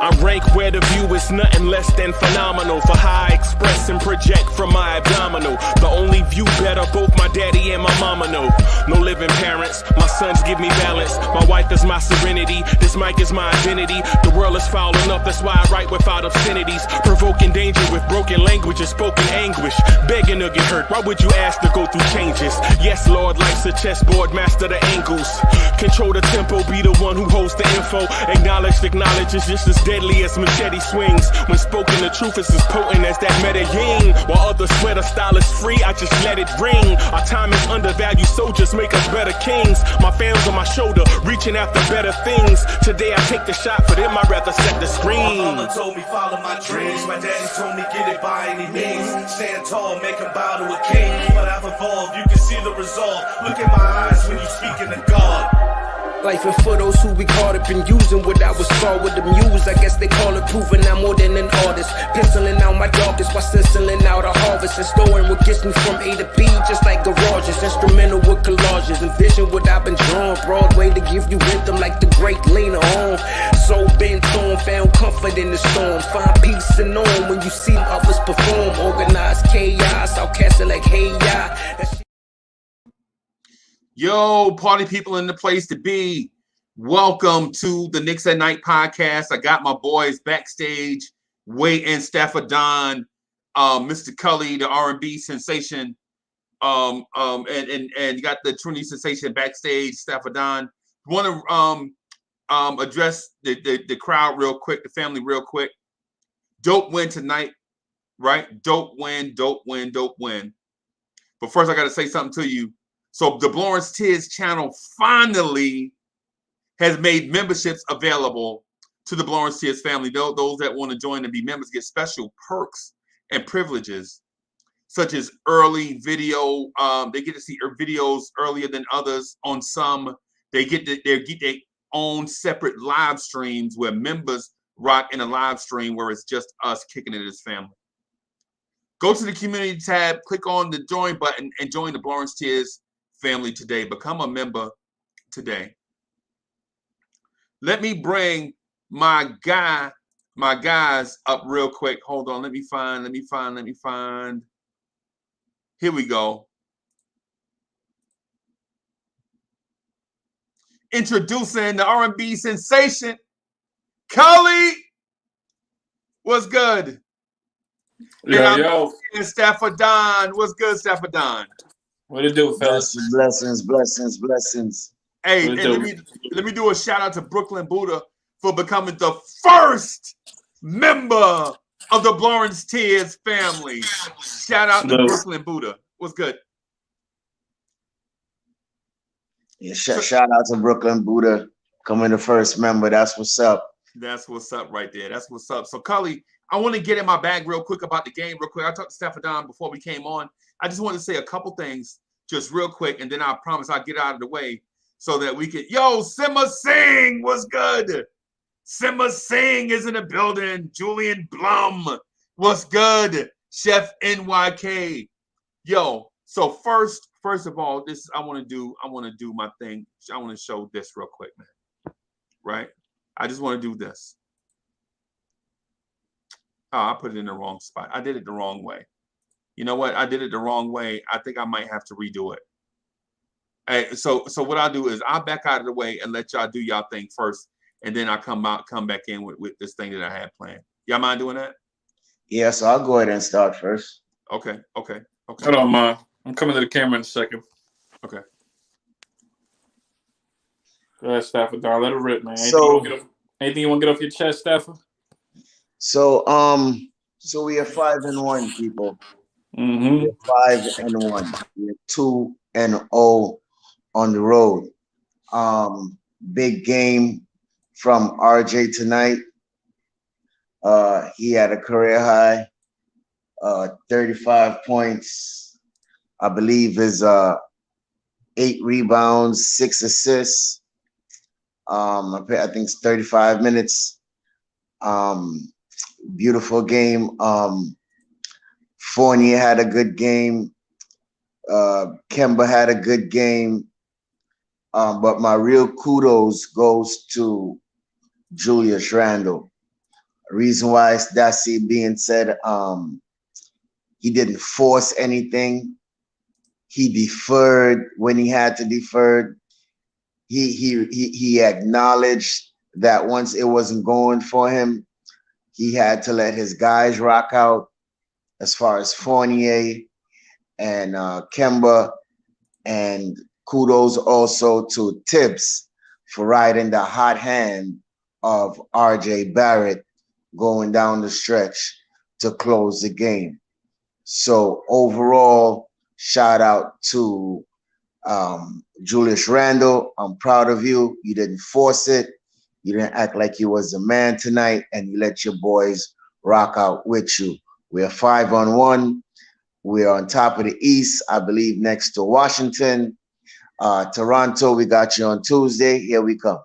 I rank where the view is nothing less than phenomenal. For how I express and project from my abdominal. The only view better, both my daddy and my mama know. No living parents, my sons give me balance. My wife is my serenity, this mic is my identity. The world is foul enough, that's why I write without obscenities. Provoking danger with broken language and spoken anguish. Begging to get hurt, why would you ask to go through changes? Yes, Lord, life's a chessboard, master the angles. Control the tempo, be the one who holds the info. Acknowledge is just as deadly as machete swings. When spoken, the truth is as potent as that Medellin. While others swear the style is free, I just let it ring. Our time is undervalued, soldiers make us better kings. My fans on my shoulder, reaching after better things. Today I take the shot, for them I'd rather set the screen. My mama told me follow my dreams. My daddy told me get it by any means. Stand tall, make him bow to a king. But I've evolved, you can see the resolve. Look in my eyes when you speaking to God. Life and for those who we caught up in using what I was taught with the muse. I guess they call it proving I'm more than an artist. Penciling out my darkest while stenciling out a harvest. And storing what gets me from A to B, just like garages. Instrumental with collages. Envision what I've been drawing. Broadway to give you rhythm like the great Lena Horne. So bent on, found comfort in the storm. Find peace and on when you see others perform. Organized chaos, I'll cast it like hey ya. Yo, party people in the place to be. Welcome to the Knicks at Night podcast. I got my boys backstage, Way and Stafford Don, Mr. Cully, the R&B sensation, and you got the Trinity sensation backstage, Stafford Don. Want to address the crowd real quick, the family real quick. Dope win tonight, right? Dope win. But first, I got to say something to you. So the Lawrence Tiz channel finally has made memberships available to the Lawrence Tiz family. Those that want to join and be members get special perks and privileges, such as early video. They get to see videos earlier than others. On some, they get their own separate live streams where members rock in a live stream where it's just us kicking it as family. Go to the community tab, click on the join button, and join the Lawrence Tiz family today. Become a member today. Let me bring my guys up real quick. Hold on. Let me find. Here we go. Introducing the R&B sensation, Cully. What's good? Yo. Stafford Don. What's good, Stafford Don? What it do, fellas? Blessings. Hey, and let me do a shout out to Brooklyn Buddha for becoming the first member of the Lawrence Tiz family. Shout out to Brooklyn Buddha. What's good? Yeah, shout out to Brooklyn Buddha coming the first member. That's what's up. That's what's up right there. That's what's up. So, Cully, I want to get in my bag real quick about the game real quick. I talked to Stafford Don before we came on. I just want to say a couple things just real quick, and then I promise I'll get out of the way so that we can. Yo, Simma Singh was good. Simma Singh is in the building. Julian Blum was good. Chef NYK. Yo, so first of all, this I want to do my thing. I want to show this real quick, man. Right? I just want to do this. Oh, I put it in the wrong spot. I did it the wrong way. You know what? I did it the wrong way. I think I might have to redo it. Hey, so what I'll do is I'll back out of the way and let y'all do y'all thing first, and then I'll come back in with this thing that I had planned. Y'all mind doing that? Yeah, so I'll go ahead and start first. Okay. I don't mind. I'm coming to the camera in a second. Okay. Go ahead, Stafford. Let it rip, man. Anything you want to get off your chest, Stafford? So we are 5-1, people. Mm-hmm. We're 5-1. We're 2-0 on the road. Big game from RJ tonight. He had a career high, 35 points. I believe is 8 rebounds, 6 assists. I think it's 35 minutes. Beautiful game. Fournier had a good game. Kemba had a good game, but my real kudos goes to Julius Randle. Reason why that's being said, he didn't force anything. He deferred when he had to defer. He acknowledged that once it wasn't going for him, he had to let his guys rock out. As far as Fournier and Kemba, and kudos also to Tibbs for riding the hot hand of RJ Barrett going down the stretch to close the game. So overall, shout out to Julius Randle. I'm proud of you. You didn't force it. You didn't act like you was a man tonight, and you let your boys rock out with you. We're 5-on-1. We're on top of the East, I believe, next to Washington. Toronto, we got you on Tuesday. Here we come.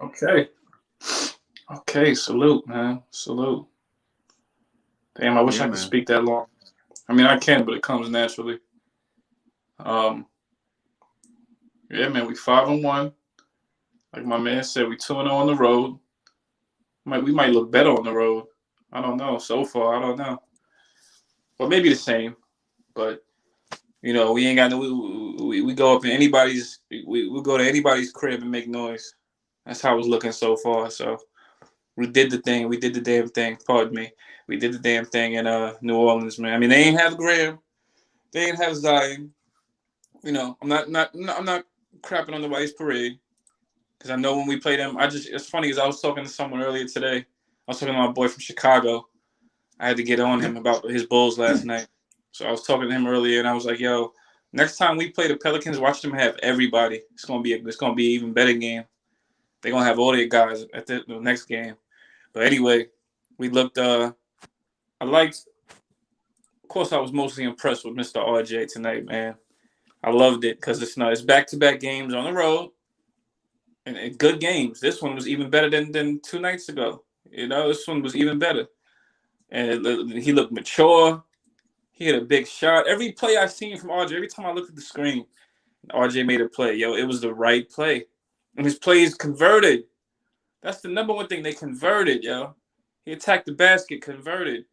Okay. Okay, salute, man. Salute. Damn, I wish I could speak that long. I mean, I can, but it comes naturally. Yeah, man, we 5-1. Like my man said, we 2-0 on the road. We might look better on the road. I don't know. So far, I don't know. Well, maybe the same. But you know, we ain't got no. We go up in anybody's. We go to anybody's crib and make noise. That's how it's looking so far. So we did the thing. We did the damn thing. Pardon me. We did the damn thing in New Orleans, man. I mean, they ain't have Graham. They ain't have Zion. You know, I'm not crapping on nobody's parade. Because I know when we play them, it's funny because I was talking to someone earlier today. I was talking to my boy from Chicago. I had to get on him about his Bulls last night. So I was talking to him earlier, and I was like, yo, next time we play the Pelicans, watch them have everybody. It's gonna be an even better game. They're gonna have all their guys at the next game. But anyway, we looked of course I was mostly impressed with Mr. RJ tonight, man. I loved it because it's back-to-back games on the road. And good games. This one was even better than 2 nights ago. You know, this one was even better. And he looked mature. He had a big shot. Every play I seen from RJ, every time I looked at the screen, RJ made a play. Yo, it was the right play. And his plays converted. That's the number one thing. They converted, yo. He attacked the basket, converted.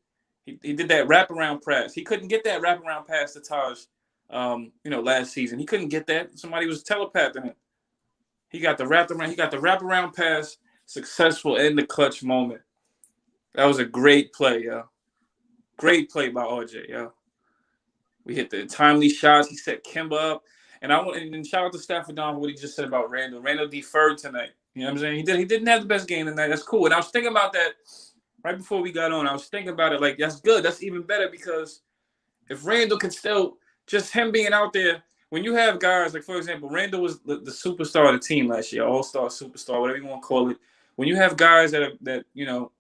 He did that wraparound pass. He couldn't get that wraparound pass to Taj, last season. He couldn't get that. Somebody was telepathing it. He got the wraparound pass, successful in the clutch moment. That was a great play, yo. Great play by RJ, yo. We hit the timely shots. He set Kemba up. And shout out to Stafford Don for what he just said about Randle. Randle deferred tonight. You know what I'm saying? He didn't have the best game tonight. That's cool. And I was thinking about that right before we got on. I was thinking about it like, that's good. That's even better because if Randle can still, just him being out there, when you have guys, like, for example, Randle was the superstar of the team last year, all-star superstar, whatever you want to call it. When you have guys that you know,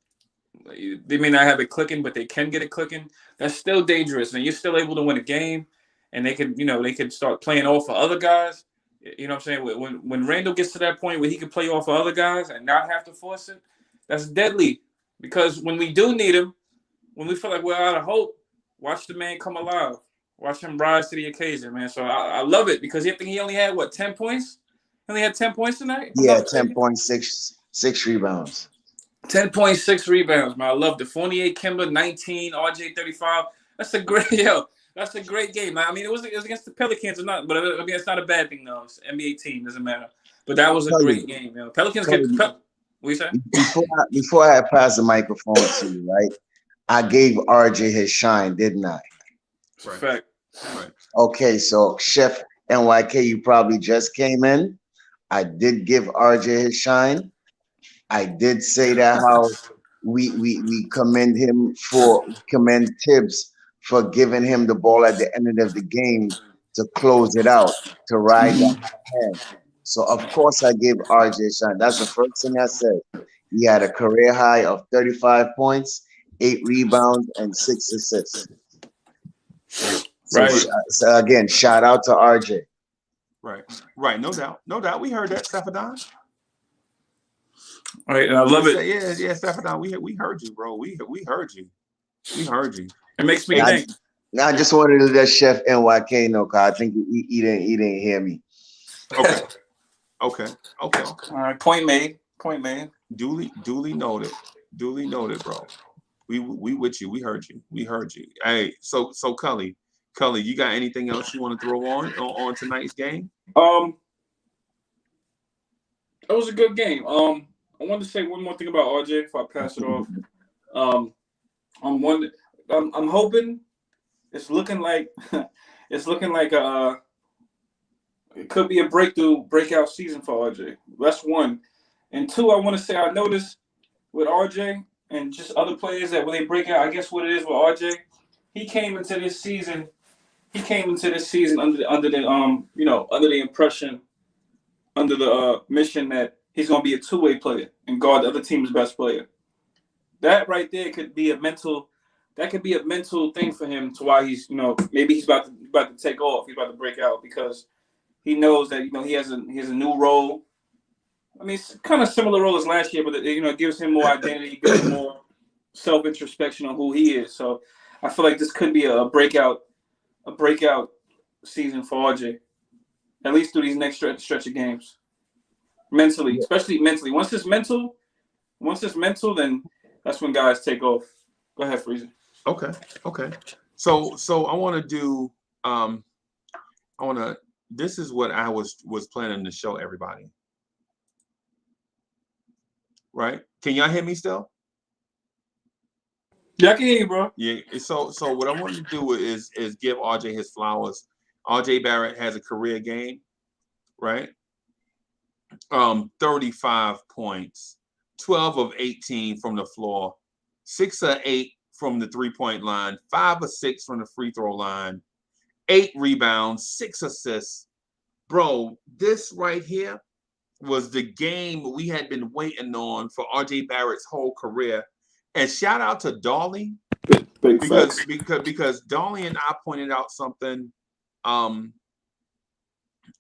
they may not have it clicking, but they can get it clicking, that's still dangerous. And you're still able to win a game, and they could start playing off for other guys. You know what I'm saying? When Randle gets to that point where he can play off for other guys and not have to force it, that's deadly. Because when we do need him, when we feel like we're out of hope, watch the man come alive. Watch him rise to the occasion, man. So I love it because he only had, 10 points? He only had 10 points tonight? Yeah, 10.6 rebounds. 10.6 rebounds, man. I love the Fournier, Kemba, 19, RJ, 35. That's a great game. I mean, it was against the Pelicans or not, but I mean, it's not a bad thing, though. It's an NBA team, doesn't matter. But that was a great game, man. Pelicans get what you say? Before I pass the microphone to you, right? I gave RJ his shine, didn't I? Right. Okay, so Chef NYK, you probably just came in. I did give RJ his shine. I did say that how we commend Tibbs for giving him the ball at the end of the game to close it out, to ride that hand. So of course I gave RJ a shine. That's the first thing I said. He had a career high of 35 points, 8 rebounds, and 6 assists. So again, shout out to RJ. Right. No doubt. We heard that, Stefan. All right, and I love it. Yeah, Stefan. We heard you, bro. We heard you. It makes me think. Now I just wanted to let Chef NYK know, cause I think he didn't hear me. Okay. Okay. Okay. All right, point made. Point made. Duly noted. Duly noted, bro. We with you. We heard you. We heard you. Hey, so Cully, you got anything else you want to throw on tonight's game? It was a good game. I wanted to say one more thing about RJ before I pass it off. I'm hoping it's looking like it could be a breakout season for RJ. That's one. And two, I want to say I noticed with RJ and just other players that when they break out, I guess what it is with RJ, he came into this season under the impression, under the mission that he's going to be a two-way player and guard the other team's best player. That right there could be a mental thing for him to why he's, maybe he's about to take off, he's about to break out because he knows that, he has a new role. I mean, it's kind of similar role as last year, but it gives him more identity, gives him more self-introspection on who he is. So I feel like this could be a breakout season for RJ, at least through these next stretch of games. Mentally, especially mentally. Once it's mental, then that's when guys take off. Go ahead, Freezer. Okay. So I want to do. This is what I was planning to show everybody. Right? Can y'all hear me still? Yeah, I can hear you, bro. Yeah. So what I want to do is give RJ his flowers. RJ Barrett has a career game, right? 35 points, 12 of 18 from the floor, 6 of 8 from the 3-point line, 5 of 6 from the free throw line, 8 rebounds, 6 assists. Bro, this right here was the game we had been waiting on for RJ Barrett's whole career. And shout out to Dolly because Dolly and I pointed out something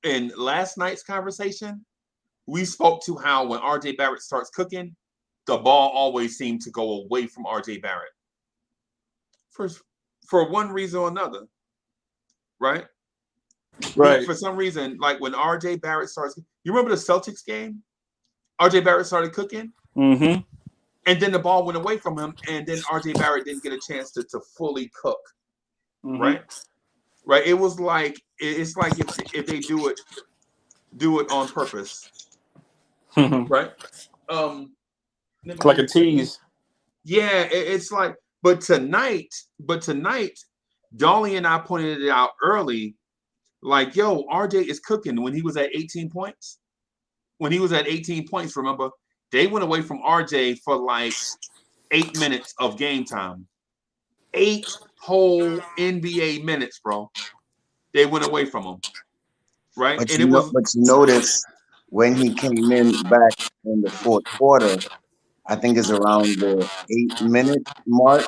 in last night's conversation. We spoke to how when RJ Barrett starts cooking, the ball always seemed to go away from RJ Barrett. For one reason or another. Right? Right. For some reason, like when RJ Barrett starts, you remember the Celtics game? RJ Barrett started cooking. Mm-hmm. And then the ball went away from him, and then RJ Barrett didn't get a chance to fully cook. Mm-hmm. Right? It was like it's like if they do it on purpose. Right? Like a tease. Yeah, it's like, but tonight, Dolly and I pointed it out early, like, yo, RJ is cooking when he was at 18 points. When he was at 18 points, remember, they went away from RJ for like 8 minutes of game time. 8 whole NBA minutes, bro. They went away from him. Right? But and you notice when he came in back in the fourth quarter, I think it's around the 8-minute mark.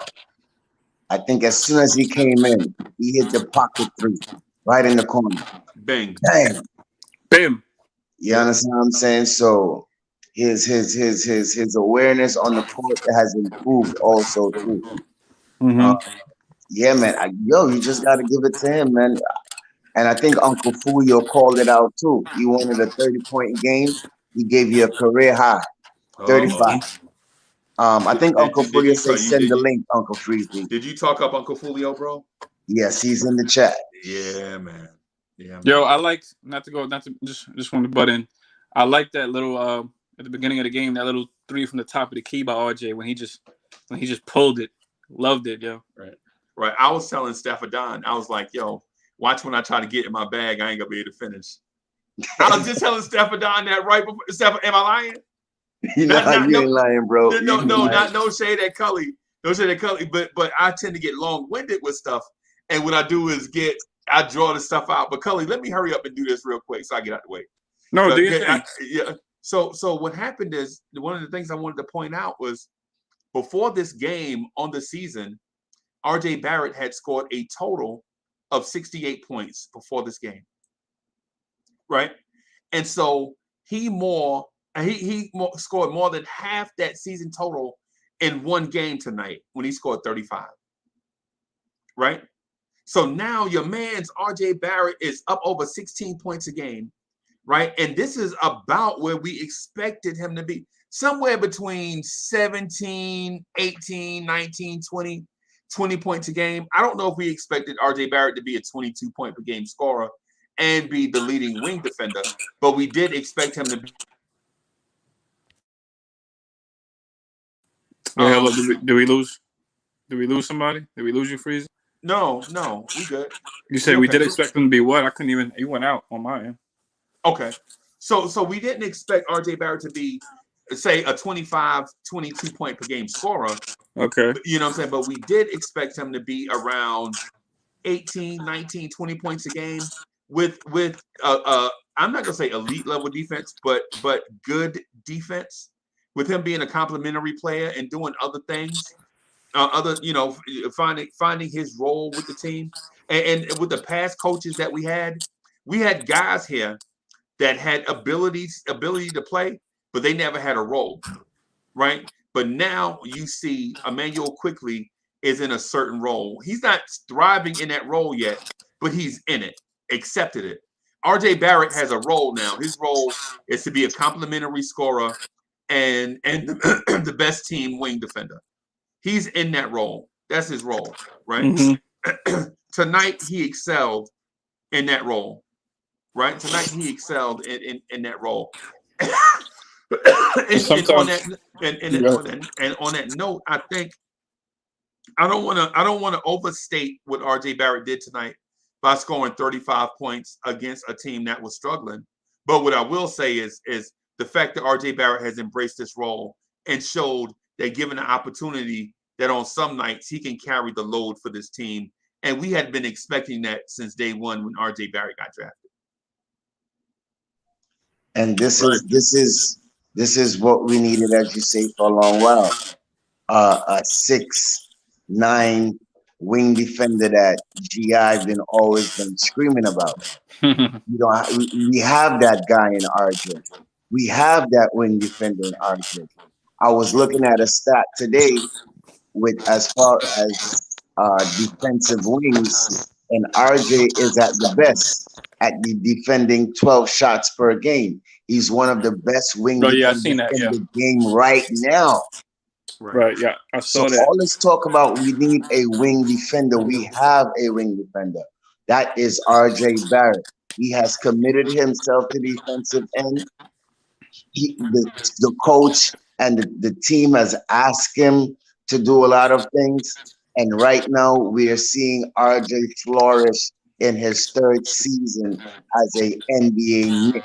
I think as soon as he came in, he hit the pocket three right in the corner. Bang. Bang. Bam. You understand what I'm saying? So his awareness on the court has improved also too. Mm-hmm. Yeah, man. You just got to give it to him, man. And I think Uncle Fulio called it out too. You wanted a 30-point game. He gave you a career high, 35. I think Uncle Fulio said send the link, Uncle Freezy. Did you talk up Uncle Fulio, bro? Yes, he's in the chat. Yeah, man. Yeah, man. Yo, I liked just want to butt in. I like that little at the beginning of the game, that little three from the top of the key by RJ when he just pulled it. Loved it, yo. Right. I was telling Staffordon, I was like, yo, watch when I try to get in my bag, I ain't gonna be able to finish. I was just telling Staffordon that right before. Stafford, am I lying? You ain't lying, bro. No shade at Cully. No shade at Cully. But I tend to get long-winded with stuff. And what I do is I draw the stuff out. But Cully, let me hurry up and do this real quick so I get out the way. No, do your thing. Yeah. So what happened is one of the things I wanted to point out was before this game on the season, RJ Barrett had scored a total of 68 points before this game. Right? And so he scored more than half that season total in one game tonight when he scored 35. Right? So now your man's RJ Barrett is up over 16 points a game, right? And this is about where we expected him to be, somewhere between 17, 18, 19, 20 points a game. I don't know if we expected RJ Barrett to be a 22 point per game scorer and be the leading wing defender, but we did expect him to be. Hello, did we lose? Did we lose somebody? Did we lose you, Freezy? No, we good. You said we did expect him to be what? I couldn't even. You went out on my end. Okay. So we didn't expect RJ Barrett to be, say, a 25, 22 point per game scorer. Okay. You know what I'm saying? But we did expect him to be around 18, 19, 20 points a game with I'm not gonna say elite level defense, but good defense, with him being a complimentary player and doing other things. Finding his role with the team, and with the past coaches that we had guys here that had ability to play, but they never had a role, right? But now you see Emmanuel Quickly is in a certain role. He's not thriving in that role yet, but he's in it, accepted it. RJ Barrett has a role now. His role is to be a complimentary scorer and the best team wing defender. He's in that role. That's his role, right? Mm-hmm. Tonight, he excelled in that role, right? Tonight, he excelled in that role. and on that note, I think I don't want to overstate what RJ Barrett did tonight by scoring 35 points against a team that was struggling. But what I will say is the fact that RJ Barrett has embraced this role and showed that given the opportunity, that on some nights he can carry the load for this team. And we had been expecting that since day one when RJ Barrett got drafted. And this is what we needed, as you say, for a long while. A 6'9" wing defender that GI always been screaming about. We have that guy in RJ. We have that wing defender in RJ. I was looking at a stat today with as far as defensive wings, and RJ is at the best at the defending 12 shots per game. He's one of the best wing defenders in the game right now. Right, yeah, I saw that. All this talk about we need a wing defender. We have a wing defender. That is RJ Barrett. He has committed himself to the defensive end. The coach and the team has asked him to do a lot of things. And right now we are seeing RJ flourish in his third season as a NBA Knick.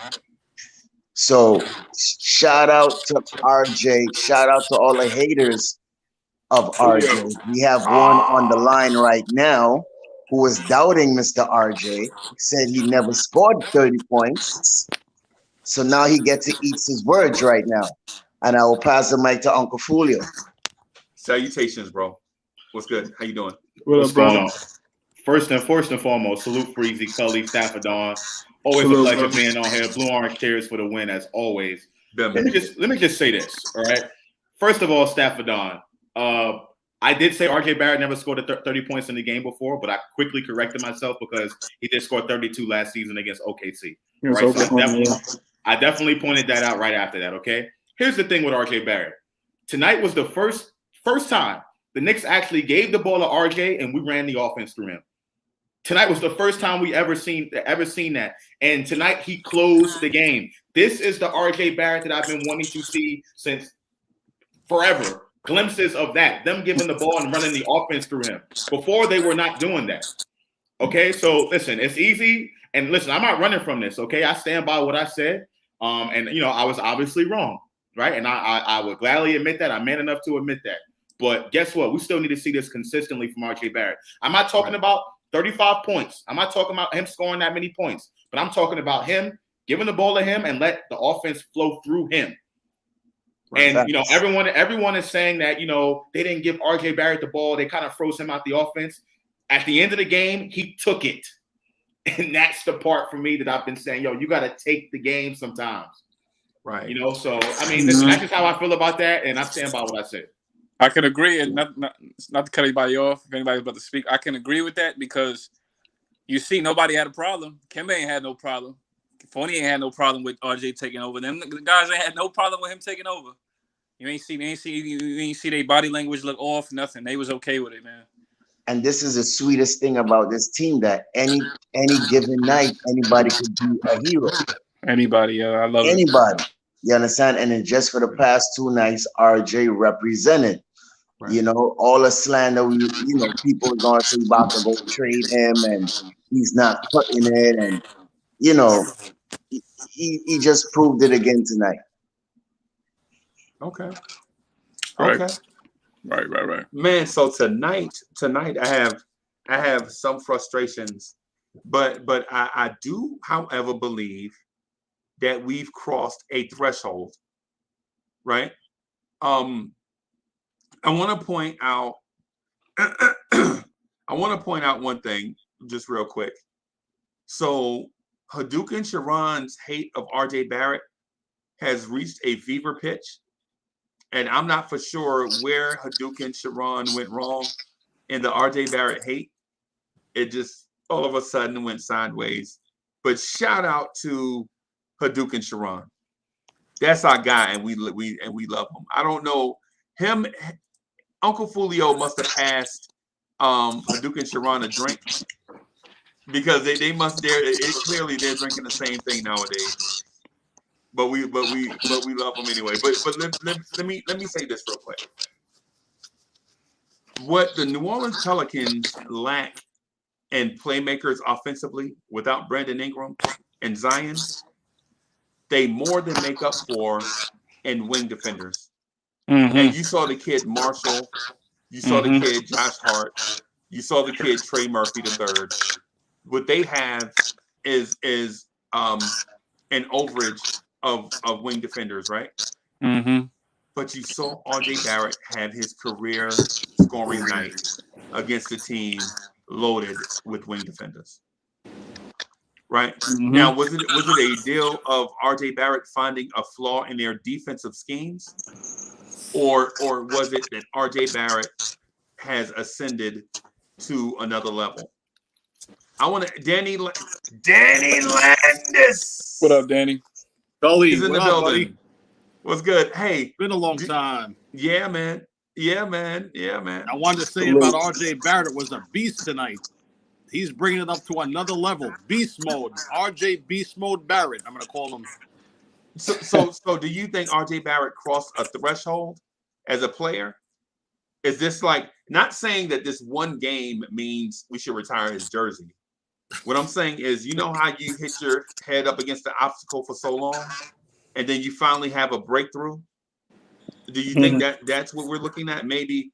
So shout out to RJ. Shout out to all the haters of RJ. We have one on the line right now who was doubting Mr. RJ, said he never scored 30 points. So now he gets to eat his words right now. And I will pass the mic to Uncle Fulio. Salutations, bro. What's good? How you doing? What's going on? First and foremost, salute Freezy, Cully, Staffordon. Always a pleasure being on here. Blue Orange cheers for the win, as always. Let me just say this, all right? First of all, Staffordon, I did say RJ Barrett never scored 30 points in the game before, but I quickly corrected myself because he did score 32 last season against OKC. Right? So I definitely pointed that out right after that, okay? Here's the thing with RJ Barrett. Tonight was the first time the Knicks actually gave the ball to RJ and we ran the offense through him. Tonight was the first time we ever seen that. And tonight he closed the game. This is the RJ Barrett that I've been wanting to see since forever. Glimpses of that, them giving the ball and running the offense through him. Before they were not doing that. Okay, so listen, it's easy. And listen, I'm not running from this, okay? I stand by what I said. And, you know, I was obviously wrong, right? And I would gladly admit that. I'm man enough to admit that. But guess what? We still need to see this consistently from RJ Barrett. I'm not talking about 35 points. I'm not talking about him scoring that many points. But I'm talking about him giving the ball to him and let the offense flow through him. And, you know, everyone is saying that, you know, they didn't give RJ Barrett the ball. They kind of froze him out the offense. At the end of the game, he took it. And that's the part for me that I've been saying, yo, you got to take the game sometimes. Right. You know, so, I mean, that's just how I feel about that. And I stand by what I said. I can agree, and not to cut anybody off. If anybody's about to speak, I can agree with that because you see, nobody had a problem. Kemba ain't had no problem. Fonny ain't had no problem with RJ taking over. Them the guys ain't had no problem with him taking over. You ain't see their body language look off. Nothing. They was okay with it, man. And this is the sweetest thing about this team, that any given night, anybody could be a hero. Anybody, I love anybody. You understand? And then just for the past 2 nights, RJ represented. Right. You know, all the slander, people are going to say about to go trade him and he's not cutting it. And, he just proved it again tonight. Okay. Right. Okay. Right. Man, so tonight I have some frustrations, but I do, however, believe that we've crossed a threshold, right? I want to point out one thing just real quick. So Hadouken Sharon's hate of RJ Barrett has reached a fever pitch. And I'm not for sure where Hadouken Sharon went wrong in the RJ Barrett hate. It just all of a sudden went sideways. But shout out to Hadouken Sharon. That's our guy, and we love him. I don't know him. Uncle Fulio must have passed Hadouken Sharon a drink, because they must clearly they're drinking the same thing nowadays. But we love him anyway. But let me say this real quick. What the New Orleans Pelicans lack in playmakers offensively without Brandon Ingram and Zion, they more than make up for in wing defenders. Mm-hmm. And you saw the kid Marshall, you saw the kid Josh Hart, you saw the kid Trey Murphy III. What they have is an overage of wing defenders, right? Mm-hmm. But you saw RJ Barrett have his career scoring night against a team loaded with wing defenders, right? Mm-hmm. Now, was it a deal of RJ Barrett finding a flaw in their defensive schemes, or was it that RJ Barrett has ascended to another level? I want to Danny Landis. What up, Danny? Gully, he's in the building. Buddy? What's good? Hey, been a long time. Yeah, man. I wanted to say about RJ Barrett was a beast tonight. He's bringing it up to another level. Beast mode. RJ Beast Mode Barrett. I'm going to call him. So do you think RJ Barrett crossed a threshold as a player? Is this like, not saying that this one game means we should retire his jersey. What I'm saying is, you know how you hit your head up against the obstacle for so long, and then you finally have a breakthrough? Do you think that's what we're looking at? Maybe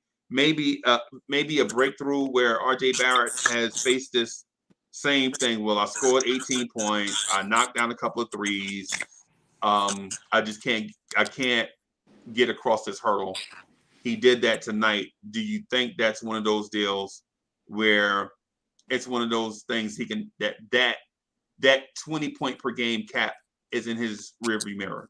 a breakthrough where RJ Barrett has faced this same thing. Well, I scored 18 points. I knocked down a couple of threes. I can't get across this hurdle. He did that tonight. Do you think that's one of those deals where it's one of those things he can that 20 point per game cap is in his rearview mirror?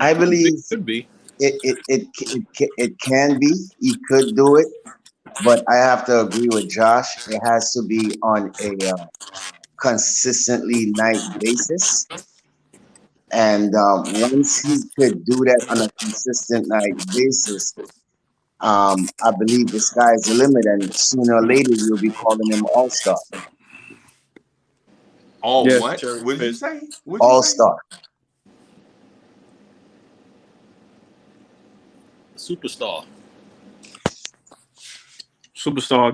I believe it could be. It can be. He could do it, but I have to agree with Josh. It has to be on a consistently night basis. And once he could do that on a consistent night basis, I believe the sky's the limit, and sooner or later we'll be calling him All-Star. What? What did you say? All-Star. Superstar,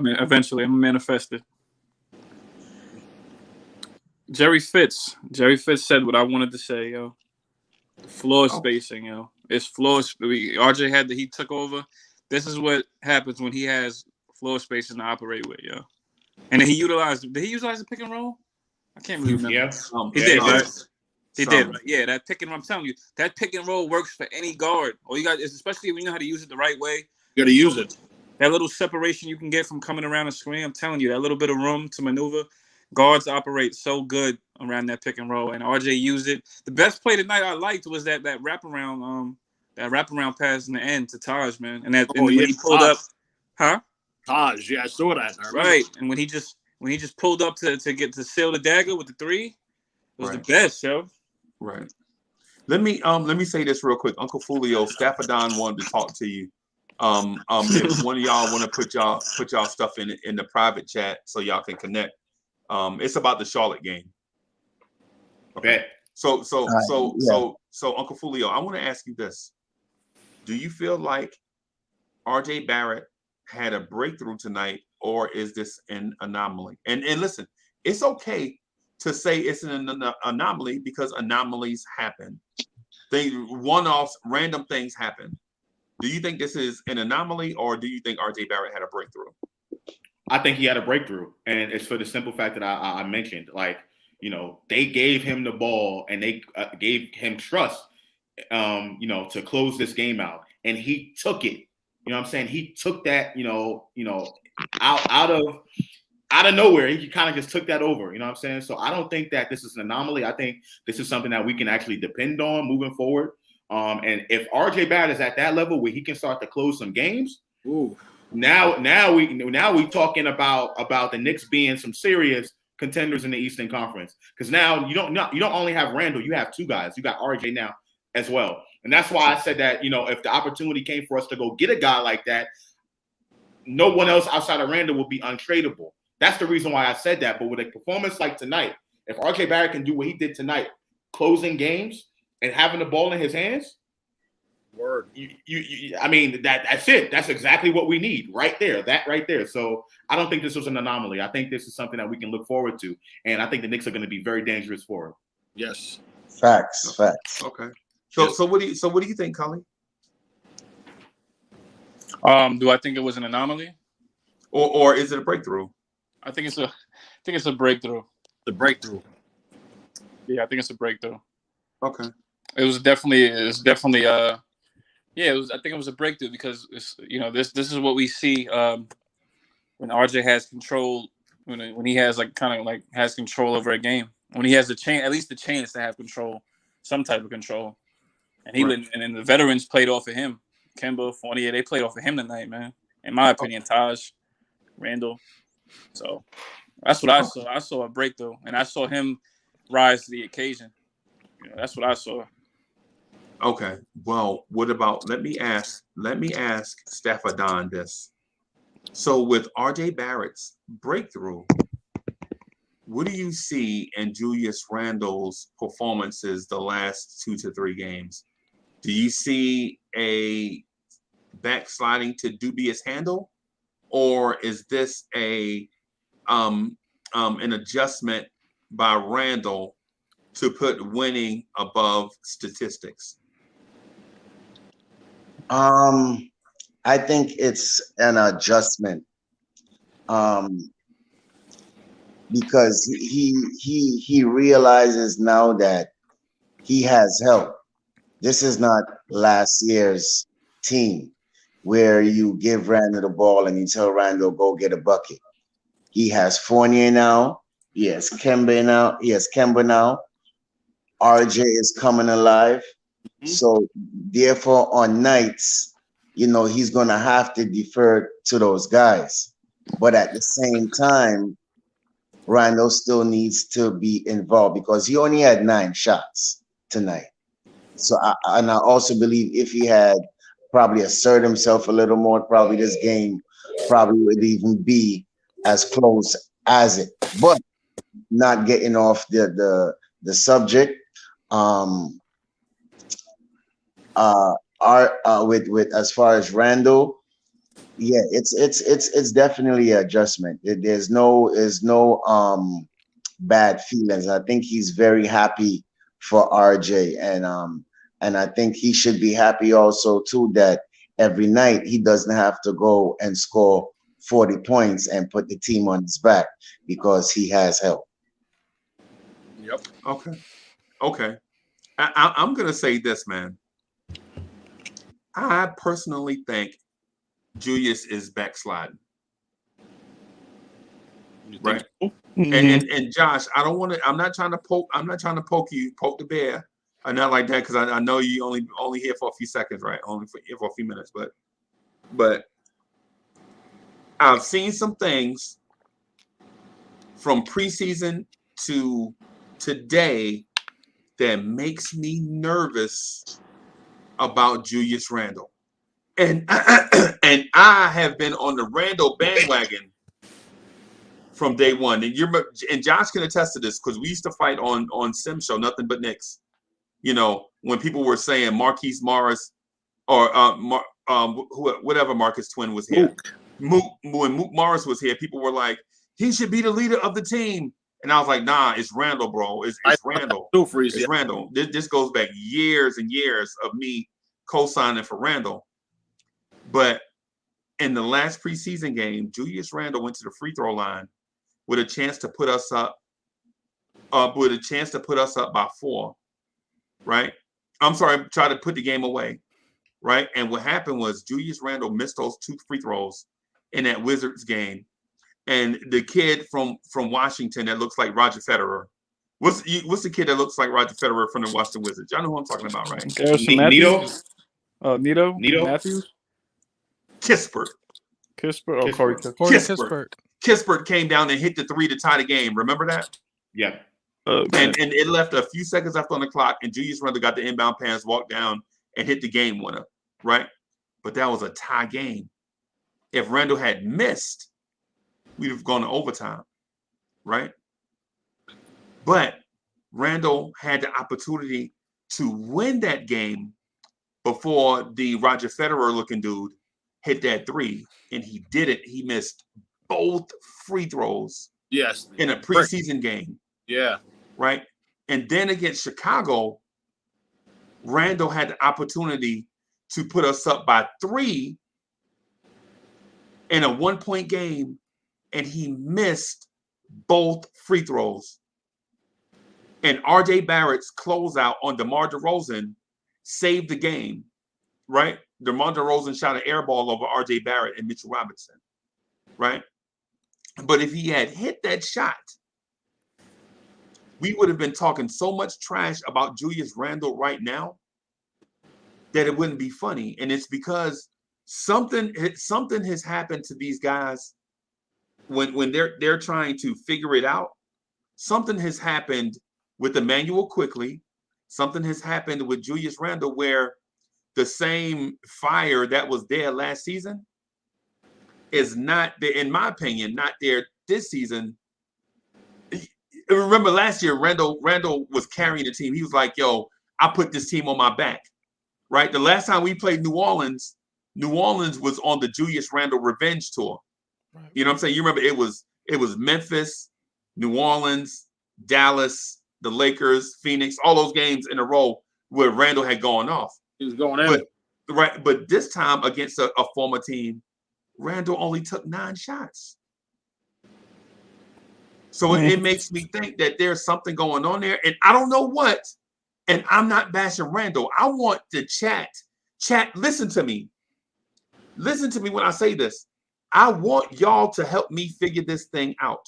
man. Eventually, I'm manifested. Jerry Fitz said what I wanted to say, yo. Floor spacing, yo. It's floor. RJ he took over. This is what happens when he has floor spacing to operate with, yo. And then did he utilize the pick and roll? I can't really remember. Yes. He did, right? He did, right? Yeah, that pick and roll. I'm telling you, that pick and roll works for any guard. All you got is, especially when you know how to use it the right way. You got to use it. That little separation you can get from coming around a screen. I'm telling you, that little bit of room to maneuver. Guards operate so good around that pick and roll, and RJ used it. The best play tonight I liked was that wraparound That wraparound pass in the end to Taj, man. And that Oh, and yeah, when he pulled Taj. up, huh? Taj, yeah, I saw that. I remember. Right. And when he just pulled up to get to seal the dagger with the 3, it was the best, yo. Right. Let me say this real quick. Uncle Fulio, Staffordon wanted to talk to you. If one of y'all want to put y'all stuff in the private chat so y'all can connect. It's about the Charlotte game. Okay. So Uncle Fulio, I want to ask you this. Do you feel like RJ Barrett had a breakthrough tonight, or is this an anomaly? And listen, it's okay to say it's an anomaly because anomalies happen. One-offs, random things happen. Do you think this is an anomaly, or do you think RJ Barrett had a breakthrough? I think he had a breakthrough, and it's for the simple fact that I mentioned. Like, you know, they gave him the ball and they gave him trust, you know, to close this game out, and he took it. You know what I'm saying? He took that, out of nowhere. He kind of just took that over. You know what I'm saying? So I don't think that this is an anomaly. I think this is something that we can actually depend on moving forward. And if RJ Barrett is at that level where he can start to close some games, now we talking about the Knicks being some serious contenders in the Eastern Conference. Because now you don't only have Randle, you have 2 guys. You got RJ now as well. And that's why I said that, you know, if the opportunity came for us to go get a guy like that, no one else outside of Randle would be untradeable. That's the reason why I said that. But with a performance like tonight, if RJ Barrett can do what he did tonight, closing games and having the ball in his hands, I mean, that's it. That's exactly what we need right there. That right there. So I don't think this was an anomaly. I think this is something that we can look forward to, and I think the Knicks are going to be very dangerous for it. Yes. Facts. Okay. So what do you think, Colin? Do I think it was an anomaly, or is it a breakthrough? I think it's a breakthrough. The breakthrough. Yeah, I think it's a breakthrough. Okay. It was definitely I think it was a breakthrough because it's, you know, this is what we see when RJ has control, when he has has control over a game, when he has at least the chance to have control, some type of control, and and then the veterans played off of him. Kemba, Fournier, they played off of him tonight, man. In my opinion, Taj, Randle. So that's what I saw. I saw a breakthrough, and I saw him rise to the occasion. You know, that's what I saw. Okay. Well, what about? Let me ask Staffordon this. So with RJ Barrett's breakthrough, what do you see in Julius Randle's performances the last 2 to 3 games? Do you see a backsliding to dubious handle, or is this an adjustment by Randle to put winning above statistics? I think it's an adjustment. Because he realizes now that he has help. This is not last year's team where you give Randle the ball and you tell Randle go get a bucket. He has Fournier now. He has Kemba now. RJ is coming alive. Mm-hmm. So therefore, on nights, you know, he's gonna have to defer to those guys. But at the same time, Randle still needs to be involved because he only had 9 shots tonight. So I also believe if he had probably assert himself a little more, probably this game probably would even be as close as it. But not getting off the subject. With as far as Randle, yeah, it's definitely an adjustment. There's no bad feelings. I think he's very happy for RJ, and I think he should be happy also too that every night he doesn't have to go and score 40 points and put the team on his back because he has help. Yep. Okay. I'm gonna say this, man. I personally think Julius is backsliding. Right. Mm-hmm. And Josh, I'm not trying to poke the bear, Not like that, because I know you only here for a few seconds, right? Only here for a few minutes, but I've seen some things from preseason to today that makes me nervous about Julius Randle. And and I have been on the Randle bandwagon from day one. And Josh can attest to this, because we used to fight on Sim Show, Nothing But Knicks. You know, when people were saying Marquise Morris or whatever Marcus Twin was here. Mook, when Mook Morris was here, people were like, he should be the leader of the team. And I was like, nah, it's Randle, bro. It's Randle. It's Randle. This goes back years and years of me co-signing for Randle. But in the last preseason game, Julius Randle went to the free throw line with a chance to put us up, by 4, right? I'm sorry, try to put the game away, right? And what happened was Julius Randle missed those 2 free throws in that Wizards game. And the kid from Washington that looks like Roger Federer. What's the kid that looks like Roger Federer from the Washington Wizards? Y'all know who I'm talking about, right? Nito Matthews? Kispert. Kispert came down and hit the 3 to tie the game. Remember that? Yeah. And it left a few seconds left on the clock, and Julius Randle got the inbound pass, walked down, and hit the game winner, right? But that was a tie game. If Randle had missed, we'd have gone to overtime, right? But Randle had the opportunity to win that game before the Roger Federer looking dude hit that 3, and he didn't. He missed both free throws. Yes. In a preseason game. Yeah. Right? And then against Chicago, Randle had the opportunity to put us up by 3 in a 1-point game, and he missed both free throws. And RJ Barrett's closeout on DeMar DeRozan saved the game, right? DeMar DeRozan shot an air ball over RJ Barrett and Mitchell Robinson, right? But if he had hit that shot, we would have been talking so much trash about Julius Randle right now that it wouldn't be funny. And it's because something has happened to these guys when they're trying to figure it out. Something has happened with Emmanuel Quickly. Something has happened with Julius Randle where the same fire that was there last season is not there, in my opinion, not there this season. Remember last year, Randle was carrying the team. He was like, yo, I put this team on my back, right? The last time we played New Orleans was on the Julius Randle revenge tour. Right. You know what I'm saying? You remember it was Memphis, New Orleans, Dallas, the Lakers, Phoenix, all those games in a row where Randle had gone off. He was going in. But this time against a former team, Randle only took 9 shots. So it makes me think that there's something going on there, and I don't know what. And I'm not bashing Randle. I want the chat. Listen to me. Listen to me when I say this. I want y'all to help me figure this thing out.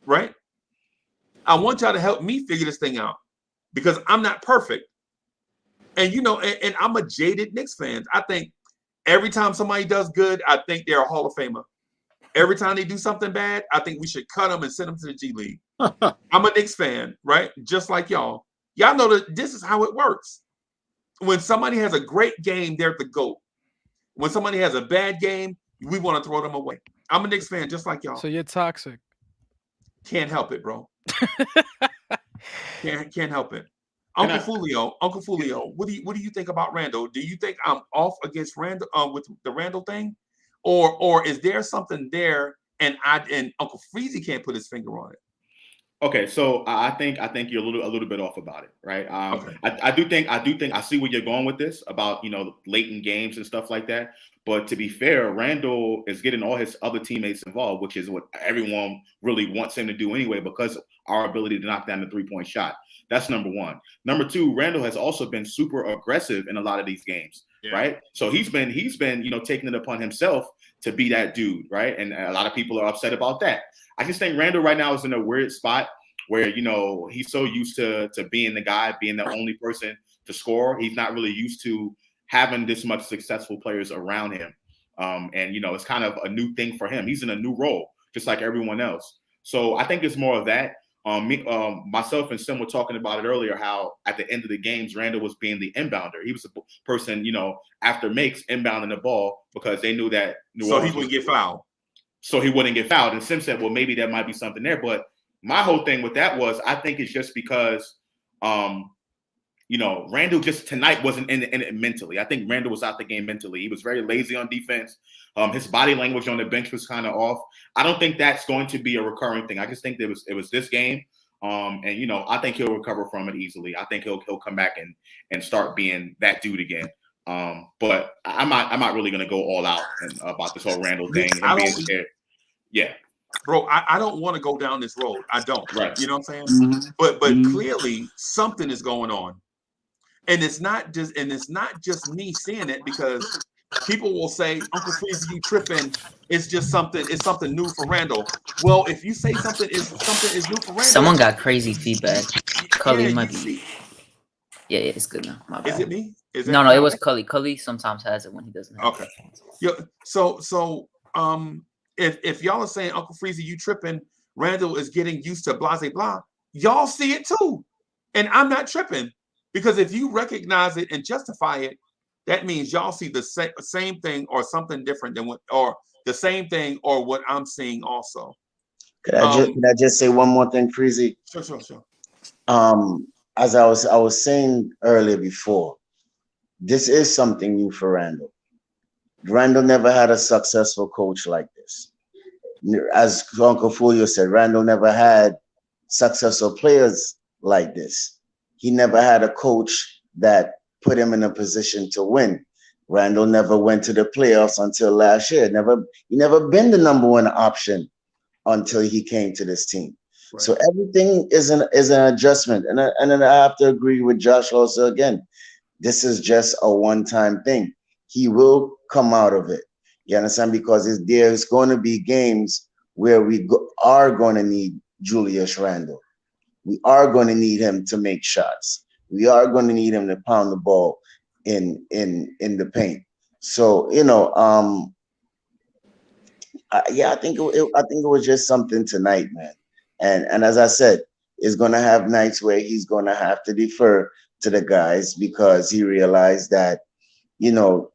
Right? I want y'all to help me figure this thing out because I'm not perfect. And and I'm a jaded Knicks fan. I think every time somebody does good, I think they're a Hall of Famer. Every time they do something bad, I think we should cut them and send them to the G League. I'm a Knicks fan, right? Just like y'all. Y'all know that this is how it works. When somebody has a great game, they're the GOAT. When somebody has a bad game, we want to throw them away. I'm a Knicks fan, just like y'all. So you're toxic. Can't help it, bro. Can't help it. Uncle Fulio, what do you think about Randle? Do you think I'm off against Randle with the Randle thing? Or is there something there and Uncle Freezy can't put his finger on it? Okay, so I think you're a little bit off about it, right? Okay. I do think I see where you're going with this about late in games and stuff like that. But to be fair, Randle is getting all his other teammates involved, which is what everyone really wants him to do anyway, because of our ability to knock down the 3-point shot. That's number one. Number two, Randle has also been super aggressive in a lot of these games, right? So he's been taking it upon himself to be that dude, right? And a lot of people are upset about that. I just think Randle right now is in a weird spot where, you know, he's so used to being the guy, being the only person to score. He's not really used to having this much successful players around him. And, you know, it's kind of a new thing for him. He's in a new role, just like everyone else. So I think it's more of that. Myself and Sim were talking about it earlier, how at the end of the games, Randle was being the inbounder. He was the person, you know, after makes inbounding the ball because they knew that New Orleans he wouldn't get fouled. So he wouldn't get fouled. And Sim said, well, maybe there might be something there. But my whole thing with that was, I think it's just because, you know, Randle just tonight wasn't in it mentally. I think Randle was out the game mentally. He was very lazy on defense. His body language on the bench was kind of off. I don't think that's going to be a recurring thing. I just think it was this game. And, you know, I think he'll recover from it easily. I think he'll come back and start being that dude again. But I'm not really going to go all out about this whole Randle thing and being scared. Yeah. Bro, I don't want to go down this road. I don't. Right. You know what I'm saying? Mm-hmm. But clearly something is going on. And it's not just me seeing it, because people will say, Uncle Freeze, you tripping. It's just something. It's something new for Randle. Well, if you say something is new for Randle, someone got crazy feedback. Cully yeah, might be. Yeah, it's good now. My bad. Is it me? No, it was Cully. Cully sometimes has it when he doesn't have it. Yeah. So if y'all are saying Uncle Freezy, you tripping, Randle is getting used to blah blah blah, y'all see it too, and I'm not tripping. Because if you recognize it and justify it, that means y'all see the same thing or something different than what, or the same thing or what I'm seeing also. Can I just say one more thing, Freezy? Sure. As I was saying earlier before, this is something new for Randle. Randle never had a successful coach like this. As Uncle Fulio said, Randle never had successful players like this. He never had a coach that put him in a position to win. Randle never went to the playoffs until last year. He never been the number one option until he came to this team. Right. So everything is an adjustment. And then I have to agree with Josh also again. This is just a one-time thing. He will come out of it. You understand? Because there's going to be games where we are going to need Julius Randle. We are going to need him to make shots. We are going to need him to pound the ball in the paint. So, you know, I think it was just something tonight, man. And as I said, it's going to have nights where he's going to have to defer to the guys because he realized that, you know,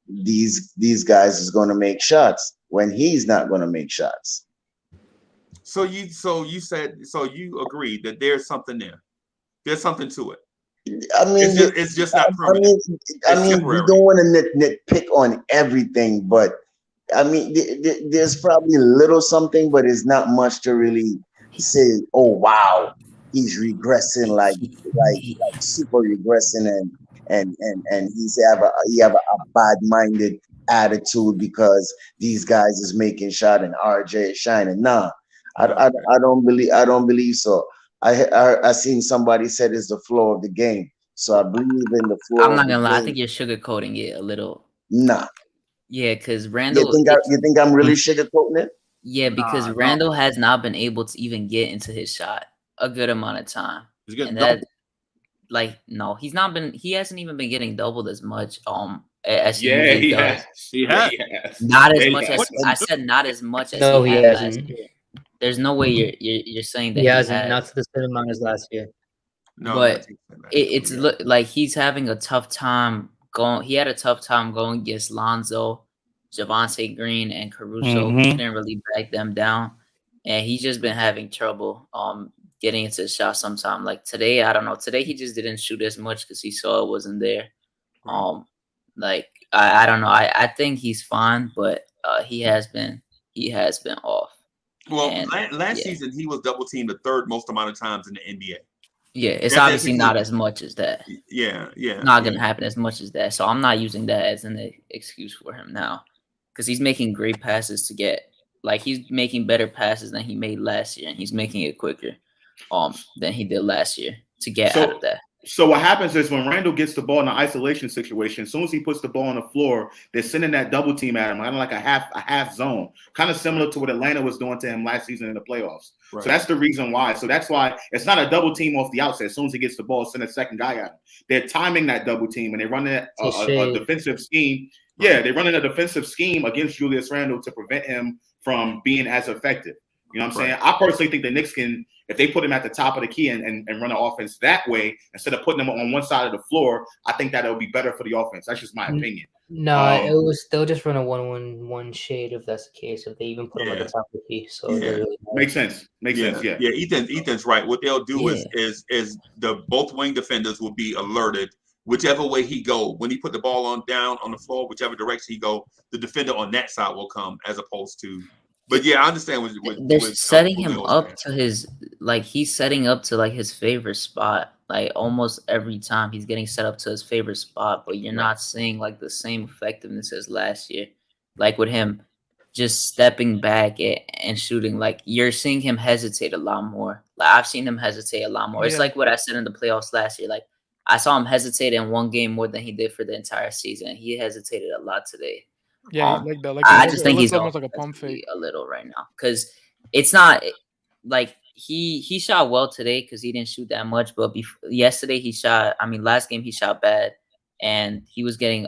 these guys is going to make shots when he's not going to make shots. So you agree that there's something there. There's something to it. I mean, it's just not permanent. I mean, we don't want to nitpick on everything, but I mean, there's probably a little something, but it's not much to really say. Oh wow, he's regressing like super regressing, and he have a bad-minded attitude because these guys is making shot and RJ is shining. Nah. I don't believe so. I seen somebody said it's the flow of the game, so I believe in the flow. I'm not gonna lie. I think you're sugarcoating it a little. Nah. Yeah, because Randle. You think I'm really sugarcoating it? Yeah, because Randle has not been able to even get into his shot a good amount of time. He's not been. He hasn't even been getting doubled as much. As he has. He has. Not as much as I said. Not as much as he has last year. There's no way you're saying that he hasn't, not to the same amount as last year. No, but it's like he's having a tough time going. He had a tough time going against Lonzo, Javonte Green, and Caruso. He didn't really back them down, and he's just been having trouble getting into the shot sometime. Like today, I don't know. Today he just didn't shoot as much because he saw it wasn't there. I don't know. I think he's fine, but he has been off. Well, last season he was double teamed the third most amount of times in the NBA. Yeah, it's obviously not as much as that. Yeah. It's not gonna happen as much as that. So I'm not using that as an excuse for him now, because he's making great passes to get. Like he's making better passes than he made last year, and he's making it quicker, than he did last year to get out of that. So what happens is when Randle gets the ball in an isolation situation, as soon as he puts the ball on the floor, they're sending that double team at him, kind of like a half zone, kind of similar to what Atlanta was doing to him last season in the playoffs. Right. So that's the reason why. So that's why it's not a double team off the outset. As soon as he gets the ball, send a second guy at him. They're timing that double team and they're running a defensive scheme. Yeah, they're running a defensive scheme against Julius Randle to prevent him from being as effective. You know what I'm saying? I personally think the Knicks can, if they put him at the top of the key and run an offense that way, instead of putting him on one side of the floor, I think that it'll be better for the offense. That's just my opinion. No, they'll just run a 1-1-1 shade if that's the case, if they even put him at the top of the key. So really makes sense. Makes sense. Yeah. Yeah, Ethan's right. What they'll do is the both wing defenders will be alerted whichever way he go. When he put the ball down on the floor, whichever direction he go, the defender on that side will come as opposed to. But yeah, I understand they're setting him up to his, like, he's setting up to like his favorite spot. Like almost every time he's getting set up to his favorite spot, but you're not seeing like the same effectiveness as last year. Like with him just stepping back and shooting, like you're seeing him hesitate a lot more. Like I've seen him hesitate a lot more. It's like what I said in the playoffs last year. Like I saw him hesitate in one game more than he did for the entire season. He hesitated a lot today. Yeah, I just think he's almost like a pump fake a little right now because it's not like he shot well today because he didn't shoot that much. But yesterday he shot. I mean, last game he shot bad and he was getting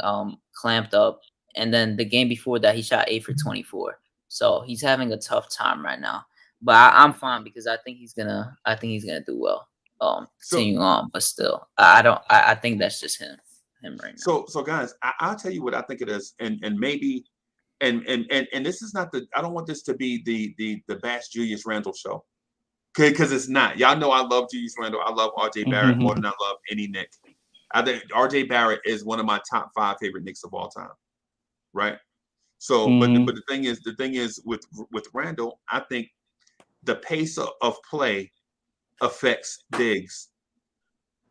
clamped up. And then the game before that he shot 8 for 24. So he's having a tough time right now. But I'm fine because I think he's gonna do well. Continuing on, but still, I think that's just him right now. So guys, I'll tell you what I think it is, and maybe, and this is not I don't want this to be the Bash Julius Randle show, because it's not. Y'all know I love Julius Randle. I love RJ Barrett more than I love any Knick. I think RJ Barrett is one of my top 5 favorite Knicks of all time, right? So, but the thing is with Randle, I think the pace of play affects Diggs.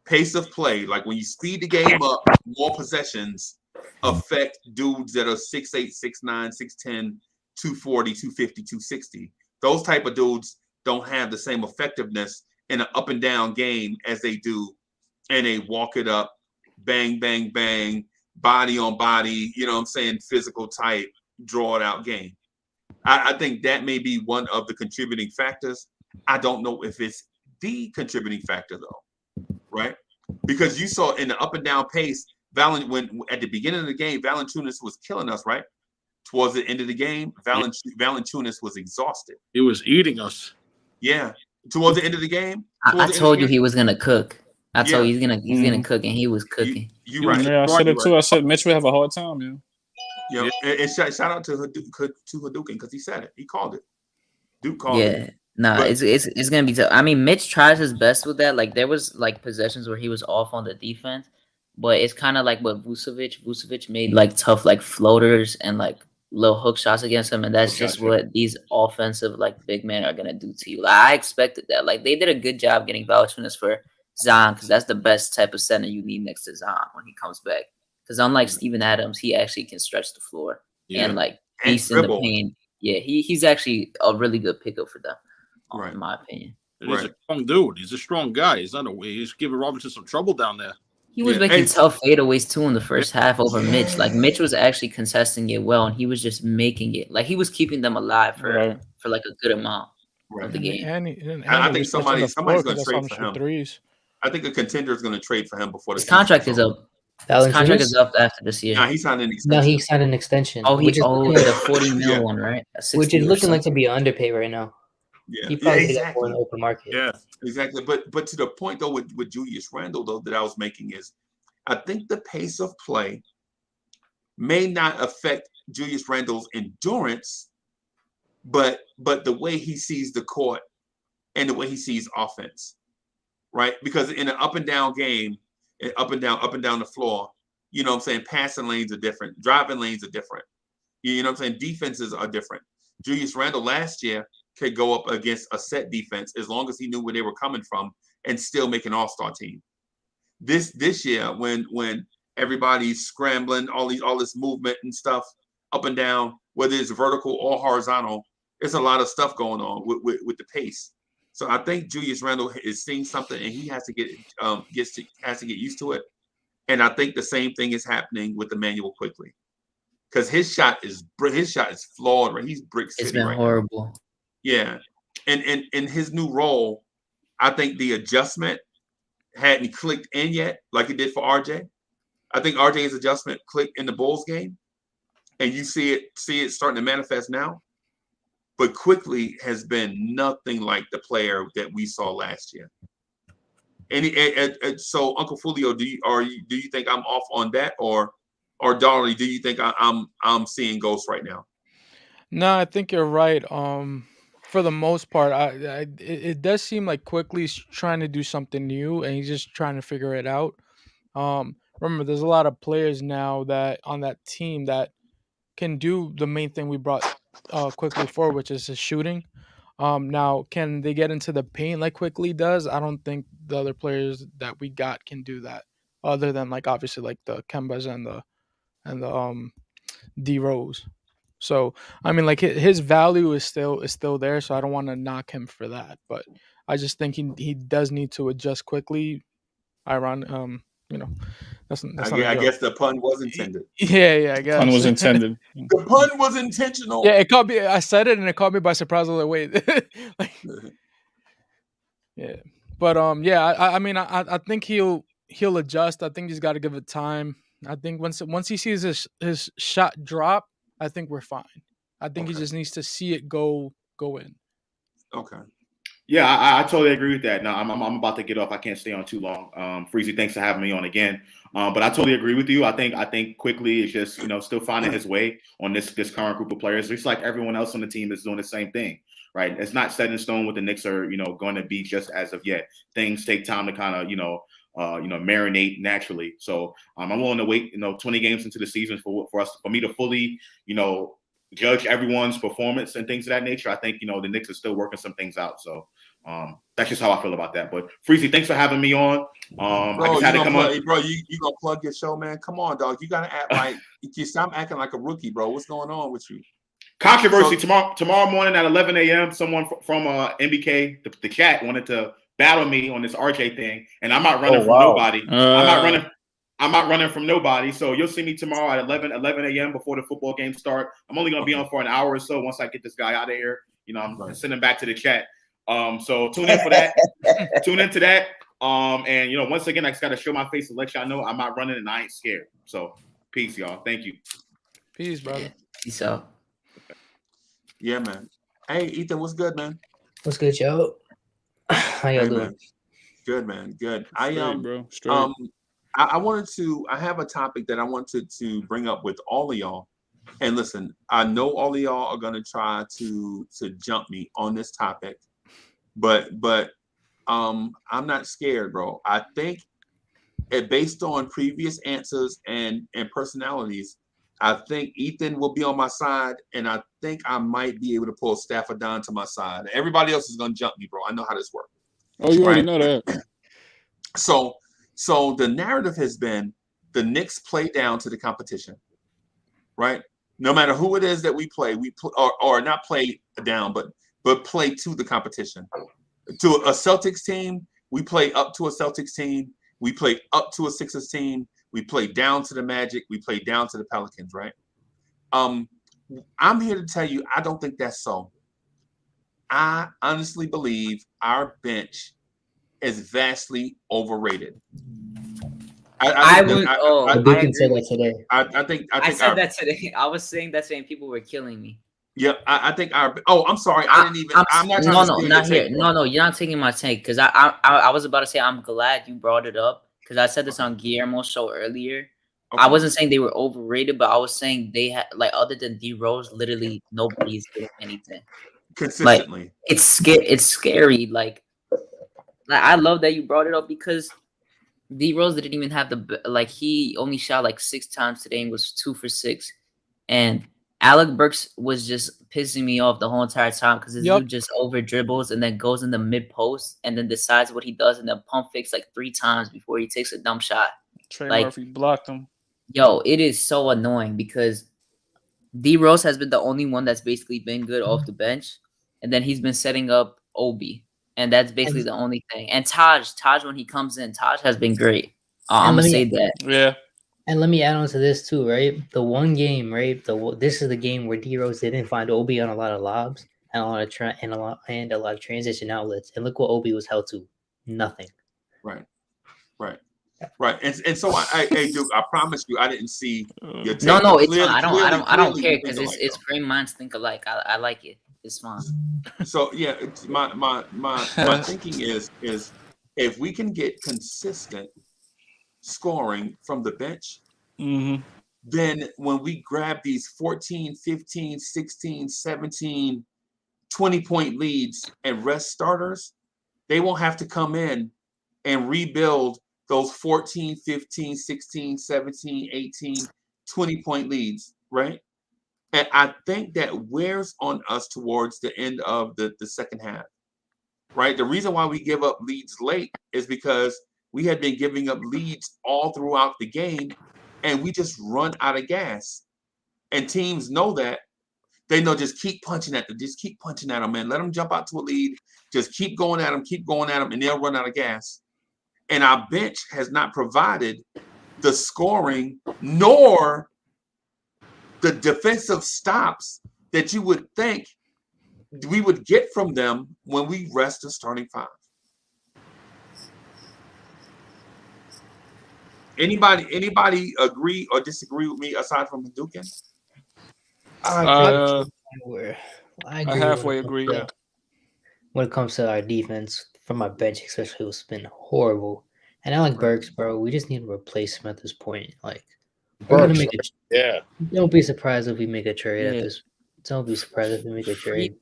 Pace of play, like when you speed the game up, more possessions affect dudes that are 6'8", 6'9", 6'10", 240, 250, 260. Those type of dudes don't have the same effectiveness in an up and down game as they do in a walk it up, bang, bang, bang, body on body, you know what I'm saying, physical type, draw it out game. I think that may be one of the contributing factors. I don't know if it's the contributing factor though, right? Because you saw in the up and down pace, when at the beginning of the game, Valanciunas was killing us, right? Towards the end of the game, Valanciunas was exhausted. He was eating us. Yeah. Towards the end of the game, I told you he was gonna cook. I told you he's gonna cook, and he was cooking. You right? Yeah, I said it too. I said Mitch would have a hard time, yeah. Yeah, and shout out to Hadouken because he said it. He called it. Duke called it. Nah, it's gonna be tough. I mean, Mitch tries his best with that. Like there was like possessions where he was off on the defense, but it's kind of like what Vucevic made like tough like floaters and like little hook shots against him, and that's just what these offensive like big men are gonna do to you. Like, I expected that. Like they did a good job getting Valanciunas for Zion because that's the best type of center you need next to Zion when he comes back. Because unlike Steven Adams, he actually can stretch the floor and like beast in the paint. Yeah, he's actually a really good pickup for them. Right. In my opinion. He's a strong dude. He's a strong guy. He's not he's giving Robinson some trouble down there. He was making tough fadeaways too in the first half over Mitch. Like Mitch was actually contesting it well, and he was just making it. Like he was keeping them alive for like a good amount of the game. And I think somebody's going to trade for him. Threes. I think a contender is going to trade for him before his contract is up. His contract is up after this year. No, he signed an extension. No, he signed an extension. Oh, the $40 million one, right? Which is looking like to be underpaid right now. Yeah, he probably did that more in the open market. Yeah, exactly. But to the point though with Julius Randle though that I was making is, I think the pace of play may not affect Julius Randle's endurance, but the way he sees the court and the way he sees offense, right? Because in an up and down game, up and down the floor, you know what I'm saying, passing lanes are different, driving lanes are different. You know what I'm saying? Defenses are different. Julius Randle last year could go up against a set defense as long as he knew where they were coming from and still make an all-star team. This year, when everybody's scrambling, all this movement and stuff up and down, whether it's vertical or horizontal, there's a lot of stuff going on with the pace. So I think Julius Randle is seeing something, and he has to get used to it. And I think the same thing is happening with Emmanuel Quickly, because his shot is flawed. Right, he's brick city. It's been right horrible. now. Yeah, and in his new role, I think the adjustment hadn't clicked in yet, like it did for RJ. I think RJ's adjustment clicked in the Bulls game, and you see it starting to manifest now. But Quickly has been nothing like the player that we saw last year. And so, Uncle Fulio, do you think I'm off on that, or Dolly, do you think I'm seeing ghosts right now? No, I think you're right. For the most part, it does seem like Quickly's trying to do something new, and he's just trying to figure it out. Remember, there's a lot of players now that on that team that can do the main thing we brought Quickly for, which is his shooting. Now, can they get into the paint like Quickly does? I don't think the other players that we got can do that, other than like obviously like the Kembas and the D Rose. So I mean, like his value is still there. So I don't want to knock him for that, but I just think he does need to adjust quickly. You know, that's not I guess the pun was intended. Yeah, I guess Pun was intended. The pun was intentional. Yeah, it caught me. I said it and it caught me by surprise. I was like, wait, like, yeah, but yeah. I mean, I think he'll adjust. I think he's got to give it time. I think once he sees his shot drop, I think we're fine. I think he just needs to see it go in. Okay. Yeah, I totally agree with that. No, I'm about to get off. I can't stay on too long. Freezy, thanks for having me on again. But I totally agree with you. I think Quickly is just still finding his way on this current group of players. Just like everyone else on the team is doing the same thing, right? It's not set in stone what the Knicks are going to be just as of yet. Things take time to kind of marinate naturally. So I'm willing to wait 20 games into the season for me to fully judge everyone's performance and things of that nature. I think the Knicks are still working some things out. So that's just how I feel about that. But Freezy, thanks for having me on. I just had to come on. Bro, you gonna plug your show, man? Come on, dog. You gotta act like you stop acting like a rookie, bro. What's going on with you? Controversy tomorrow morning at 11 a.m. Someone from NBK, the chat, wanted to battle me on this RJ thing, and I'm not running from nobody. I'm not running from nobody. So you'll see me tomorrow at 11 a.m. before the football game start. I'm only gonna be on for an hour or so. Once I get this guy out of here, I'm sending back to the chat. So tune in for that. Tune into that. And once again, I just got to show my face to let y'all know I'm not running and I ain't scared. So peace, y'all. Thank you. Peace, brother. Yeah. Peace out. Yeah, man. Hey, Ethan, what's good, man? What's good, yo? How y'all doing? Man. Good, man. Good. Straight. I have a topic that I wanted to bring up with all of y'all. And listen, I know all of y'all are gonna try to jump me on this topic, but I'm not scared, bro. I think based on previous answers and personalities, I think Ethan will be on my side, and I think I might be able to pull Stafford down to my side. Everybody else is gonna jump me, bro. I know how this works. Oh, you already know that. So the narrative has been the Knicks play down to the competition, right? No matter who it is that we play, or not play down, but play to the competition. To a Celtics team, we play up to a Celtics team. We play up to a Sixers team. We play down to the Magic. We play down to the Pelicans, right? I'm here to tell you, I don't think that's so. I honestly believe our bench is vastly overrated. I did say that today. I said that today. I was saying that today, and people were killing me. Yeah, I think our. Oh, I'm sorry. I'm not. Not here. No, you're not taking my take because I was about to say I'm glad you brought it up because I said this on Guillermo's show earlier. Okay. I wasn't saying they were overrated, but I was saying they had other than D Rose, literally nobody's getting anything consistently. It's scary. Like I love that you brought it up because D Rose didn't even have he only shot 6 times today and was 2 for 6, and Alec Burks was just pissing me off the whole entire time because his dude just over dribbles and then goes in the mid post and then decides what he does and then pump fakes 3 times before he takes a dumb shot. Trey Murphy blocked him. Yo, it is so annoying because D Rose has been the only one that's basically been good off the bench, and then he's been setting up Obi, and that's basically the only thing. And Taj, when he comes in, Taj has been great. I'm gonna say that. Yeah. And let me add on to this too, right? The one game, right? This is the game where D Rose didn't find Obi on a lot of lobs and a lot of a lot of transition outlets. And look what Obi was held to. Nothing. Right. And so I Duke, I promise you, I didn't see your take. No, it's fine. I don't care because it's great minds think alike. I like it. It's fine. So yeah, my thinking is if we can get consistent scoring from the bench, then when we grab these 14, 15, 16, 17, 20-point leads and rest starters, they won't have to come in and rebuild those 14, 15, 16, 17, 18, 20-point leads, right? And I think that wears on us towards the end of the second half, right? The reason why we give up leads late is because we had been giving up leads all throughout the game, and we just run out of gas. And teams know that. They know just keep punching at them. Just keep punching at them, man. Let them jump out to a lead. Just keep going at them, and they'll run out of gas. And our bench has not provided the scoring nor the defensive stops that you would think we would get from them when we rest the starting five. Anybody agree or disagree with me aside from Hadouken? I halfway agree. Yeah. When it comes to our defense, from our bench especially, it's been horrible. And I like Burks, bro. We just need a replacement at this point. Like, we're gonna make it. Yeah. Don't be surprised if we make a trade at this. Don't be surprised if we make a trade.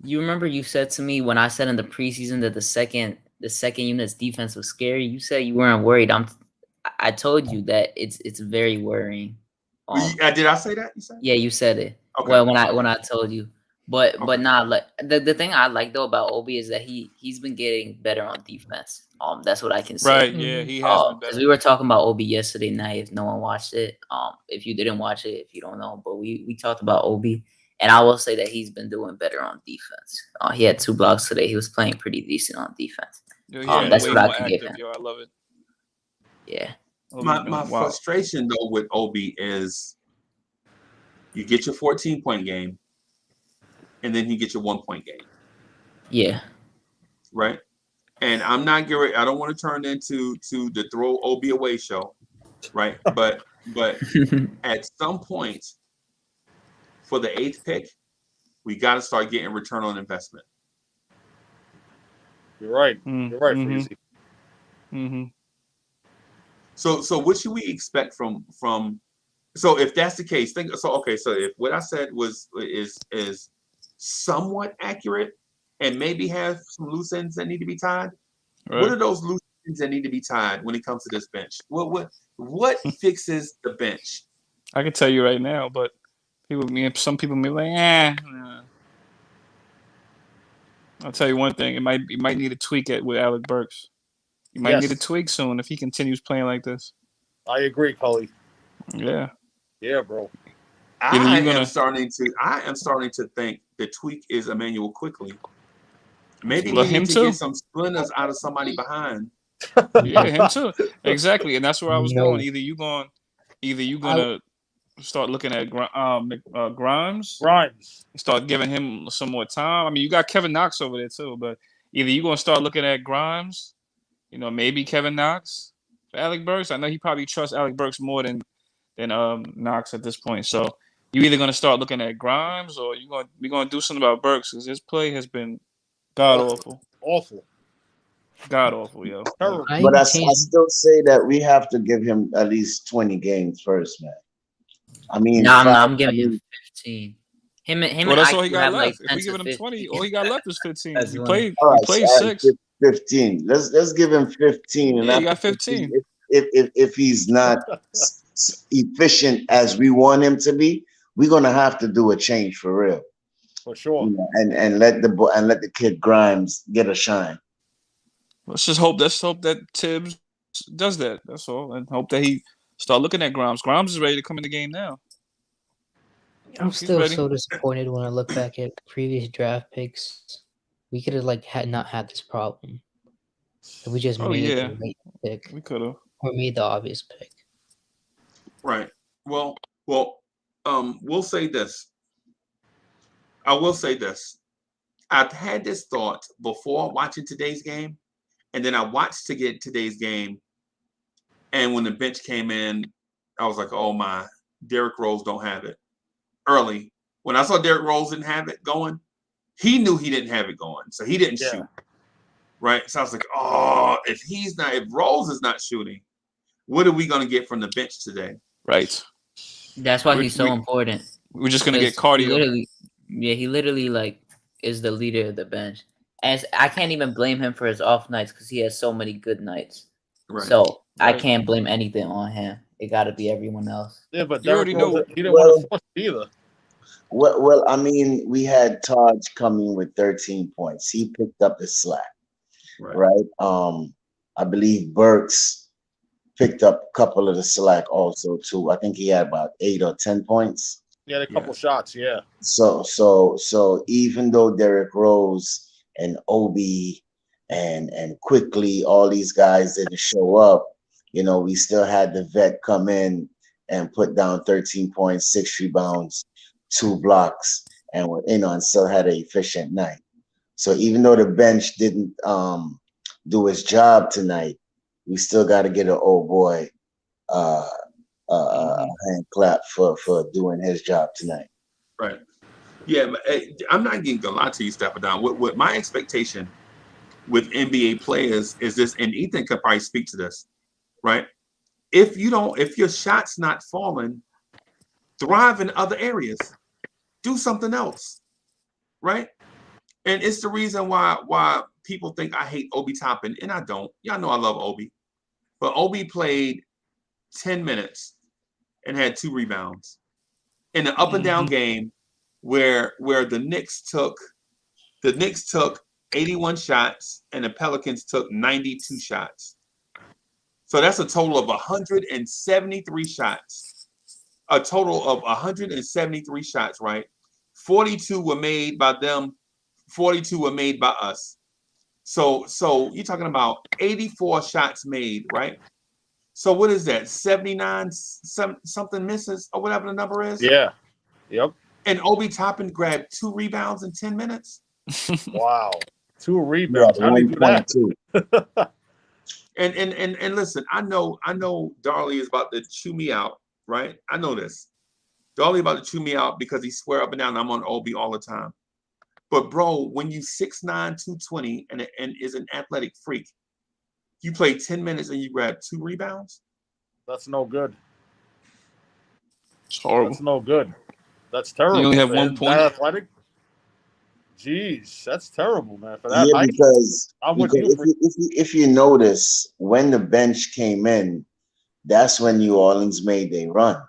You remember you said to me when I said in the preseason that the second unit's defense was scary. You said you weren't worried. I told you that it's very worrying. Did I say that? You said? Yeah, you said it. Okay. Well, when I told you, but nah, like the thing I like though about Obi is that he's been getting better on defense. That's what I can say. Right. Yeah, he has been better. Because we were talking about Obi yesterday night. If no one watched it, if you didn't watch it, if you don't know, but we talked about Obi, and I will say that he's been doing better on defense. He had 2 blocks today. He was playing pretty decent on defense. That's what I can give him. I love it. Yeah. My frustration though with Obi is you get your 14-point game and then you get your 1-point game. Yeah. Right? And I'm not getting I don't want to turn into the throw Obi away show. Right? But at some point for the 8th pick, we got to start getting return on investment. You're right. You're right, Freezy. So what should we expect from so if that's the case, so if what I said is somewhat accurate and maybe have some loose ends that need to be tied, right. What are those loose ends that need to be tied when it comes to this bench? What fixes the bench? I can tell you right now, but some people may be like, I'll tell you one thing, you might need a tweak with Alec Burks. You might need a tweak soon if he continues playing like this. I agree, Cully. Yeah. Yeah, bro. I am starting to think the tweak is Emmanuel Quickly. Maybe we need to get some splinters out of somebody behind. Yeah, him too. Exactly, and that's where I was going. Either you gonna start looking at Grimes. Start giving him some more time. I mean, you got Kevin Knox over there too, but either you're gonna start looking at Grimes, maybe Kevin Knox for Alec Burks. I know he probably trusts Alec Burks more than Knox at this point. So you either gonna start looking at Grimes or we're gonna do something about Burks because his play has been god awful. God awful, yo. But I still say that we have to give him at least 20 games first, man. I mean, I'm giving him 15. Him that's all he got left. Like if we giving him 20, all he got left is 15. He played 6. 15. Let's give him 15. And he got 15. If he's not efficient as we want him to be, we're gonna have to do a change for real. For sure. And let the kid Grimes get a shine. Let's hope that Tibbs does that. That's all, and hope that he start looking at Grimes. Grimes is ready to come in the game now. I'm still so disappointed when I look back at previous draft picks. We could have like not had this problem if we just made the right pick. We could have. Or made the obvious pick. Right. Well, we'll say this. I will say this. I've had this thought before watching today's game, and then I watched today's game, and when the bench came in, I was like, oh my, Derrick Rose don't have it. Early. When I saw Derrick Rose didn't have it going, he knew he didn't have it going, so he didn't shoot. Right? So I was like, oh, if Rose is not shooting, what are we going to get from the bench today? Right. That's why he's so important. We're just gonna get cardio. He literally like is the leader of the bench, and I can't even blame him for his off nights because he has so many good nights. Right. So I can't blame anything on him. It got to be everyone else. Yeah, but you already know he didn't want to force it either. Well, I mean, we had Taj coming with 13 points. He picked up the slack, right? I believe Burks picked up a couple of the slack also too. I think he had about 8 or 10 points. He had a couple shots, yeah. So even though Derrick Rose and Obi and Quickly, all these guys didn't show up, you know, we still had the vet come in and put down 13 points, 6 rebounds, 2 blocks, and still had an efficient night. So even though the bench didn't do his job tonight, we still got to get an old boy hand clap for doing his job tonight. Right. Yeah, I'm not going to lie to you, Stephen. What my expectation with NBA players is this, and Ethan could probably speak to this, right? If your shot's not falling, thrive in other areas. Do something else, right? And it's the reason why people think I hate Obi Toppin, and I don't. Y'all know I love Obi. But Obi played 10 minutes and had 2 rebounds in an up and down game where the Knicks took 81 shots and the Pelicans took 92 shots. So that's a total of 173 shots. A total of 173 shots, right? 42 were made by them, 42 were made by us. So you're talking about 84 shots made, right? So what is that? 79 something misses or whatever the number is? Yeah. Yep. And Obi Toppin grabbed 2 rebounds in 10 minutes. Wow. 2 rebounds. How do you do that? And listen, I know Darley is about to chew me out, right? I know this. Darley about to chew me out because he swear up and down I'm on Obi all the time. But bro, when you 6'9", 220 and is an athletic freak, you play 10 minutes and you grab 2 rebounds? That's no good. It's horrible. That's no good. That's terrible. You only have 1 point. That athletic? Jeez, that's terrible, man. For that Yeah, height, because you. If you notice, when the bench came in, that's when New Orleans made their run.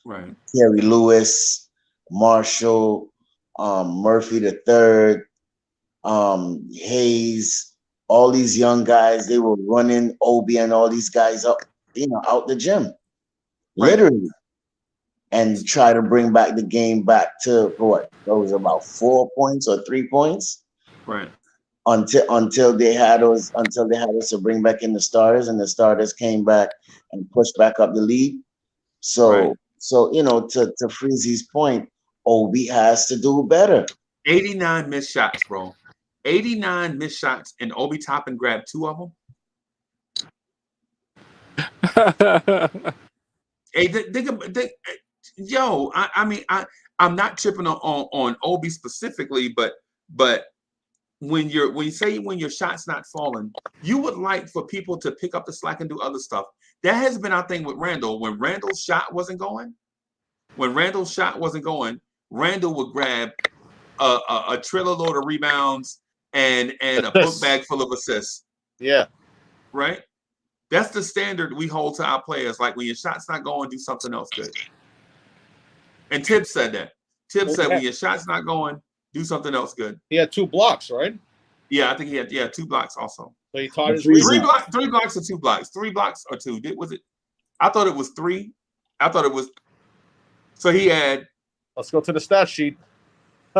Right. Terry Lewis, Marshall, Murphy III, Hayes, all these young guys, they were running Obi and all these guys up, out the gym, literally, and try to bring back the game back to what? That was about 4 points or 3 points, right? Until they had us to bring back in the starters, and the starters came back and pushed back up the lead. So to Freezy's point, Obi has to do better. 89 missed shots, bro. 89 missed shots, and Obi Toppin grabbed 2 of them. Hey, I'm not tripping on Obi specifically, but when your shot's not falling, you would like for people to pick up the slack and do other stuff. That has been our thing with Randle. When Randle's shot wasn't going, Randle would grab a trailer load of rebounds and a book bag full of assists. Yeah. Right? That's the standard we hold to our players. Like, when your shot's not going, do something else good. And Tibbs said that. Tibbs said, when your shot's not going, do something else good. He had 2 blocks, right? Yeah, I think he had 2 blocks also. So he taught his 3 blocks or 2 blocks? 3 blocks or 2? Was it? I thought it was 3. I thought it was. So he had. Let's go to the stat sheet.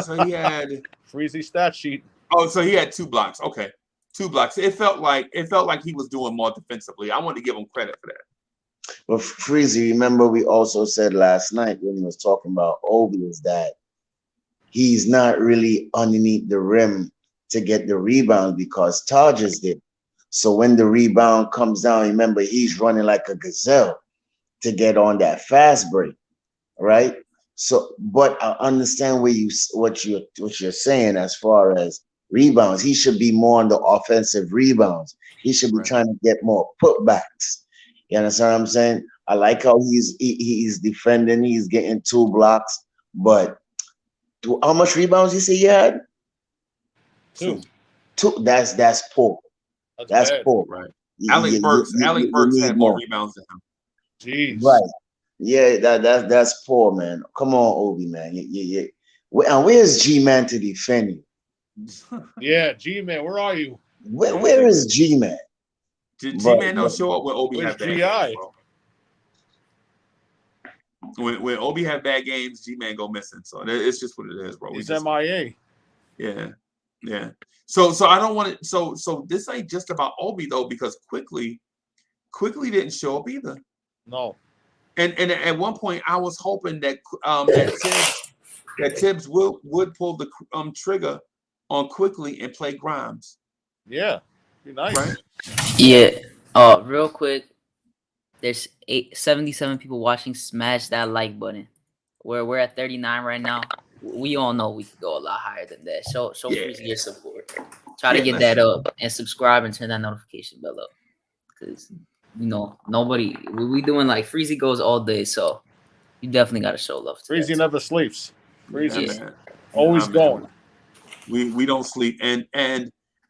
So he had Freezy stat sheet. Oh, so he had 2 blocks. Okay, 2 blocks. It felt like he was doing more defensively. I want to give him credit for that. But Freezy, remember we also said last night when he was talking about Obi is that he's not really underneath the rim to get the rebound because Taj is there. So when the rebound comes down, remember he's running like a gazelle to get on that fast break, right? So, but I understand what you're saying as far as rebounds. He should be more on the offensive rebounds. He should be trying to get more putbacks. You understand what I'm saying? I like how he's defending. He's getting 2 blocks, but how much rebounds you say he had? 2. 2. That's poor. That's poor. Right. Alec Burks had more rebounds than him. Jeez. Right. Yeah, that's poor, man. Come on, Obi, man. And where's G-Man to defend you? Yeah, G-Man, where are you? Where is G-Man? G-Man don't show up when Obi has bad GI? games, bro. When Obi have bad games, G-Man go missing. So it's just what it is, bro. He's MIA. Yeah. So I don't want it. So this ain't just about Obi though, because quickly didn't show up either. No. And at one point I was hoping that Tibbs would pull the trigger on quickly and play Grimes. Yeah. Be nice. Right? Yeah. Real quick. There's 77 people watching. Smash that like button. We're at 39 right now. We all know we could go a lot higher than that. Show Freezy your support. Try to get that up and subscribe and turn that notification bell up. Because nobody we doing like Freezy goes all day, so you definitely got to show love to Freezy never sleeps. Freezy's always going. We don't sleep. And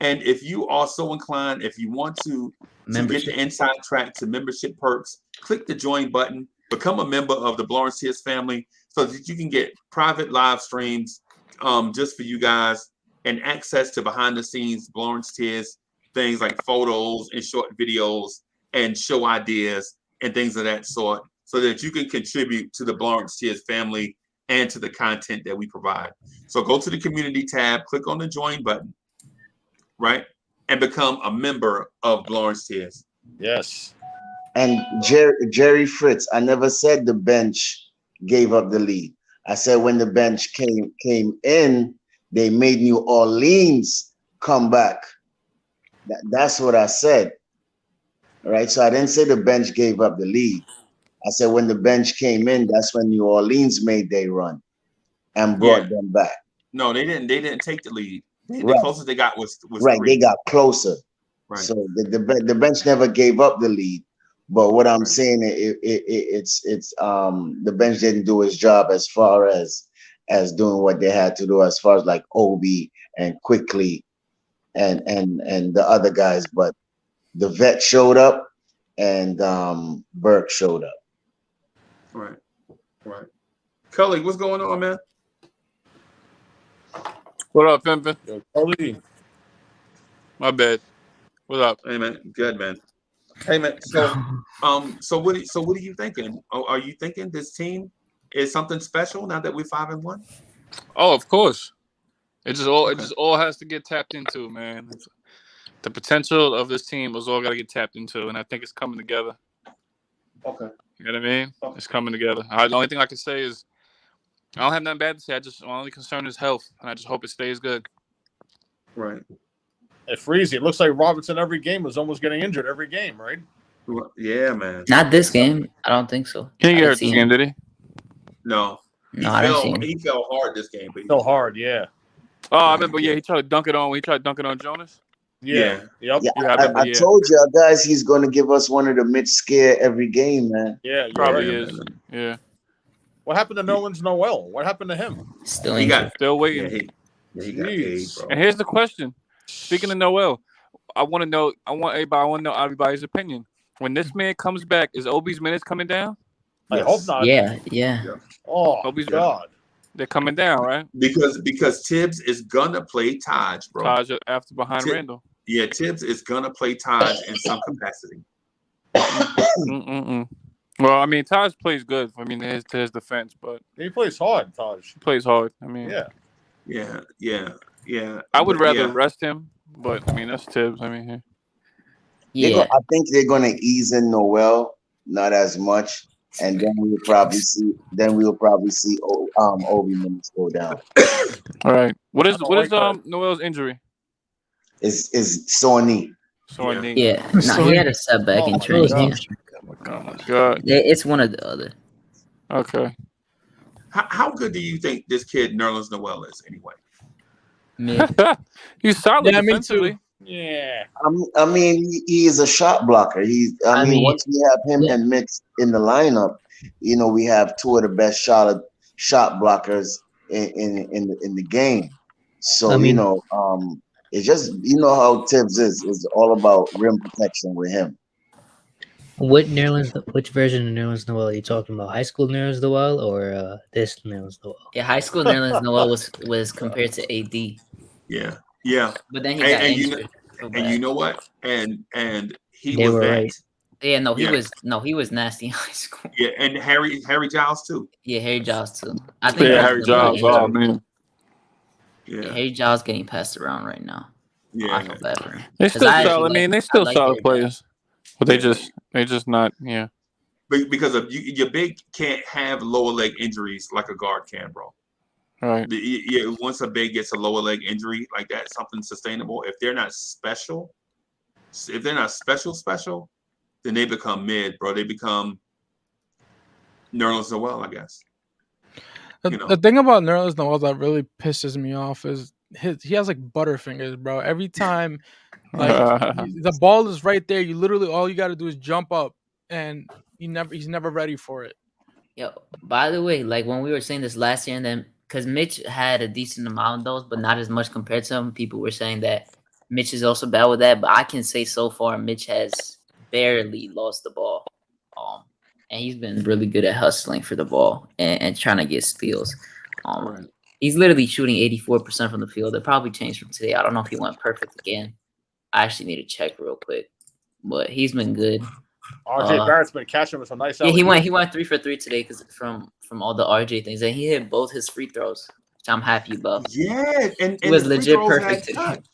if you are so inclined, if you want to get the inside track to membership perks, click the join button, become a member of the Lawrence Tears family so that you can get private live streams just for you guys and access to behind the scenes Lawrence Tears things like photos and short videos and show ideas and things of that sort so that you can contribute to the Lawrence Tears family and to the content that we provide. So go to the community tab, click on the join button, right? And become a member of Lawrence Tears. Yes. And Jerry Fritz, I never said the bench gave up the lead. I said when the bench came in, they made New Orleans come back. That's what I said. All right. So I didn't say the bench gave up the lead. I said when the bench came in, that's when New Orleans made their run and brought them back. No, they didn't. They didn't take the lead. The closest they got was right. 3. They got closer. Right. So the bench never gave up the lead. But what I'm saying, it's the bench didn't do its job as far as doing what they had to do as far as like Obi and Quickly and the other guys. But the vet showed up and Burke showed up. Right. Cully, what's going on, man? What up, Pimpin? Yo, Cully. My bad. What up? Hey, man. Good, man. Hey, man. So what are you thinking? Are you thinking this team is something special now that we're 5-1? Oh, of course. It just all has to get tapped into, man. The potential of this team was all got to get tapped into, and I think it's coming together. Okay. You know what I mean? It's coming together. The only thing I can say is I don't have nothing bad to say. My only concern is health, and I just hope it stays good. Right. At Freezy, it looks like Robertson every game was almost getting injured every game, right? Yeah, man. Not this game. I don't think so. He didn't get hurt this game, did he? No. He fell hard this game. But fell hard, yeah. Oh, I remember. Yeah, he tried to dunk it on Jonas. Yeah. Yep. I told you guys he's going to give us one of the mid scare every game, man. Yeah, probably is. Yeah. What happened to Nerlens Noel? What happened to him? Still waiting. He got paid, bro. And here's the question. Speaking of Noel, I want to know everybody's opinion. When this man comes back, is Obi's minutes coming down? I hope not. Yeah. Oh, Obi's God. They're coming down, right? Because Tibbs is gonna play Taj, bro. Taj after behind Randle. Yeah, Tibbs is gonna play Taj in some capacity. Well, I mean, Taj plays good. I mean, to his defense, but he plays hard. Taj plays hard. I mean, yeah. Yeah, I would rather yeah. rest him, but I mean that's Tibbs. I mean, Yeah, I think they're gonna ease in Noel, not as much, and then we'll probably see. Obi minutes go down. all right. What I is don't like that. Noel's injury? Is sore knee. Sore knee. yeah. No, he had a setback Oh in my training God. camp. Oh my god. It's one or the other. Okay. How good do you think this kid Nerlens Noel is anyway? Mid. He's solid Yeah, me defensively. too. Yeah. I mean, he is a shot blocker. I mean, once we have him yeah. and Mitch in the lineup, we have two of the best shot blockers in the game. So I mean, it's just how Tibbs is. It's all about rim protection with him. which version of Nerlens Noel are you talking about? High school Nerlens Noel or this Nerlens Noel? Yeah, high school Nerlens Noel was compared to AD. Yeah, yeah. But then he got injured. And you know what? And he They was were that. right. Yeah, no, he Yeah. was nasty in high school. Yeah, and Harry Giles too. Yeah, Harry Giles too. I think Yeah, both Harry of them got Giles. Oh injured. man. Yeah, Harry Giles getting passed around right now. yeah. I feel bad for him. They 'Cause still I solid. actually I mean, they I still like solid Harry Giles. players, but they just not. Yeah. Because of your big can't have lower leg injuries like a guard can, bro. Right. Yeah, once a big gets a lower leg injury like that, something sustainable. If they're not special, then they become mid, bro. They become Nerlens Noel, I guess. The thing about Nerlens Noel that really pisses me off is he has like butterfingers, bro. Every time, like the ball is right there, you literally all you got to do is jump up, and he's never ready for it. Yo, by the way, like when we were saying this last year, and then because Mitch had a decent amount of those, but not as much compared to him, people were saying that Mitch is also bad with that. But I can say so far, Mitch has barely lost the ball. And he's been really good at hustling for the ball and trying to get steals. He's literally shooting 84% from the field. It probably changed from today. I don't know if he went perfect again. I actually need to check real quick. But he's been good. RJ Barrett's been catching with some nice. Yeah, he went 3 for 3 today because from all the RJ things, and he hit both his free throws, which I'm happy about. Yeah, and he was the free legit throws perfect had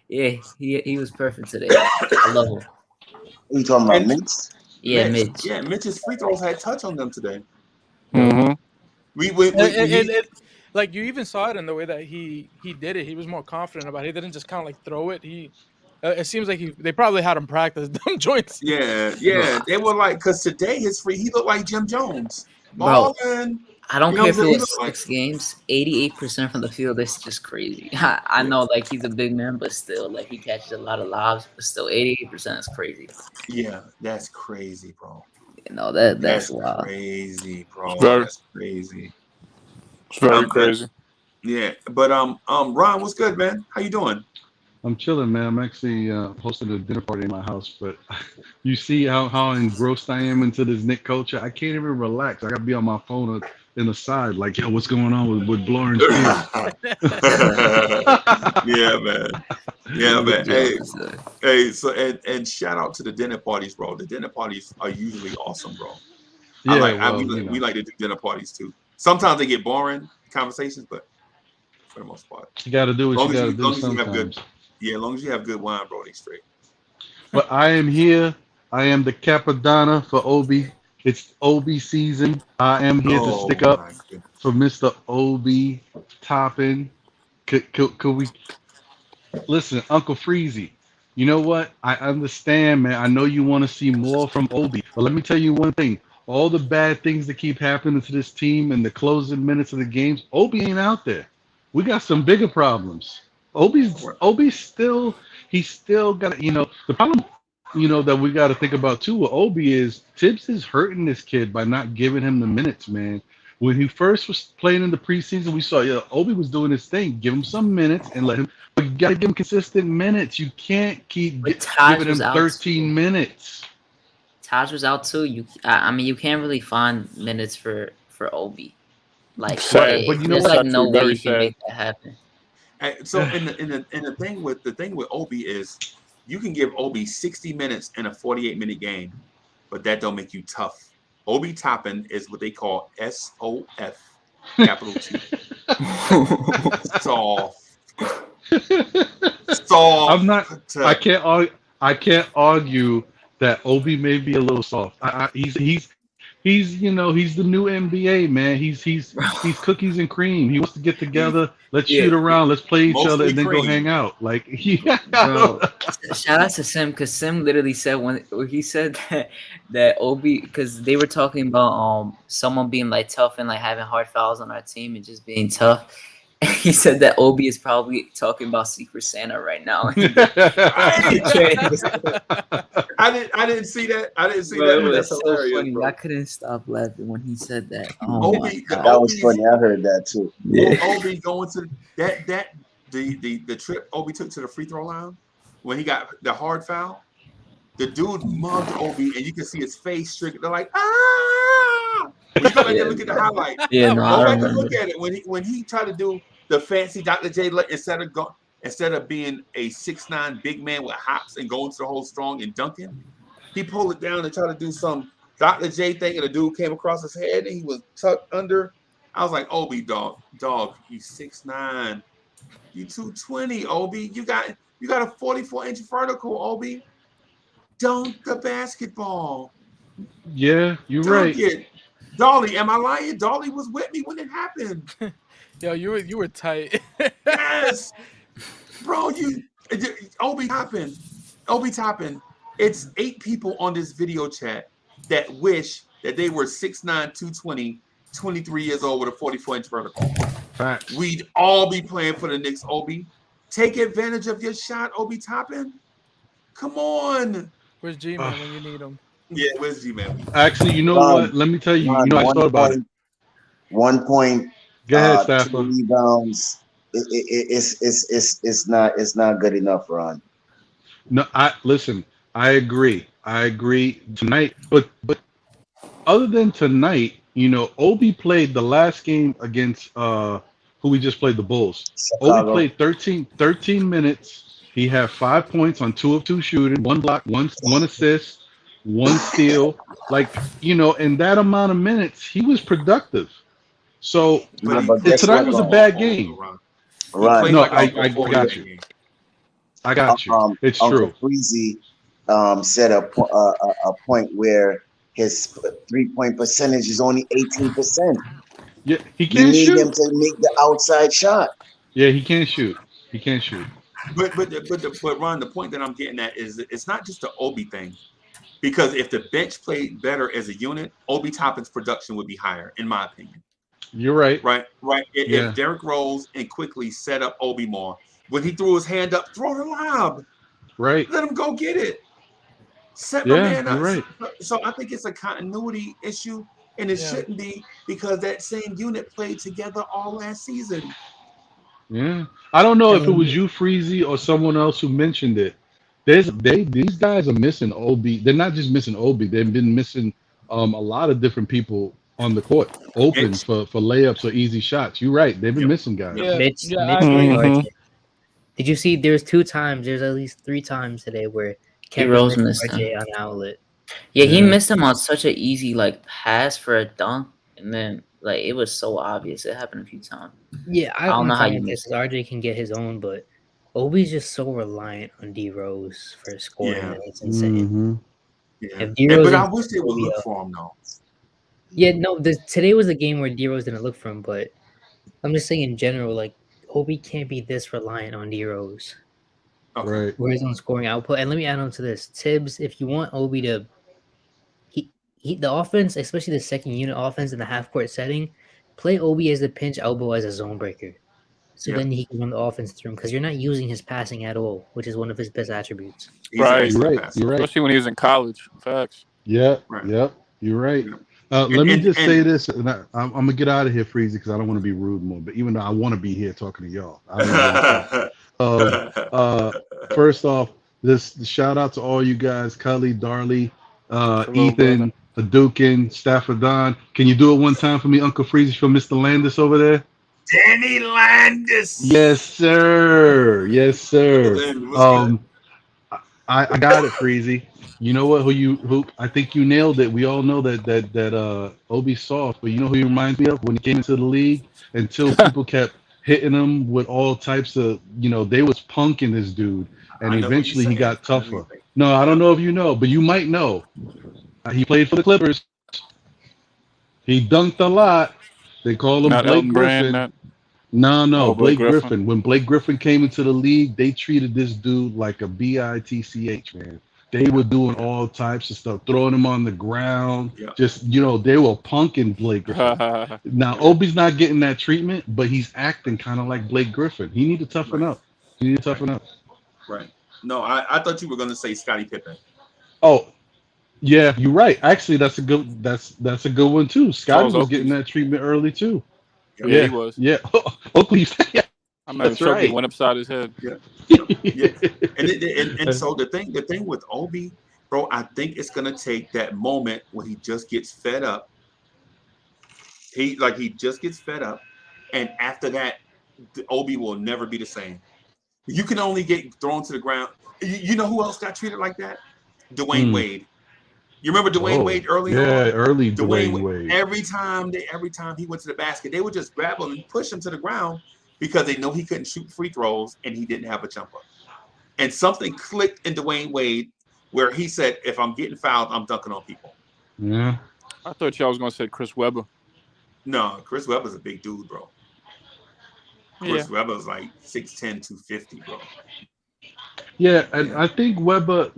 today. Yeah, he was perfect today. I love him. What are you talking about, Mitch? Yeah, Mitch. Yeah, Mitch's free throws had touch on them today. Mm-hmm. Like you even saw it in the way that he did it. He was more confident about it. He didn't just kind of like throw it. It seems like they probably had him practice them joints. Yeah. They were like, because today he looked like Jim Jones. Bro, Ballin'. I don't care if it he was looked 6 games, 88% from the field. That's just crazy. I know, like he's a big man, but still, like he catches a lot of lobs, but still, 88% is crazy. Yeah, that's crazy, bro. You know that's wild. Crazy, bro. Very, that's crazy. It's very crazy. Yeah, but Ron, what's good, man? How you doing? I'm chilling, man. I'm actually hosting a dinner party in my house, but you see how engrossed I am into this Knicks culture. I can't even relax. I gotta be on my phone in the side, like, yo, what's going on with Lawrence? Yeah, man. Hey, so and shout out to the dinner parties, bro. The dinner parties are usually awesome, bro. Yeah, we like to do dinner parties too. Sometimes they get boring conversations, but for the most part, you got to do what you got to do as sometimes. long as you have good wine, bro, they straight. But I am here. I am the Capadonna for Obi. It's Obi season. I am here to stick up for Mr. Obi Toppin. Could we listen, Uncle Freezy? You know what? I understand, man. I know you want to see more from Obi, but let me tell you one thing. All the bad things that keep happening to this team in the closing minutes of the games, Obi ain't out there. We got some bigger problems. Obi's still got, the problem, that we got to think about too with Obi is Tibbs is hurting this kid by not giving him the minutes, man. When he first was playing in the preseason, we saw, Obi was doing his thing. Give him some minutes and let him, but you got to give him consistent minutes. You can't keep giving him 13 minutes. Taj was out too. You can't really find minutes for Obi. Like, sad. But there's like no way you can make that happen. So in the thing with Obi is you can give Obi 60 minutes in a 48-minute game, but that don't make you tough. Obi Toppin is what they call SOF, capital T. Soft. Soft. I'm not. I can't argue that Obi may be a little soft. He's he's the new NBA man. He's cookies and cream. He wants to get together. Let's shoot around. Let's play each other, and then go hang out. Like Bro, shout out to Sim because Sim literally said when he said that Obi because they were talking about someone being like tough and like having hard fouls on our team and just being tough. He said that Obi is probably talking about Secret Santa right now. I didn't see that. I didn't see Bro, that. it That's was so hilarious, funny. bro. I couldn't stop laughing when he said that. Oh my Obi, God. That was funny. I heard that too. Obi going to the trip Obi took to the free throw line when he got the hard foul. The dude mugged Obi, and you can see his face stricken. They're like, ah! When you go back and look at the highlight, Yeah, no, go I back and remember. look at it when he tried to do the fancy Dr. J instead of being a 6'9" big man with hops and going to the hole strong and dunking, he pulled it down and tried to do some Dr. J thing, and the dude came across his head and he was tucked under. I was like, Obi, dog, you 6'9", you 220, Obi. You got a 44-inch vertical, Obi. Dunk the basketball. Yeah, you're Dunk right. it. Dolly, am I lying? Dolly was with me when it happened. Yo, you were tight. Yes, bro. Obi Toppin. It's 8 people on this video chat that wish that they were 6'9", 220, 23 years old with a 44-inch vertical. Facts. We'd all be playing for the Knicks, Obi. Take advantage of your shot, Obi Toppin. Come on. Where's G-Man when you need him? Yeah, where's G-Man? Actually, you know what? Let me tell you. I thought about it. 1 point. Go ahead, 2 Stafford. rebounds. It's not good enough, Ron. No, listen. I agree tonight, but other than tonight, Obi played the last game against who we just played, the Bulls. Chicago. Obi played 13 minutes. He had 5 points on 2 of 2 shooting, 1 block, one assist, 1 steal. In that amount of minutes, he was productive. So tonight was a bad game. Right. No, I got you. I got you. It's Uncle true. Freezy said a point where his 3-point percentage is only 18%. Yeah, he You can't need shoot. him to make the outside shot. Yeah, he can't shoot. But Ron, the point that I'm getting at is it's not just the Obi thing, because if the bench played better as a unit, Obi Toppin's production would be higher, in my opinion. You're right. Right. If Derrick Rose and quickly set up Obi more, when he threw his hand up, throw the lob. Right. Let him go get it. Set my man up. You're right. So I think it's a continuity issue, and it shouldn't be, because that same unit played together all last season. Yeah, I don't know if it was you, Freezy, or someone else who mentioned it. These guys are missing Obi. They're not just missing Obi. They've been missing a lot of different people on the court, open for layups or easy shots. You're right. They've been missing guys. Mitch, did you see? There's 2 times. There's at least 3 times today where Kevin Rose missed RJ him. on outlet. Yeah, he missed him on such an easy pass for a dunk, and then it was so obvious. It happened a few times. Yeah, I don't know how you missed. RJ can get his own, but Obi's just so reliant on D Rose for scoring. Yeah. That it's insane. Mm-hmm. If D-Rose but I wish they would look for him though. Yeah, no. Today was a game where D Rose didn't look for him, but I'm just saying in general, Obi can't be this reliant on D Rose. Okay. Right. Where his own scoring output. And let me add on to this, Tibbs. If you want Obi to, the offense, especially the second unit offense in the half court setting, play Obi as the pinch elbow as a zone breaker. So then he can run the offense through him, because you're not using his passing at all, which is one of his best attributes. Right. You're right. Especially when he was in college. Facts. Yeah. Right. Yep. You're right. Let me just say this, and I'm gonna get out of here, Freezy, because I don't want to be rude more. But even though I want to be here talking to y'all, first off, this shout out to all you guys, Cully, Darley, Ethan, Hadouken, Stafford Don. Can you do it one time for me, Uncle Freezy, from Mr. Landis over there? Danny Landis. Yes, sir. I got it, Freezy. You know what? Who I think you nailed it. We all know that Obi's soft, but you know who he reminds me of when he came into the league? Until people kept hitting him with all types of, they was punking this dude, and I know who you eventually he saying. got tougher. No, I don't know if you know, but you might know. He played for the Clippers. He dunked a lot. They call him Not Blake Elton Brand, Griffin. not No, Blake Blake Griffin. Griffin. When Blake Griffin came into the league, they treated this dude like a bitch, man. They were doing all types of stuff, throwing him on the ground. Yeah. Just, they were punking Blake Griffin. Now, Obi's not getting that treatment, but he's acting kind of like Blake Griffin. He need to toughen up. He need to toughen up. Right. No, I thought you were going to say Scottie Pippen. Oh, yeah, you're right. Actually, that's a good one too. Scotty Charles was getting Oakley. that treatment early too. Yeah, he was. Yeah. Oakley. Yeah, I'm not even that's joking. right. Went upside his head. Yeah. Yeah. And so the thing with Obi, bro, I think it's gonna take that moment when he just gets fed up. He just gets fed up, and after that, Obi will never be the same. You can only get thrown to the ground. You know who else got treated like that? Dwayne Wade. You remember Dwayne Wade early on? Yeah, early Dwayne Wade. Every time he went to the basket, they would just grab him and push him to the ground because they know he couldn't shoot free throws and he didn't have a jumper. And something clicked in Dwayne Wade where he said, if I'm getting fouled, I'm dunking on people. Yeah. I thought y'all was going to say Chris Webber. No, Chris Webber's a big dude, bro. Chris Webber's like 6'10", 250, bro. Yeah, and I think Webber,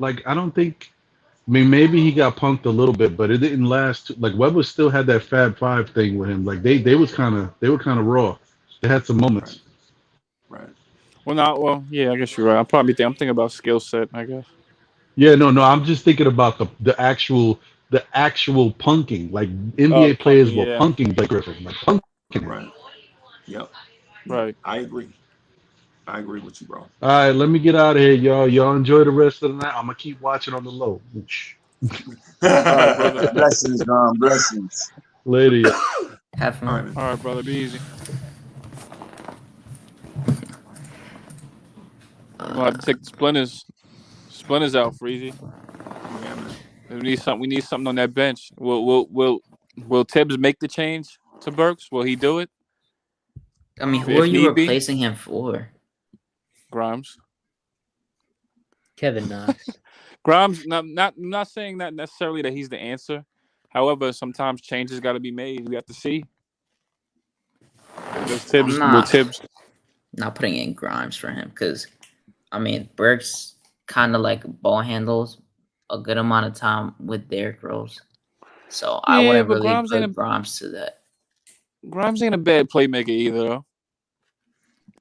maybe he got punked a little bit, but it didn't last. Webber still had that Fab Five thing with him. Like they were kind of raw. They had some moments. Right. Well, yeah, I guess you're right. I'm thinking about skill set, I guess. Yeah, no, I'm just thinking about the actual punking. Like NBA players were punking Blake Griffin, like punking him. Right. Yep. Right. I agree with you, bro. All right, let me get out of here, y'all. Y'all enjoy the rest of the night. I'm gonna keep watching on the low. All right, brother. Blessings, blessings. Later. Have fun. All right, brother. Be easy. We'll have to take the splinters out, Freezy. Yeah, man. We need something on that bench. Will Tibbs make the change to Burks? Will he do it? I mean, who are you replacing him for? Grimes. Kevin Knox. Grimes. Not saying that necessarily that he's the answer. However, sometimes changes got to be made. We have to see. Tibbs. Not putting in Grimes for him because, I mean, Burks kind of like ball handles a good amount of time with Derrick Rose. So I wouldn't really put Grimes to that. Grimes ain't a bad playmaker either, though.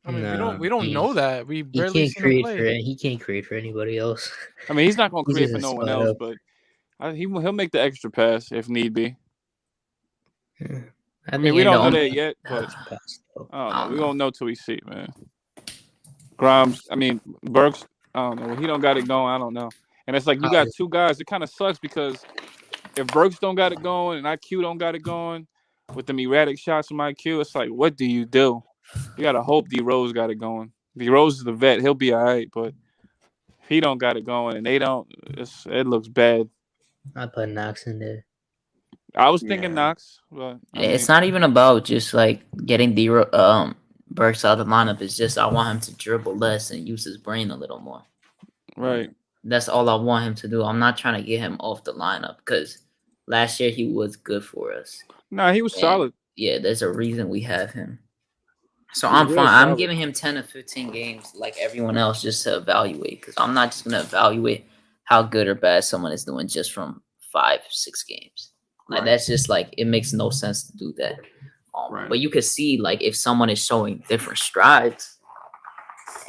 I mean, we don't know that. We barely can't create for it. He can't create for anybody else. I mean, he's not going to create for no one else, but he'll make the extra pass if need be. Yeah. I mean, we don't know that yet, but I don't know. We won't know till we see, man. Grimes, I mean, Burks, I don't know. When he don't got it going, I don't know. And it's like you got two guys. It kind of sucks because if Burks don't got it going and IQ don't got it going with them erratic shots from IQ, it's like, what do? You got to hope D Rose got it going. D Rose is the vet. He'll be all right, but if he don't got it going and they don't, it looks bad. I put Knox in there. I was thinking Knox, but it's not even about just like getting Burks out of the lineup. It's just I want him to dribble less and use his brain a little more. Right. That's all I want him to do. I'm not trying to get him off the lineup because last year he was good for us. No, he was solid. Yeah, there's a reason we have him. So I'm fine. I'm giving him 10 to 15 games like everyone else just to evaluate because I'm not just going to evaluate how good or bad someone is doing just from 5-6 games. Like that's just like it makes no sense to do that. But you could see like if someone is showing different strides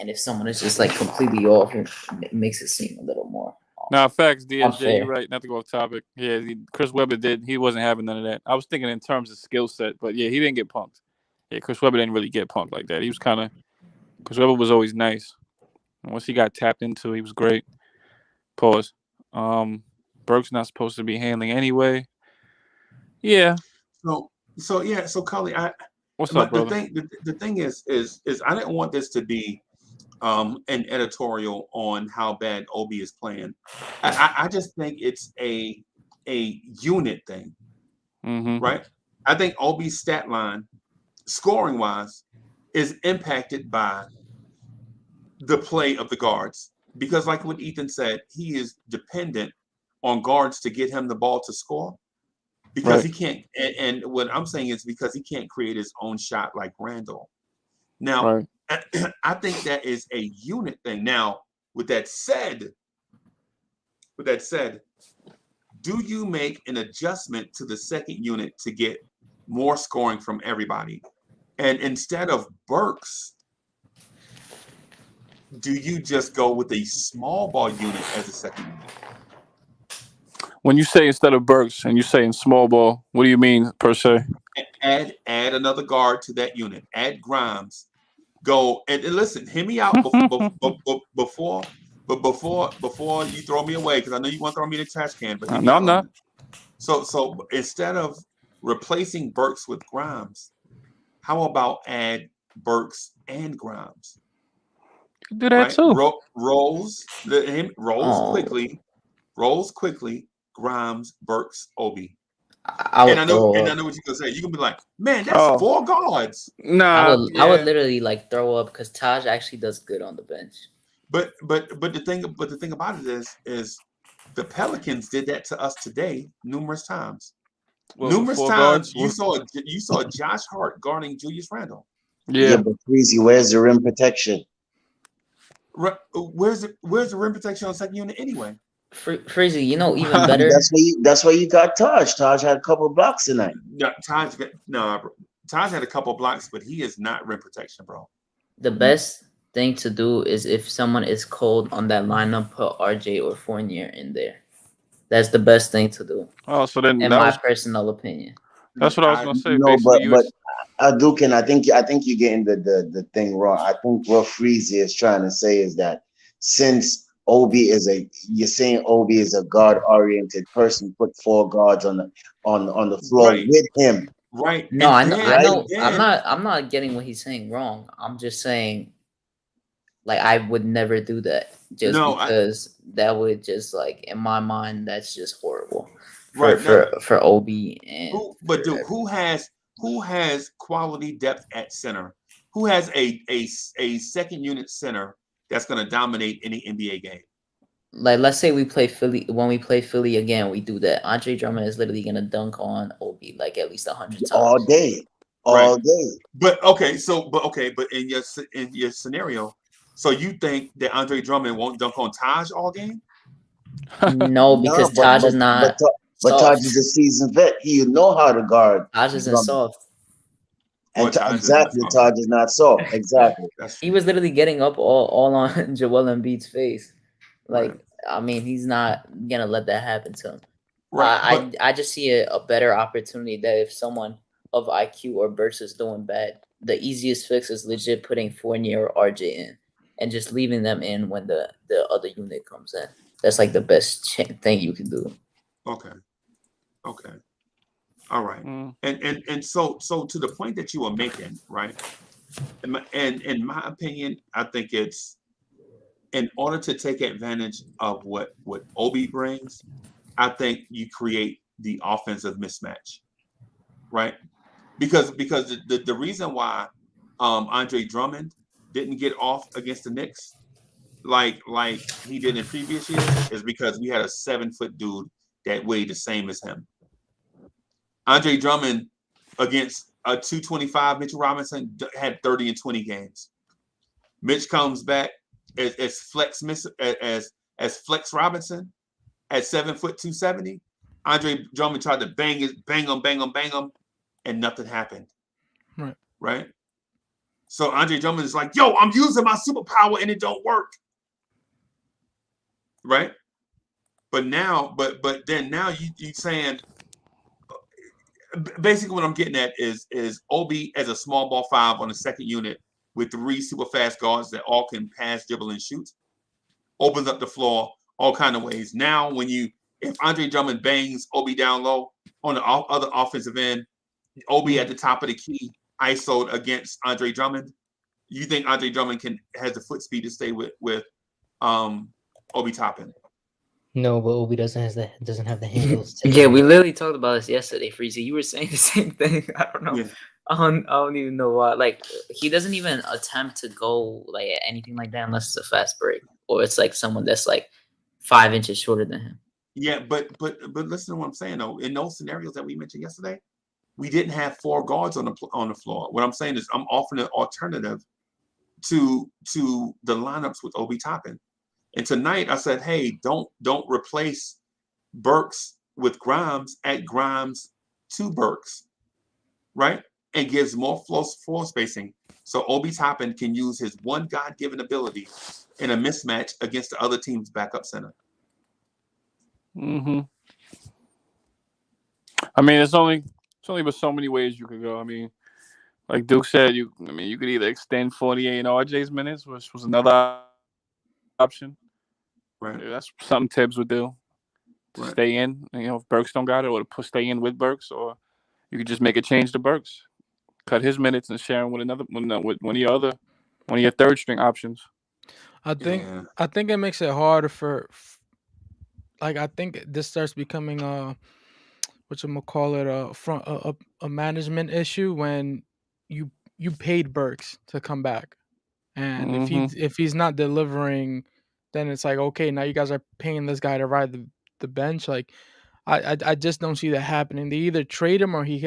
and if someone is just like completely off, it makes it seem a little more. Nah, facts, DSJ, you're right. Not to go off topic. Yeah, Chris Webber he wasn't having none of that. I was thinking in terms of skill set, but yeah, he didn't get punked. Yeah, Chris Webber didn't really get punked like that. He was Chris Webber was always nice. And once he got tapped into, he was great. Pause. Burke's not supposed to be handling anyway. Yeah. So Cully, what's up, brother? The thing is I didn't want this to be an editorial on how bad Obi is playing. I just think it's a unit thing, right? I think Obi's stat line, scoring wise, is impacted by the play of the guards. Because like what Ethan said, he is dependent on guards to get him the ball to score. Because he can't, and what I'm saying is because he can't create his own shot like Randle. Now, I think that is a unit thing. Now, with that said, do you make an adjustment to the second unit to get more scoring from everybody? And instead of Burks, do you just go with a small ball unit as a second unit? When you say instead of Burks and you say in small ball, what do you mean per se? Add another guard to that unit. Add Grimes. Go and listen. Hear me out before you throw me away, because I know you want to throw me in the trash can. But No, I'm not. So instead of replacing Burks with Grimes, how about add Burks and Grimes? Do that too. Rolls quickly. Grimes, Burks, Obi. I know what you're gonna say. You can be like, man, that's 4 guards. Nah, I would literally like throw up because Taj actually does good on the bench. But the thing about it is the Pelicans did that to us today numerous times. Numerous times you saw Josh Hart guarding Julius Randle. Yeah, but Freezy, where's the rim protection? Where's the rim protection on second unit anyway? Freezy, even better. That's why you got Taj. Taj had a couple of blocks tonight. Taj had a couple of blocks, but he is not rim protection, bro. The best thing to do is if someone is cold on that lineup, put RJ or Fournier in there. That's the best thing to do. Oh, so then in my personal opinion. That's what I was gonna say. No, but Adukin, I think you're getting the thing wrong. I think what Freezy is trying to say is that since you're saying Obi is a guard-oriented person, put 4 guards on the floor with him. Right. No, I know. I'm not getting what he's saying wrong. I'm just saying, like, I would never do that because that would just, like, in my mind, that's just horrible for Obi. Who has quality depth at center? Who has a second unit center that's going to dominate any NBA game? Like, let's say we play Philly. When we play Philly again, we do that. Andre Drummond is literally going to dunk on Obi like at least 100 times. All day. But in your scenario, so you think that Andre Drummond won't dunk on Taj all game? No, because Taj is not. But Taj is a seasoned vet. He know how to guard. Taj isn't soft. And Taj is not soft. Exactly. He was literally getting up all on Joel Embiid's face. Like, I mean, he's not gonna let that happen to him. I just see a better opportunity that if someone of IQ or Burks is doing bad, the easiest fix is legit putting Fournier or RJ in and just leaving them in when the other unit comes in. That's like the best thing you can do. Okay. All right. And so to the point that you were making, right? And in my opinion, I think it's in order to take advantage of what Obi brings, I think you create the offensive mismatch, right? Because the reason why Andre Drummond didn't get off against the Knicks like he did in previous years is because we had a 7-foot dude that weighed the same as him. Andre Drummond against a 225 Mitchell Robinson had 30 and 20 games. Mitch comes back as Flex Robinson at 7 foot 270. Andre Drummond tried to bang him, and nothing happened. Right. So Andre Drummond is like, yo, I'm using my superpower and it don't work. Right. But then you saying basically what I'm getting at is Obi as a small ball 5 on the second unit with 3 super fast guards that all can pass, dribble, and shoot, opens up the floor all kind of ways. Now, if Andre Drummond bangs Obi down low on the other offensive end, Obi at the top of the key, ISO'd against Andre Drummond, you think Andre Drummond has the foot speed to stay with Obi Toppin? No, but Obi doesn't have the handles. Yeah, we literally talked about this yesterday, Freezy. You were saying the same thing. I don't know. I don't even know why. Like he doesn't even attempt to go like anything like that unless it's a fast break or it's like someone that's like 5 inches shorter than him. Yeah, but listen to what I'm saying though. In those scenarios that we mentioned yesterday, we didn't have 4 guards on the floor. What I'm saying is I'm offering an alternative to the lineups with Obi Toppin. And tonight I said, hey, don't replace Burks with Grimes. Add Grimes to Burks, right? And gives more floor spacing. So Obi Toppin can use his one God-given ability in a mismatch against the other team's backup center. Mm-hmm. I mean, it's only but so many ways you could go. I mean, like Duke said, you could either extend 48 in RJ's minutes, which was another option. Right. That's something Tibbs would do. To stay in, if Burks don't got it, or to stay in with Burks, or you could just make a change to Burks, cut his minutes and share him with one of your third string options. I think it makes it harder for like I think this starts becoming a management issue when you paid Burks to come back, and if he's not delivering, then it's like, okay, now you guys are paying this guy to ride the bench. Like I just don't see that happening. They either trade him or he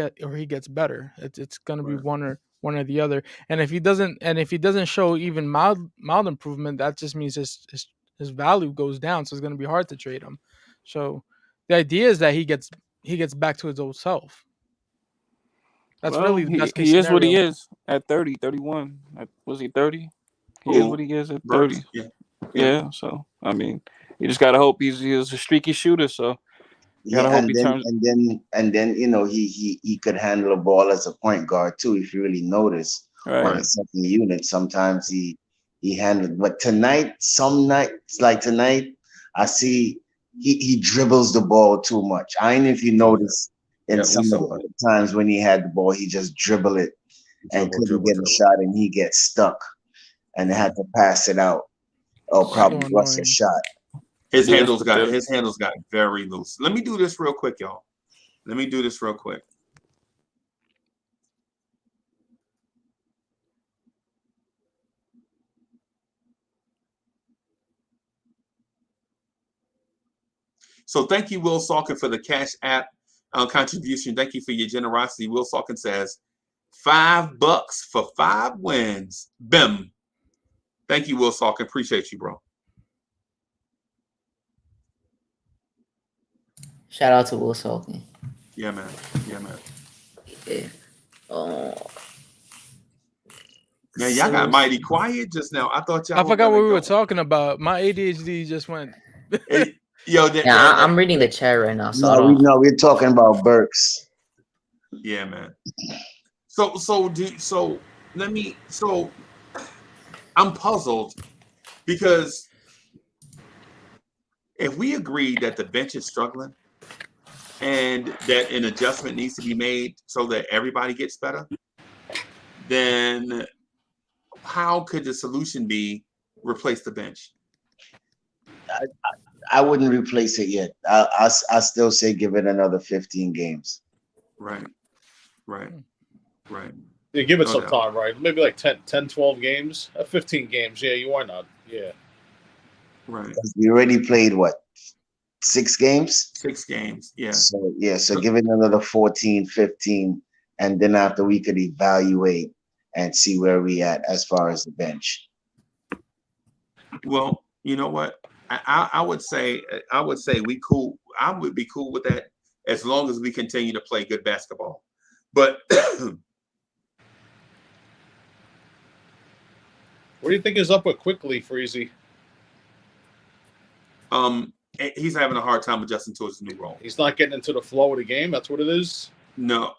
gets better. It's gonna be one or the other. And if he doesn't show even mild improvement, that just means his value goes down. So it's gonna be hard to trade him. So the idea is that he gets back to his old self. That's really the best case he is what he scenario. is at 30, 31. Was he 30? He is what he is at 30. Yeah. So I mean, you just gotta hope he's a streaky shooter. So you gotta hope he turns. And then he could handle a ball as a point guard too. If you really notice on the second unit, sometimes he handled. But some nights like tonight, I see he dribbles the ball too much. I don't know if you notice in some of the times when he had the ball, he just dribble it and couldn't get a shot, and he gets stuck and had to pass it out or probably rush a shot. His handles got very loose. Let me do this real quick, y'all. Let me do this real quick. So thank you, Will Salkin, for the Cash App contribution. Thank you for your generosity. Will Salkin says, $5 for 5 wins. Bim. Thank you, Will Salkin. Appreciate you, bro. Shout out to Will Salkin. Yeah, man. Yeah. Oh. Man, y'all got mighty quiet just now. I thought y'all. I forgot what we were talking about. My ADHD just went. I'm reading the chat right now. So we're talking about Burks. Yeah, man. So I'm puzzled because if we agree that the bench is struggling and that an adjustment needs to be made so that everybody gets better, then how could the solution be replace the bench? I wouldn't replace it yet. I still say give it another 15 games. Right. Yeah, give it some time, right? Maybe like 10, 12 games. 15 games. Yeah, you are not. Yeah. Right. We already played, 6 games? 6 games, yeah. So give it another 14, 15, and then after we could evaluate and see where we at as far as the bench. Well, you know what? I would say we cool. I would be cool with that as long as we continue to play good basketball. But what do you think is up with Quickly, Freezy? He's having a hard time adjusting to his new role. He's not getting into the flow of the game. That's what it is. No,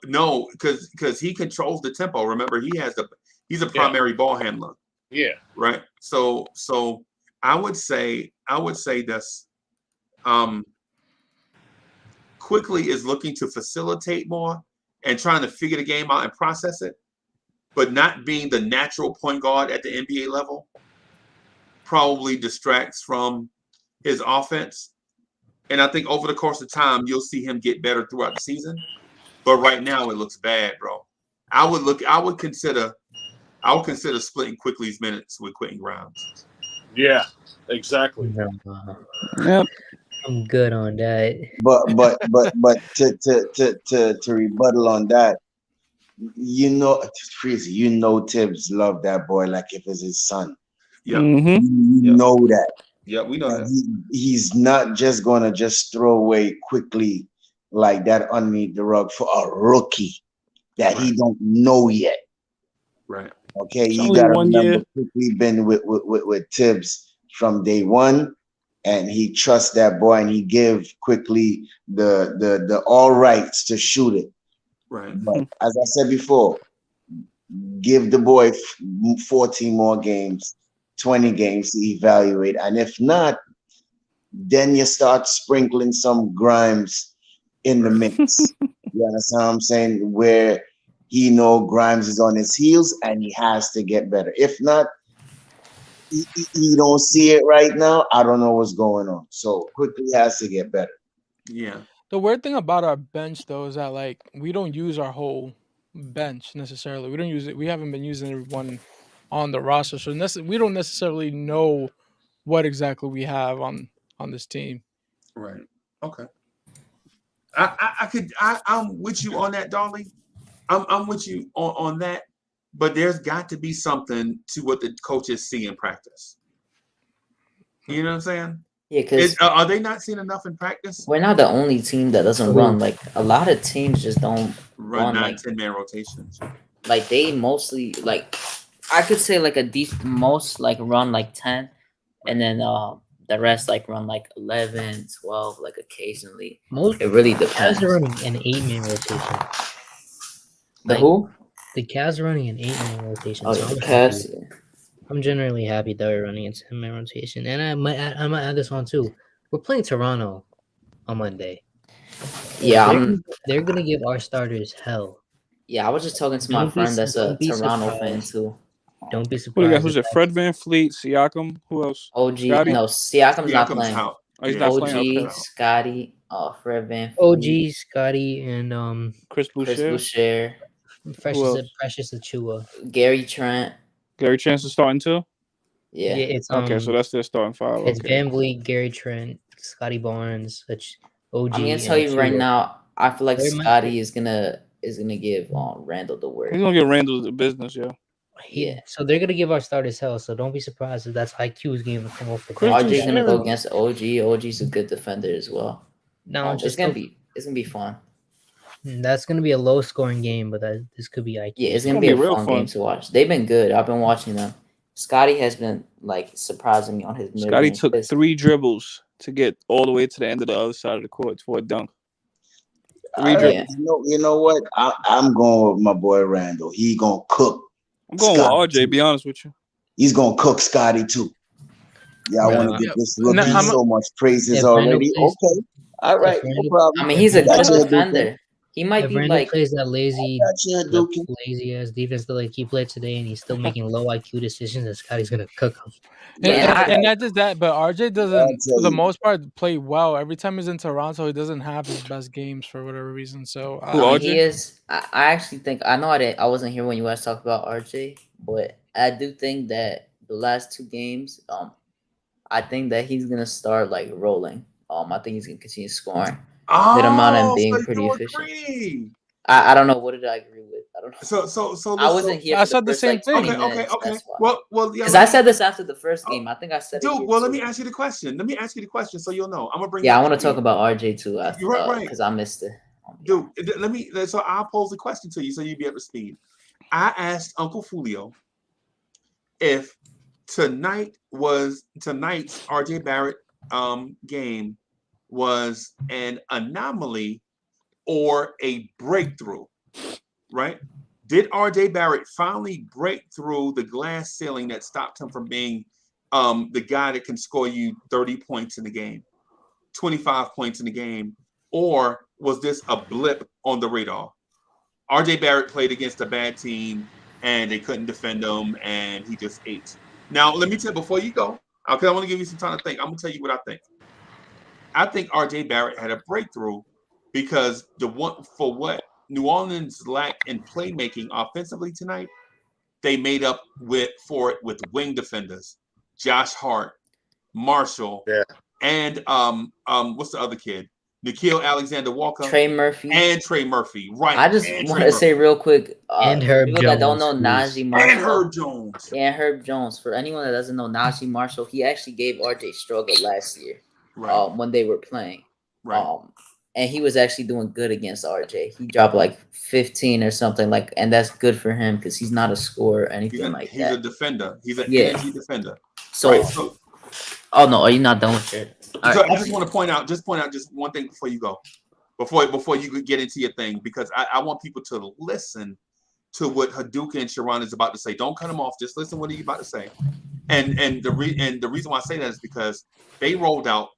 because he controls the tempo. Remember, he's a primary ball handler. Yeah. Right. So I would say this. Quickly is looking to facilitate more and trying to figure the game out and process it, but not being the natural point guard at the NBA level probably distracts from his offense. And I think over the course of time, you'll see him get better throughout the season. But right now, it looks bad, bro. I would consider splitting Quickly's minutes with Quentin Grimes. Yeah, exactly. Yep. I'm good on that. But to rebuttal on that, it's crazy. Tibbs loved that boy like if it's his son. Yeah, You know that. Yeah, we know that. He's not just gonna just throw away Quickly like that underneath the rug for a rookie that he don't know yet. Right. Okay, It's you only gotta 1 remember year. Quickly been with Tibbs from day one, and he trusts that boy, and he give Quickly the all rights to shoot it. Right. But as I said before, give the boy 14 more games, 20 games to evaluate, and if not, then you start sprinkling some Grimes in the mix. You understand what I'm saying? Where he know Grimes is on his heels and he has to get better. If not, he don't see it right now. I don't know what's going on. So Quickly has to get better. Yeah. The weird thing about our bench though is that like we don't use our whole bench necessarily. We don't use it. We haven't been using everyone on the roster, so we don't necessarily know what exactly we have on this team. Right. Okay. I'm with you on that, darling. I'm with you on that, but there's got to be something to what the coaches see in practice. You know what I'm saying? Yeah, because are they not seeing enough in practice? we're not the only team that doesn't run. Like a lot of teams just don't Run 9, like 10-man rotations. Like they mostly like I could say like a deep most like run like 10, and then the rest like run like 11, 12 like occasionally. It really depends. Cavs are running an 8-man rotation. Who? The Cavs are running an 8-man rotation. Oh, so the Cavs. I'm generally happy that we're running a 10-man rotation, and I might add this on too. We're playing Toronto on Monday. Yeah, they're gonna give our starters hell. Yeah, I was just talking to my friend that's a Toronto fan too. Don't be Who surprised. they got? Who's it? Fred VanVleet, Siakam. Who else? OG. Scotty? No, Siakam's not playing. Oh, he's not OG, playing. Okay. Scotty, Fred VanVleet. OG, Scotty, and Chris Boucher. Precious Achua. Gary Trent. Gary Trent's starting too? Yeah. It's okay, so that's their starting five. It's Okay. VanVleet, Gary Trent, Scotty Barnes, OG. I'm gonna tell you right now, I feel like Scotty is gonna give Randle the word. He's gonna give Randle the business, yeah. Yeah. So they're gonna give our starters hell. So don't be surprised if that's IQ's game to come off the bench. RJ's gonna go against OG. OG's a good defender as well. No, it's gonna be fun. That's gonna be a low scoring game, but this could be IQ. Yeah, it's gonna be a real fun game to watch. They've been good. I've been watching them. Scotty has been like surprising me on his. Scotty took 3 dribbles to get all the way to the end of the other side of the court for a dunk. 3 dribbles. You know what? I'm going with my boy Randle. He gonna cook. I'm going with RJ. Be honest with you. He's gonna cook Scotty too. Yeah, I want to get this rookie so much praises already. Okay, all right, no problem. I mean, he's a good defender. He might be like plays that lazy ass defense that like he played today, and he's still making low IQ decisions. And Scotty's gonna cook him. And not just that, but RJ doesn't, for the most part, play well. Every time he's in Toronto, he doesn't have his best games for whatever reason. So he is. I actually think I wasn't here when you guys talked about RJ, but I do think that the last 2 games, I think that he's gonna start like rolling. I think he's gonna continue scoring. Good amount and being pretty efficient. I don't know. What did I agree with? I don't know. So I wasn't here. I said the same thing. Okay. Well, yeah. Because I said this after the first game. I think I said. Dude, well, let me ask you the question. So you'll know. I'm gonna bring. Yeah, I want to talk about RJ too. You're right. Because I missed it. Dude, so I'll pose the question to you so you'll be up to speed. I asked Uncle Fulio if tonight's RJ Barrett game was an anomaly or a breakthrough, right? Did RJ Barrett finally break through the glass ceiling that stopped him from being the guy that can score you 30 points in the game, 25 points in the game, or was this a blip on the radar? RJ Barrett played against a bad team and they couldn't defend him and he just ate. Now, let me tell you before you go, because I want to give you some time to think. I'm going to tell you what I think. I think RJ Barrett had a breakthrough because New Orleans lacked in playmaking offensively tonight, they made up for it with wing defenders, Josh Hart, Marshall, and what's the other kid? Nikhil Alexander Walker, Trey Murphy, and Trey Murphy. Right. I just want to say real quick, and for Herb people Jones, that don't know Najee Marshall, and Herb Jones. Yeah, Herb Jones. For anyone that doesn't know Najee Marshall, he actually gave RJ struggle last year, when they were playing. Right. And he was actually doing good against RJ. He dropped like 15 or something, and that's good for him because he's not a scorer or anything that. He's a defender. He's an energy defender. So, oh no, are you not done with it? So I just want to point out just one thing before you go, before you get into your thing, because I want people to listen to what Haduka and Sharon is about to say. Don't cut him off. Just listen to what he's about to say. And the reason why I say that is because they rolled out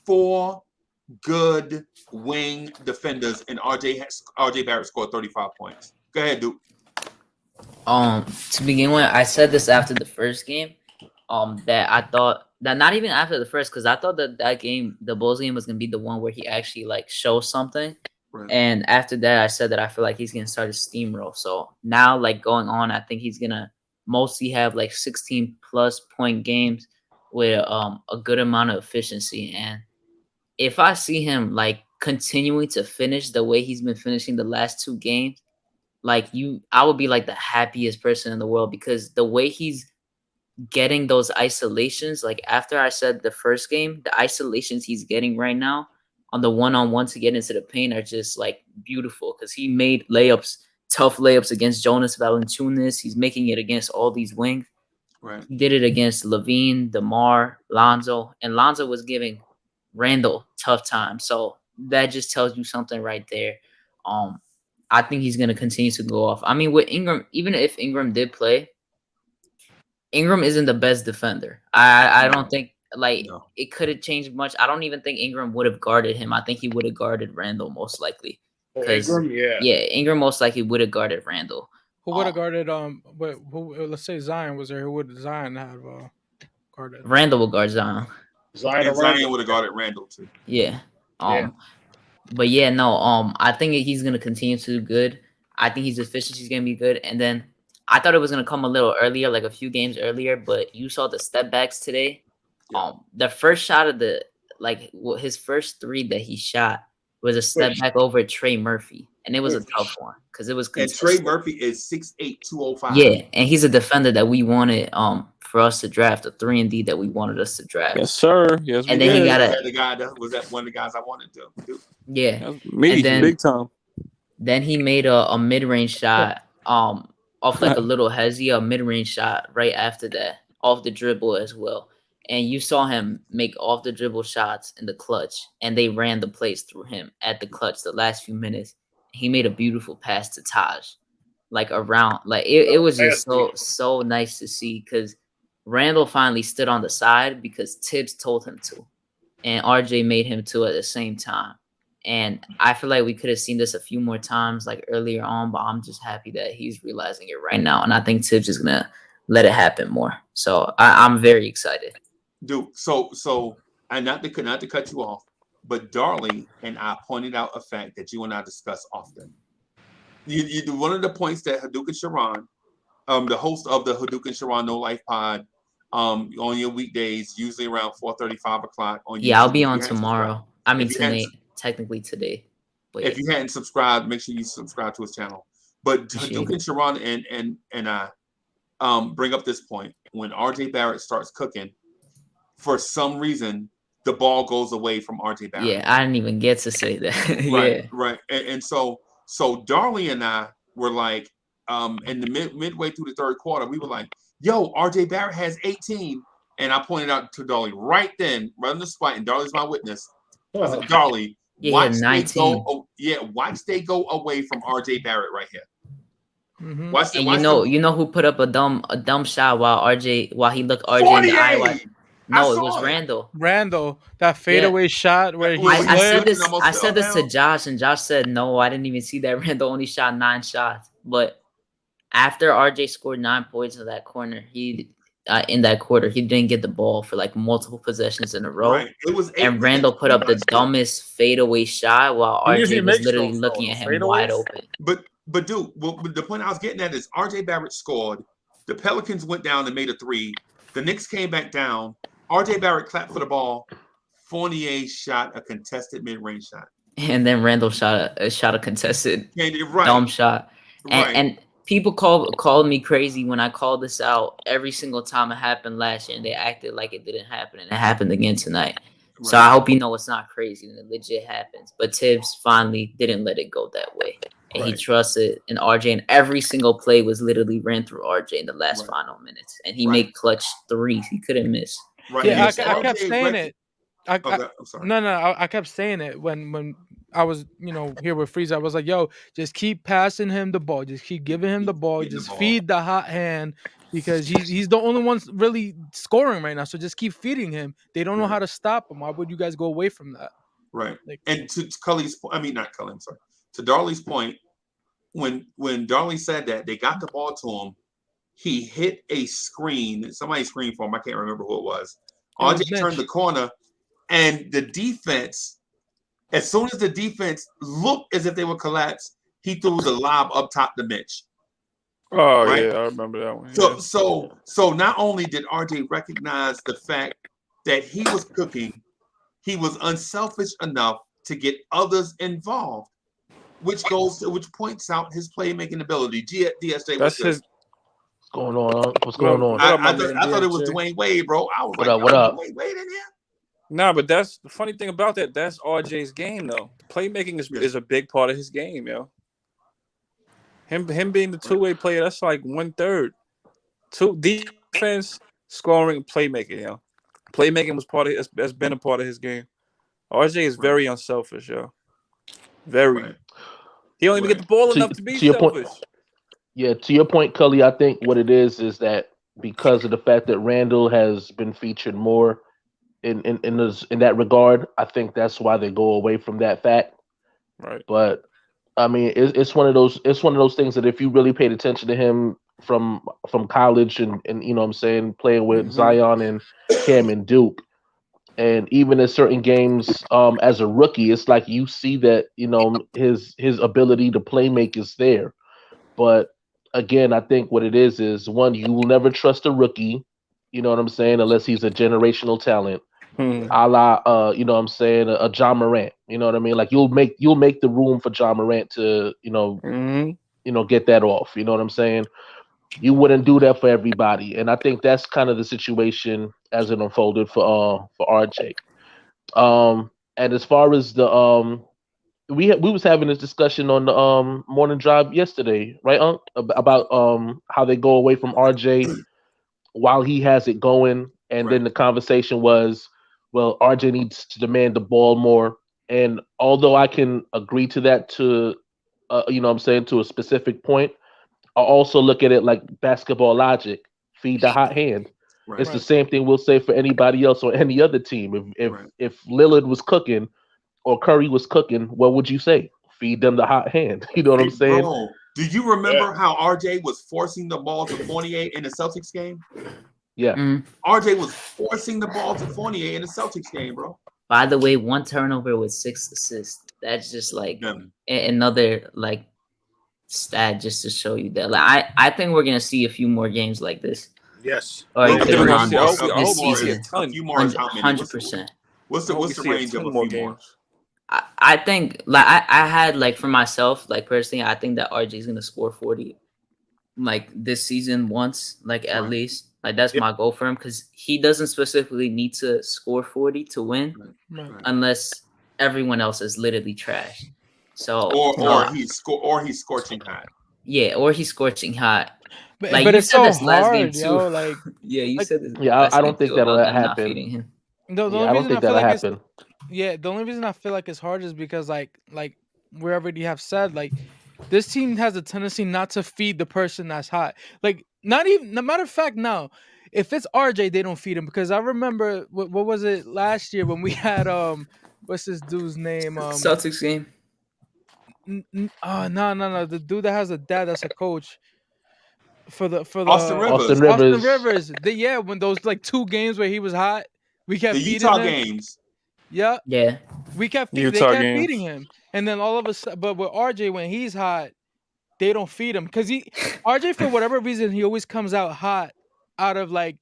4 good wing defenders, and RJ Barrett scored 35 points. Go ahead, Duke. To begin with, I said this after the first game. That I thought that not even after the first, because I thought that game, the Bulls game, was gonna be the one where he actually shows something. Right. And after that, I said that I feel like he's gonna start a steamroll. So now, going on, I think he's gonna mostly have 16 plus point games with a good amount of efficiency. And if I see him continuing to finish the way he's been finishing the last 2 games, I would be the happiest person in the world, because the way he's getting those isolations, after I said the first game, the isolations he's getting right now on the one-on-one to get into the paint are just beautiful, because he made tough layups against Jonas Valanciunas. He's making it against all these wings. Right. He did it against Levine, DeMar, Lonzo, and Lonzo was giving Randle tough time. So that just tells you something right there. I think he's gonna continue to go off. I mean, with Ingram, even if Ingram did play, Ingram isn't the best defender. I don't think it could have changed much. I don't even think Ingram would have guarded him. I think he would have guarded Randle most likely. Ingram, Ingram most likely would have guarded Randle. Who would have guarded? Let's say Zion was there. Who would Zion have guarded? Randle will guard Zion. Zion would have guarded Randle too. Yeah. But I think he's gonna continue to do good. I think his efficiency is gonna be good, and then I thought it was gonna come a little earlier, a few games earlier. But you saw the step backs today. Yeah. The first shot of his first 3 that he shot was a step back over Trey Murphy, and it was a tough one because it was. And Trey Murphy is 6'8", 205. Yeah, and he's a defender that we wanted for us to draft, a 3-and-D that we wanted us to draft. Yes, sir. Yes, and then he got the guy that was one of the guys I wanted to do. Yeah, me big time. Then he made a mid-range shot off a little hezzy, a mid-range shot right after that, off the dribble as well. And you saw him make off the dribble shots in the clutch, and they ran the plays through him at the clutch the last few minutes. He made a beautiful pass to Taj, around. It was just so nice to see, because Randle finally stood on the side because Tibbs told him to, and RJ made him to at the same time. And I feel like we could have seen this a few more times earlier on, but I'm just happy that he's realizing it right now. And I think Tibbs is going to let it happen more. So I'm very excited. Dude, so and not to cut you off, but Darling and I pointed out a fact that you and I discuss often. You do one of the points that Hadouk and Sharon, the host of the Hadouk and Sharon No Life Pod, on your weekdays, usually around 4:30, 5 o'clock. I'll be on tomorrow. I mean, tonight, technically today. But if you hadn't subscribed, make sure you subscribe to his channel. But Hadouk and Sharon and I bring up this point. When RJ Barrett starts cooking, for some reason, the ball goes away from RJ Barrett. Yeah, I didn't even get to say that. Right. And so Darley and I were in the midway through the third quarter, we were like, yo, RJ Barrett has 18. And I pointed out to Darley right then, right on the spot, and Darley's my witness. I said, Darley, watch they go away from RJ Barrett right here. Mm-hmm. You know who put up a dumb shot while he looked RJ in the eye. No, it was Randle. Randle, that fadeaway shot where he. I said this to Josh, and Josh said no. I didn't even see that. Randle only shot 9 shots, but after RJ scored 9 points in that corner, in that quarter. He didn't get the ball for like multiple possessions in a row. Right. It was 8 and Randle put up the dumbest fadeaway shot while He usually RJ was makes literally those, looking though, at the him wide fadeaways. open. But dude, the point I was getting at is RJ Barrett scored. The Pelicans went down and made a 3. The Knicks came back down. RJ Barrett clapped for the ball. Fournier shot a contested mid-range shot. And then Randle shot a contested Right. dumb shot. Right. And people called me crazy when I called this out every single time it happened last year, and they acted like it didn't happen, and it happened again tonight. Right. So I hope you know it's not crazy and it legit happens. But Tibbs finally didn't let it go that way. And he trusted in RJ, and every single play was literally ran through RJ in the last final minutes. And he made clutch threes. He couldn't miss. Right. Yeah, I kept saying it. I'm sorry. No, I kept saying it when I was, here with Freeze. I was like, yo, just keep passing him the ball. Just keep giving him the ball. Just feed the hot hand because he's the only one really scoring right now. So just keep feeding him. They don't know how to stop him. Why would you guys go away from that? Right. And to Cully's point, not Cully, I'm sorry. To Darley's point, when Darley said that, they got the ball to him. He hit a screen. Somebody screened for him. I can't remember who it was. RJ turned the corner, and the defense, as soon as the defense looked as if they would collapse, he threw the lob up top to Mitch. Oh, right? Yeah, I remember that one. So not only did RJ recognize the fact that he was cooking, he was unselfish enough to get others involved, which points out his playmaking ability. DSJ, what's going on? What's going on? I thought it was Dwayne Wade, bro. I was what up? Dwayne Wade in here? Nah, but that's the funny thing about that. That's RJ's game, though. Playmaking is a big part of his game, yo. Him being the two-way player, that's like 1/3. Defense, scoring, playmaking, yo. Playmaking has been a part of his game. RJ is very unselfish, yo. Very. Right. He don't even get the ball enough to be selfish. To your point, Cully, I think what it is that because of the fact that Randle has been featured more in that regard, I think that's why they go away from that fact. Right. But I mean, it's one of those things that if you really paid attention to him from college and you know what I'm saying, playing with Zion and Cam and Duke, and even in certain games as a rookie, it's like you see that, his ability to play make is there. But again, I think what it is one, you will never trust a rookie, you know what I'm saying, unless he's a generational talent. A la you know what I'm saying, a John Morant. You know what I mean? Like you'll make the room for John Morant to, get that off. You know what I'm saying? You wouldn't do that for everybody. And I think that's kind of the situation as it unfolded for RJ. And as far as the we was having this discussion on the morning drive yesterday, right, Unc? About how they go away from RJ while he has it going, and then the conversation was, well, RJ needs to demand the ball more. And although I can agree to that to you know what I'm saying, to a specific point, I also look at it like basketball logic. Feed the hot hand. Right. It's the same thing we'll say for anybody else or any other team. If Lillard was cooking or Curry was cooking, what would you say? Feed them the hot hand. You know what I'm saying? Bro, do you remember how RJ was forcing the ball to Fournier in the Celtics game? Yeah. RJ was forcing the ball to Fournier in the Celtics game, bro. By the way, 1 turnover with 6 assists. That's just like another like stat just to show you that. Like I think we're gonna see a few more games like this. Yes. Or this season. A few more. 100%. What's the range of a few more? I think like I had like for myself, like personally, I think that RJ is gonna score 40 like this season once, like at least. Like that's my goal for him, because he doesn't specifically need to score 40 to win unless everyone else is literally trash. So or he's scorching hot. Yeah, or he's scorching hot. But it's so hard, yo. Like you said this. Yeah, I don't think that'll happen. I don't think that'll happen. Yeah, the only reason I feel like it's hard is because like we already have said, like this team has a tendency not to feed the person that's hot. Like not even, no matter of fact, now if it's RJ, they don't feed him, because I remember what was it last year when we had what's this dude's name? Celtics game. No, the dude that has a dad that's a coach. for the Austin Rivers. Austin Rivers. When those like 2 games where he was hot, we kept The feeding Utah him. games. Yeah. Yeah. They kept games. feeding him. And then all of a sudden, but with RJ, when he's hot, they don't feed him. Because RJ, for whatever reason, he always comes out hot out of like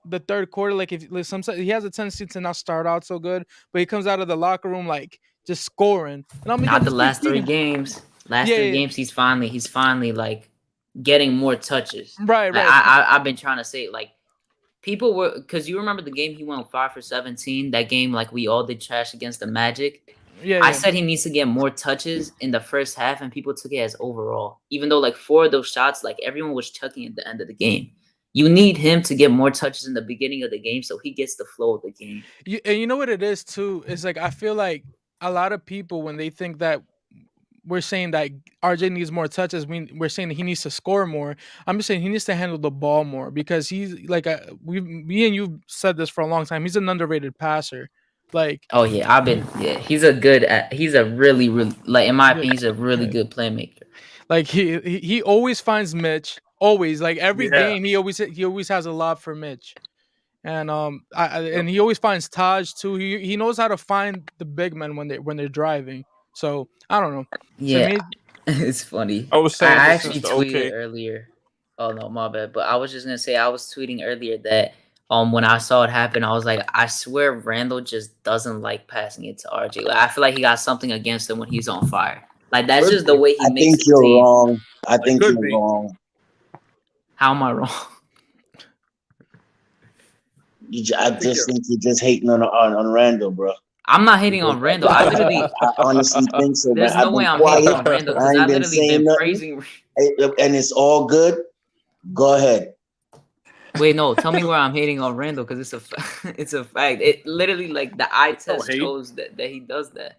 the third quarter. Like sometimes he has a tendency to not start out so good, but he comes out of the locker room like just scoring. And I'm like, not the last 3 games. Last 3 games, he's finally like getting more touches. Right. I've been trying to say, like, people were, because you remember the game he went 5 for 17. That game, like, we all did trash against the Magic. I said he needs to get more touches in the first half, and people took it as overall. Even though, like, 4 of those shots, like, everyone was chucking at the end of the game. You need him to get more touches in the beginning of the game so he gets the flow of the game. And you know what it is, too? It's like, I feel like a lot of people, when they think that we're saying that RJ needs more touches, we're saying that he needs to score more. I'm just saying he needs to handle the ball more, because he's like, me and you said this for a long time. He's an underrated passer. Like, oh yeah, he's a really, really, like, in my opinion, he's a really good playmaker. Like he always finds Mitch. Always, like every game, he always has a lob for Mitch, and and he always finds Taj too. He knows how to find the big men when they're driving. So I don't know. Yeah, it's funny. I was saying I actually tweeted earlier. Oh no, my bad. But I was just gonna say I was tweeting earlier that when I saw it happen, I was like, I swear Randle just doesn't like passing it to RJ. Like, I feel like he got something against him when he's on fire. Like, that's just the way he makes. I think you're wrong. I think you're wrong. How am I wrong? I just think you're just hating on Randle, bro. I'm not hating on Randle. I honestly think so. There's no way I'm hating on Randle, because I've literally been praising. And it's all good. Go ahead. Wait, no. Tell me where I'm hating on Randle, because it's a fact. It literally, like, the eye test shows that he does that.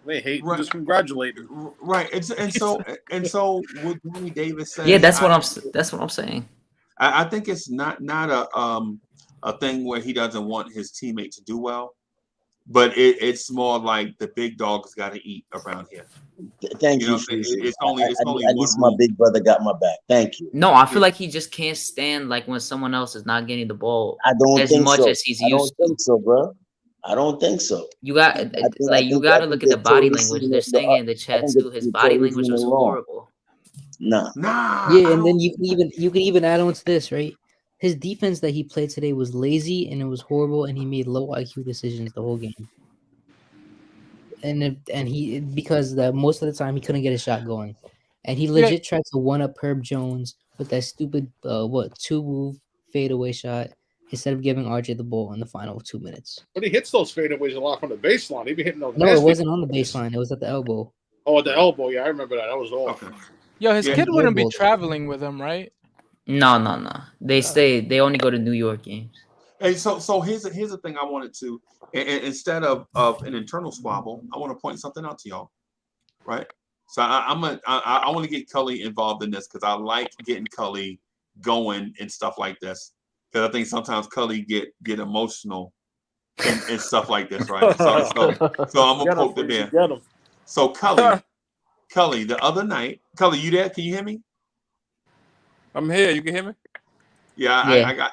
They hate. Just congratulate him. Right. And so what Danny Davis says. Yeah, that's what I'm saying. I think it's not a thing where he doesn't want his teammate to do well, but it's more like the big dogs got to eat around here. Thank you. It's only at least my big brother got my back. Thank you. No, I feel like he just can't stand like when someone else is not getting the ball as much as he's used to. I don't think so, bro. I don't think so. You got you got to look at the body language. They're saying it in the chat too. His body language was horrible. Nah. Yeah, and then you can even add on to this, right? His defense that he played today was lazy and it was horrible, and he made low IQ decisions the whole game. And he, because most of the time he couldn't get a shot going, and he legit tried to one up Herb Jones with that stupid 2-move fadeaway shot instead of giving RJ the ball in the final 2 minutes. But he hits those fadeaways a lot from the baseline. He be hitting those. No, it wasn't on the baseline. It was at the elbow. Oh, at the elbow. Yeah, I remember that. That was off. Okay. Yo, his kid wouldn't be traveling with him, right? No. They only go to New York games. Hey, so here's the thing I wanted to, and instead of an internal squabble, I want to point something out to y'all, right? So I want to get Cully involved in this, because I like getting Cully going and stuff like this, because I think sometimes Cully get emotional and stuff like this, right? So I'm gonna poke the bear. So Cully, the other night, Cully, you there? Can you hear me? I'm here. You can hear me? Yeah.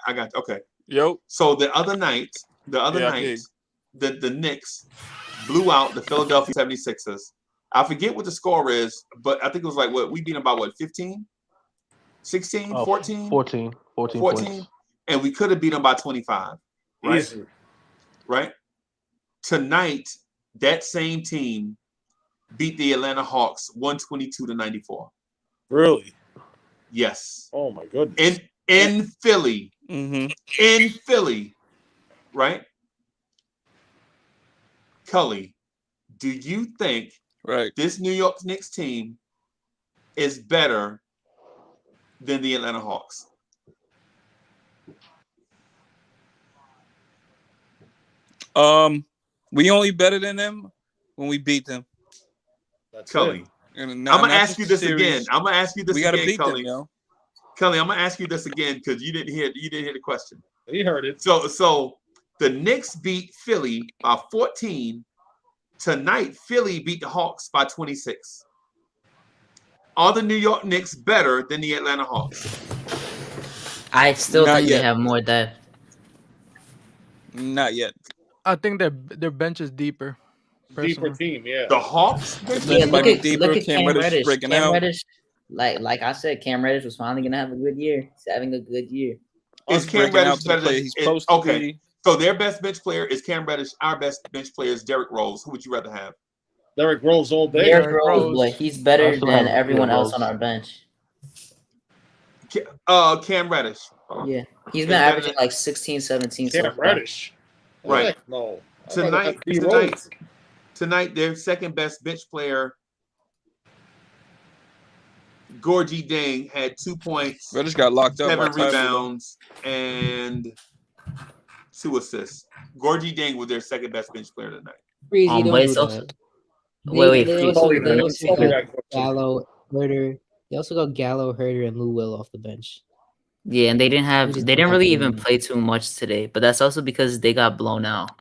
I got. Okay. Yo. So the other night, the Knicks blew out the Philadelphia 76ers. I forget what the score is, but I think it was like, we beat them by 15? 16? 14? 14 points. And we could have beat them by 25. Right? Easy. Right? Tonight, that same team beat the Atlanta Hawks 122-94. Really? Yes. Oh my goodness. In Philly. Mm-hmm. In Philly. Right? Cully, do you think this New York Knicks team is better than the Atlanta Hawks? We only better than them when we beat them. That's Cully. I'm gonna ask you this again. We gotta beat them, yo. Cully, I'm gonna ask you this again, because you didn't hear the question. He heard it. So the Knicks beat Philly by 14. Tonight, Philly beat the Hawks by 26. Are the New York Knicks better than the Atlanta Hawks? I still Not think they yet. have more depth. Not yet. I think their bench is deeper. Deeper Personally. team, yeah. The Hawks? The Yeah, bench might be look deeper. at Cam Cam Reddish Reddish. breaking Cam out. Reddish, like I said, Cam Reddish was finally gonna have a good year. He's having a good year. Is Us Cam breaking out Reddish to the better player than he's supposed to okay? be. So their best bench player is Cam Reddish. Our best bench player is Derrick Rose. Who would you rather have? Derrick Rose all day. Derrick Derrick Rose, Rose. but he's I better still than have everyone Derrick else on Rose. our bench. Cam Reddish. Yeah, he's Is been better averaging than like 16, 17 so Cam far. Reddish. Right. Heck no. I'd rather have D. tonight, Rose. tonight. Their second best bench player, Gorgie Dang, had 2 points, Reddish got locked up by 7 Tyler. rebounds, and 2 assists. Gorgie Dang was their second best bench player tonight. Breezy, don't But do it's also that. wait, They Freeze, also Probably they that. also Probably got that question. Gallo, Herter. They also got Gallo, Herter, and Lou Will off the bench. yeah, and they Which is didn't not really good. even play too much today, but that's also because they got blown out.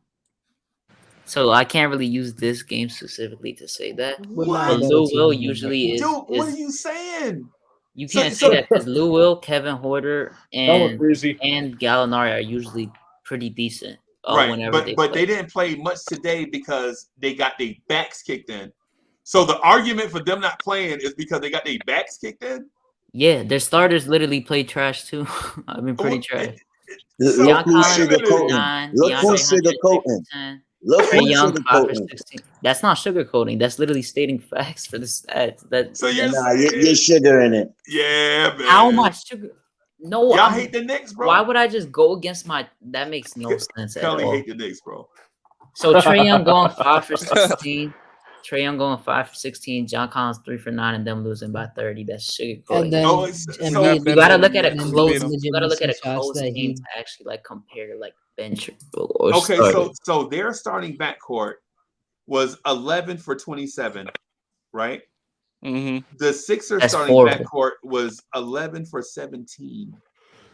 So I can't really use this game specifically to say that. We're not But a better Lou team Will than them, usually Dude, what are is you saying? you So- can't so- say that because Lou Will, Kevin Horter, That was and Breezy. Gallinari are usually pretty decent. Right, Whenever but they but play. they didn't play much today because they got their backs kicked in. So the argument for them not playing is because they got their backs kicked in. Yeah, their starters literally played trash too. I mean, pretty Well, trash. So Look who's wait a minute. sugarcoating. Look who's sugarcoating. Look Trey who's Young 5 for sugarcoating. 16. That's not sugarcoating. That's literally stating facts for the stats. So you're Nah, saying, you're sugaring it. yeah, man. How much sugar? No, Y'all hate the Knicks, bro. Why would I just go against my? That makes no sense at Kelly all. hate the Knicks, bro. So Trey Young going 5 for 16. Trey Young going 5 for 16. John Collins 3 for 9, and them losing by 30. That's sugarcoating. And then Oh, Embiid, you gotta look at a and Embiid close. legit You gotta look at a missing shots close that game he. to actually like compare like bench or Okay, starters. so their starting backcourt was 11 for 27, right? Mm-hmm. The Sixers That's starting horrible. backcourt was 11 for 17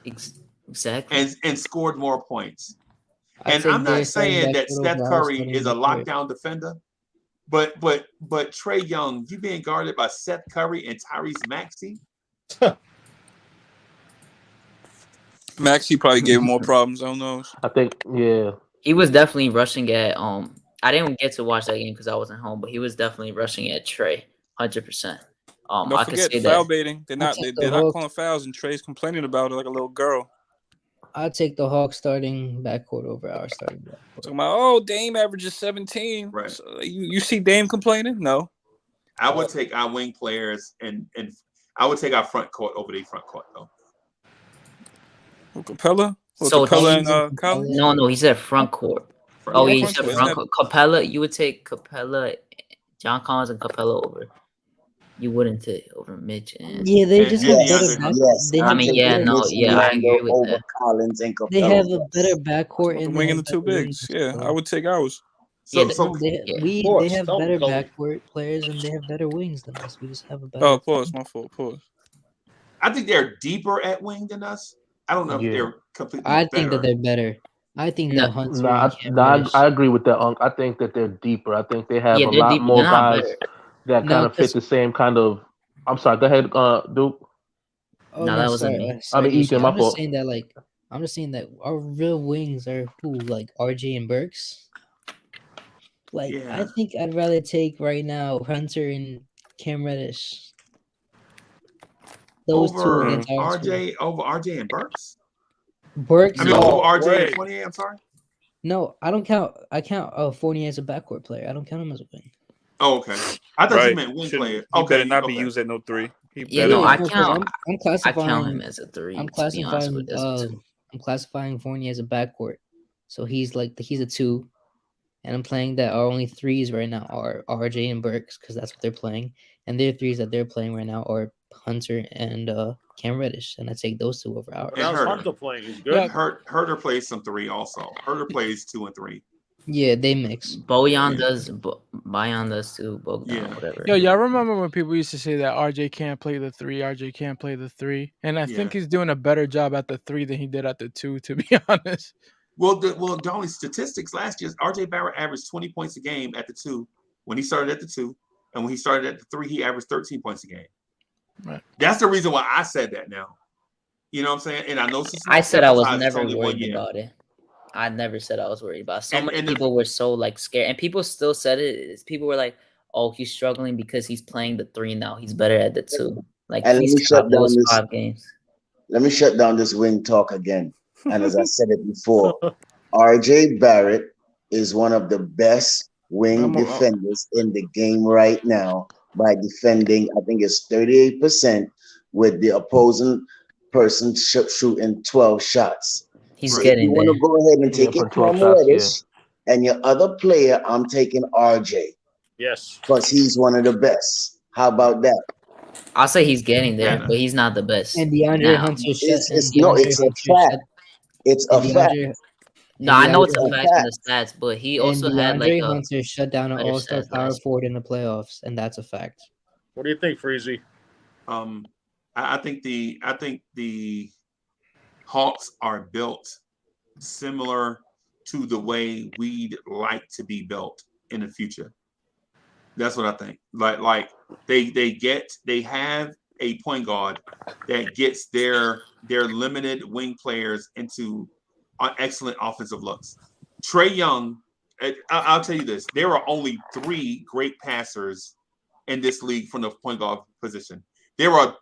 Exactly. and scored more points. I And take I'm their not saying starting that backcourt Steph over our Curry starting is a backcourt. lockdown defender, but Trey Young, you being guarded by Seth Curry and Tyrese Maxey. Maxey probably gave him more problems. I don't know. I think, yeah. He was definitely rushing at I didn't get to watch that game because I wasn't home, but he was definitely rushing at Trey, 100%. Don't I could forget say foul that. baiting. They're not calling fouls, and Trey's complaining about it like a little girl. I'd take the Hawks starting backcourt over our starting backcourt. Talking about, oh, Dame averages 17. Right. So you see Dame complaining? No. I would take our wing players and I would take our front court over their front court though. Capella? So Capella and Collins? No, he said front court. Front Oh, court. yeah, he said front court. Capella, you would take Capella, John Collins, and Capella over. You wouldn't take over Mitch and Yeah, they just have better Yes, backcourt. yes. They I have mean, a yeah, better- no, yeah, I agree with over that. Collins and They Capella. have a better backcourt The and wing they and have the two better bigs. wings, Yeah, so- I would take ours. So, Yeah, so They Pause. have Don't better go. backcourt players and they have better wings than us. We just have a better. Oh, pause. My fault. Pause. I think they're deeper at wing than us. I don't know if Yeah. they're completely I better. think that they're better. I think No, that Hunter Nah, and Cam I Reddish. agree with that, Unc. I think that they're deeper. I think they have Yeah, a they're lot deeper. more They're not guys better. that No, kind of fit 'cause- the same kind of. I'm sorry. Go ahead, Duke. Oh No, no, that wasn't sorry. me. Sorry, Ethan, my I'm just fault. saying that I'm just saying that our real wings are who, like RJ and Burks. Like Yeah. I think I'd rather take right now Hunter and Cam Reddish. Those two over against our two. RJ and Burks. Burks. I mean, No over RJ way. and Fournier. I'm sorry. No, I don't count. I count Fournier as a backcourt player. I don't count him as a wing. Oh, okay. I thought you Right. meant wing Shouldn't- player. He Okay, better not be okay. used at no three. Yeah, no, I no, count. I'm I classifying. count him as a 3. I'm to be honest classifying. with this as a 2. I'm classifying Fournier as a backcourt. So he's a 2, and I'm playing that our only 3s right now are RJ and Burks because that's what they're playing, and their 3s that they're playing right now are Hunter and Cam Reddish, and I take those 2 over ours. And How's Herter. Hunter playing? He's good. Yeah. Herter plays some 3 also. Herter plays 2 and 3. Yeah, they mix. Bojan Yeah. does. Bojan does too. Bogdan, Yeah. whatever. Yo, y'all remember when people used to say that RJ can't play the 3, RJ can't play the 3, and I Yeah. think he's doing a better job at the 3 than he did at the 2. To be honest. Well, the only statistics last year, RJ Barrett averaged 20 points a game at the 2 when he started at the 2, and when he started at the 3, he averaged 13 points a game. Right. That's the reason why I said that now. You know what I'm saying? And I know I said I was never only 1 worried year. about it. I never said I was worried about it. So And- many and the- people were so like scared, and people still said it. People were like, "Oh, he's struggling because he's playing the 3 now. He's better at the 2." Like And let he's me shut got down those this. 5 games. Let me shut down this wing talk again. And as I said it before, RJ Barrett is one of the best wing defenders in the game right now by defending, I think it's 38% with the opposing person shooting 12 shots. He's So if getting you want there. to go ahead and Yeah, take for it 12 from shots, Reddish and your other player, I'm taking RJ Yes. because he's one of the best. How about that? I'll say he's getting there, but he's not the best. And DeAndre now. Hunter shut. It's And no, DeAndre it's a Hunter fact. shut. It's a And fact. DeAndre. No, And I know it's DeAndre, a It's a fact in fact. the stats, but he and also had like DeAndre a Hunter shut down an better all-star stats power last forward in the playoffs, and that's a fact. What do you think, Freezy? I think the Hawks are built similar to the way we'd like to be built in the future. That's what I think. Like they have a point guard that gets their limited wing players into excellent offensive looks. Trae Young, I'll tell you this: there are only 3 great passers in this league from the point guard position. There are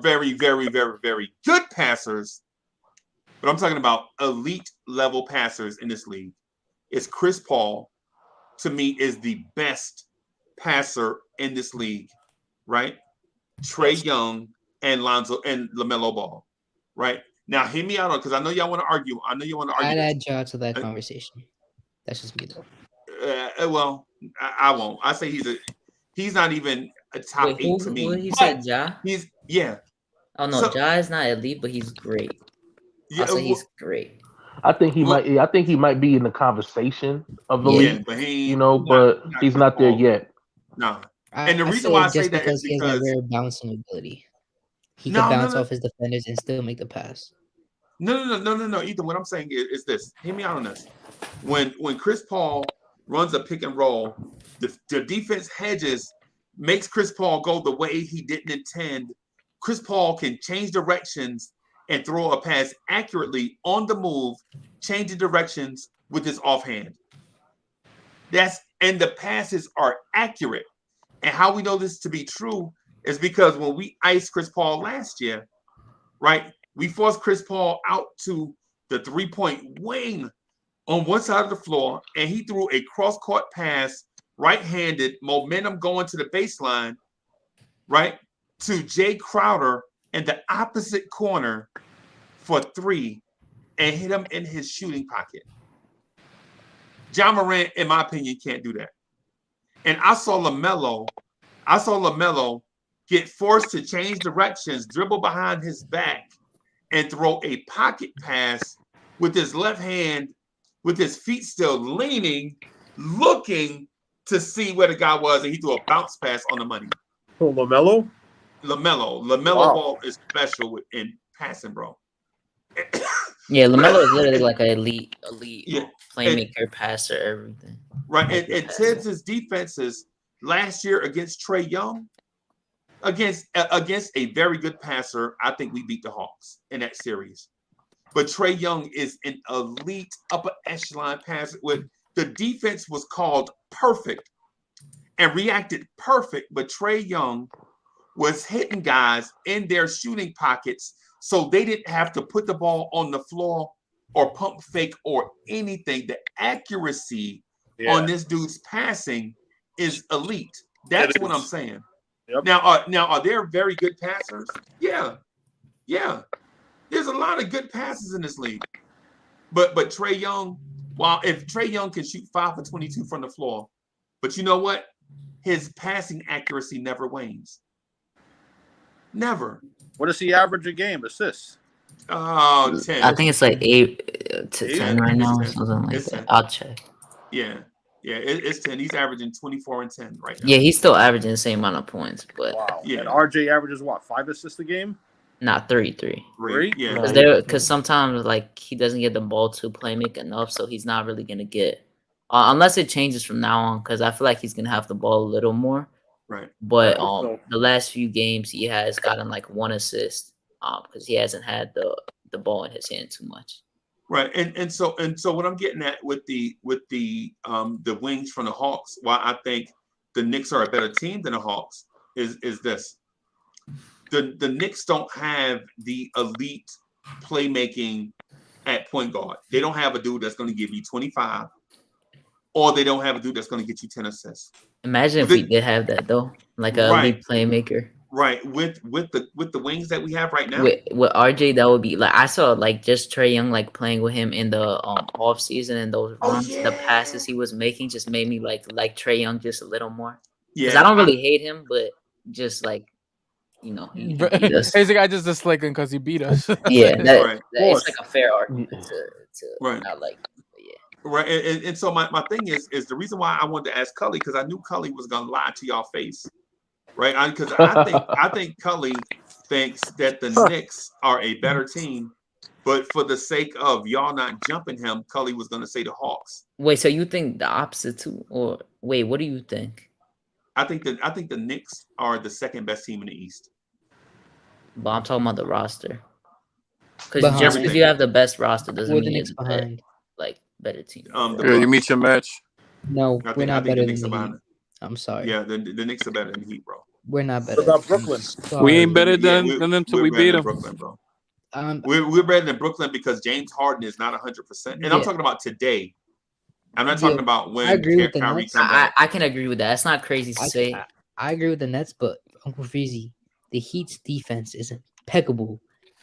very, very, very, very good passers, but I'm talking about elite level passers in this league. It's Chris Paul, to me, is the best passer in this league, right? Trae Young and Lonzo and LaMelo Ball, right? Now, hear me out because I know y'all want to argue. I'd add Ja to that conversation. That's just me though. Well, I won't. I say he's not even a top 8 to me. Who he said Ja? Oh no, So- Ja is not elite, but he's great. Yeah, I'll say he's great. I think he might. I think he might be in the conversation of the Yeah, league. but he, but he's not there yet. No. And the reason why I say just that is because he has that because rare bouncing ability, he No, can no, bounce no. off his defenders and still make the pass. No. Ethan, what I'm saying is this. Hear me out on this. When Chris Paul runs a pick and roll, the defense hedges, makes Chris Paul go the way he didn't intend. Chris Paul can change directions and throw a pass accurately on the move, changing directions with his offhand. And the passes are accurate. And how we know this to be true is because when we iced Chris Paul last year, right, we forced Chris Paul out to the 3-point wing on one side of the floor, and he threw a cross-court pass, right-handed, momentum going to the baseline, right, to Jay Crowder in the opposite corner for 3 and hit him in his shooting pocket. John Morant, in my opinion, can't do that. And I saw LaMelo get forced to change directions, dribble behind his back, and throw a pocket pass with his left hand, with his feet still leaning, looking to see where the guy was, and he threw a bounce pass on the money. Oh, LaMelo? LaMelo Wow. Ball is special in passing, bro. Yeah, LaMelo is literally like an elite Yeah. playmaker, passer, everything. Right, and Tibbs' defenses last year against Trae Young, against a very good passer, I think we beat the Hawks in that series. But Trae Young is an elite upper echelon passer. With the defense was called perfect and reacted perfect, but Trae Young was hitting guys in their shooting pockets, so they didn't have to put the ball on the floor or pump fake or anything. The accuracy on this dude's passing is elite. That's what I'm saying. Yep. Now, are there very good passers? Yeah. There's a lot of good passes in this league. But Trae Young, if Trae Young can shoot 5 for 22 from the floor, but you know what? His passing accuracy never wanes. Never. What does he average a game? Assists? Oh, 10. I think it's like 8 to 10 right now or something like that. 10. I'll check. Yeah, it's 10. He's averaging 24 and 10 right now. Yeah, he's still averaging the same amount of points, but Wow. Yeah. And RJ averages what? 5 assists a game? not 3. Yeah. Because sometimes like he doesn't get the ball to playmake enough, so he's not really gonna get unless it changes from now on. Because I feel like he's gonna have the ball a little more. Right. But the last few games he has gotten like 1 assist because he hasn't had the ball in his hand too much. Right. And so what I'm getting at with the wings from the Hawks, why I think the Knicks are a better team than the Hawks is this. The Knicks don't have the elite playmaking at point guard. They don't have a dude that's going to give you 25, or they don't have a dude that's going to get you 10 assists. Imagine if we did have that though, like a elite playmaker. Right. With the wings that we have right now. With RJ, that would be like I saw like just Trae Young like playing with him in the off season and those runs, the passes he was making just made me like Trae Young just a little more. Because I don't really hate him, but just like he beat us. He's the guy just disliking because he beat us. Yeah, it's like a fair argument to not like. Right, and so my thing is the reason why I wanted to ask Cully, because I knew Cully was gonna lie to y'all face, right? Because I think Cully thinks that the Knicks are a better team, but for the sake of y'all not jumping him, Cully was gonna say the Hawks. Wait, so you think the opposite too, or wait, what do you think? I think the Knicks are the second best team in the East. But I'm talking about the roster, because just because you have the best roster doesn't mean it's better team. You meet your match. No, we're not better than the Heat. I'm sorry. Yeah, the Knicks are better than the Heat, bro. We're not better. What about Brooklyn? We ain't better than them until we beat them. Brooklyn, bro. We're better than Brooklyn because James Harden is not 100%. And I'm talking about today. I'm not talking about when I agree with the Kyrie Nets. comes back. I can agree with that. It's not crazy to say. I agree with the Nets, but Uncle Freezy, the Heat's defense is impeccable.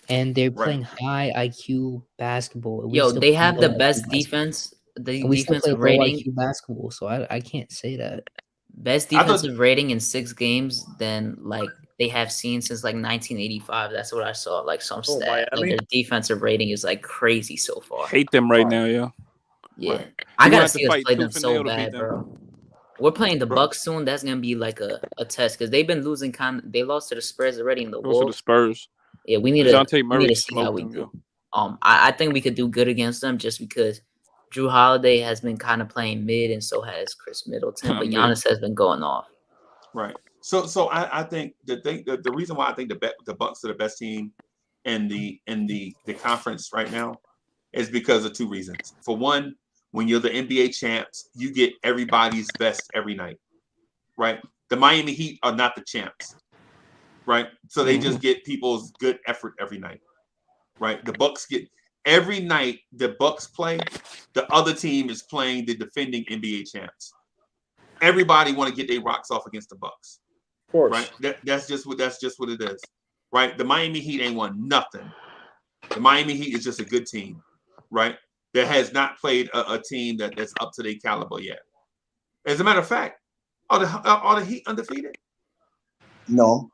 And they're playing high IQ basketball. They have the best defense. The defensive rating IQ basketball, so I can't say that. Best defensive rating in 6 games than like they have seen since like 1985. That's what I saw. Like some stat. Like their defensive rating is like crazy so far. Hate them right now, Yeah. I gotta see us play them so bad, bro. We're playing the Bucks soon. That's gonna be like a test because they've been losing. They lost to the Spurs already in the Wolves. To the Spurs. Yeah, we need to see how we do. I think we could do good against them just because Drew Holiday has been kind of playing mid, and so has Chris Middleton. But Giannis has been going off. Right. So I think the reason why I think the Bucks are the best team in the conference right now is because of 2 reasons. For one, when you're the NBA champs, you get everybody's best every night. Right. The Miami Heat are not the champs. Right. So they just get people's good effort every night. Right. The Bucks get every night the Bucks play, the other team is playing the defending NBA champs. Everybody want to get their rocks off against the Bucks. Of course. Right. That's just what it is. Right. The Miami Heat ain't won nothing. The Miami Heat is just a good team. Right. That has not played a team that's up to their caliber yet. As a matter of fact, are the Heat undefeated? No.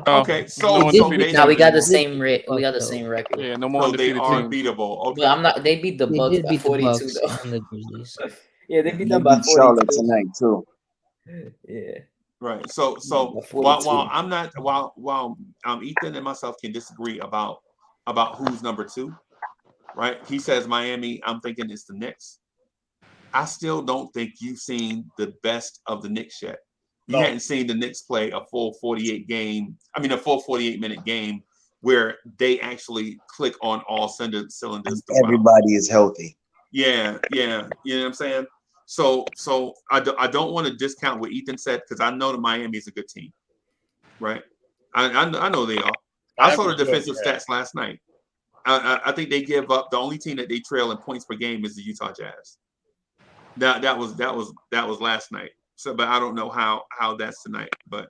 Okay, so now we got the same rate. We got the same record. Yeah, no more undefeated they are teams. beatable. Okay. But I'm not. They beat the Bucks by 42 though. Yeah, they beat them by 42 Charlotte tonight too. Yeah. Right. So while I'm not while Ethan and myself can disagree about who's number 2, right? He says Miami. I'm thinking it's the Knicks. I still don't think you've seen the best of the Knicks yet. You hadn't seen the Knicks play a full 48 minute game where they actually click on all cylinders. Everybody is healthy. Yeah. You know what I'm saying? So I don't want to discount what Ethan said because I know that Miami is a good team, right? I know they are. I saw the defensive stats last night. I think they give up. The only team that they trail in points per game is the Utah Jazz. That was last night. So, but I don't know how that's tonight. But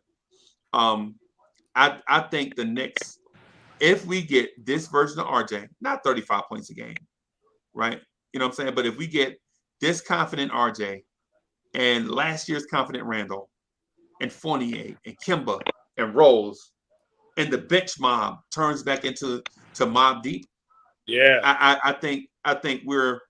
I think the Knicks, if we get this version of RJ, not 35 points a game, right? You know what I'm saying? But if we get this confident RJ and last year's confident Randle and Fournier and Kimba and Rose and the bench mob turns back into Mob Deep. Yeah. I think we're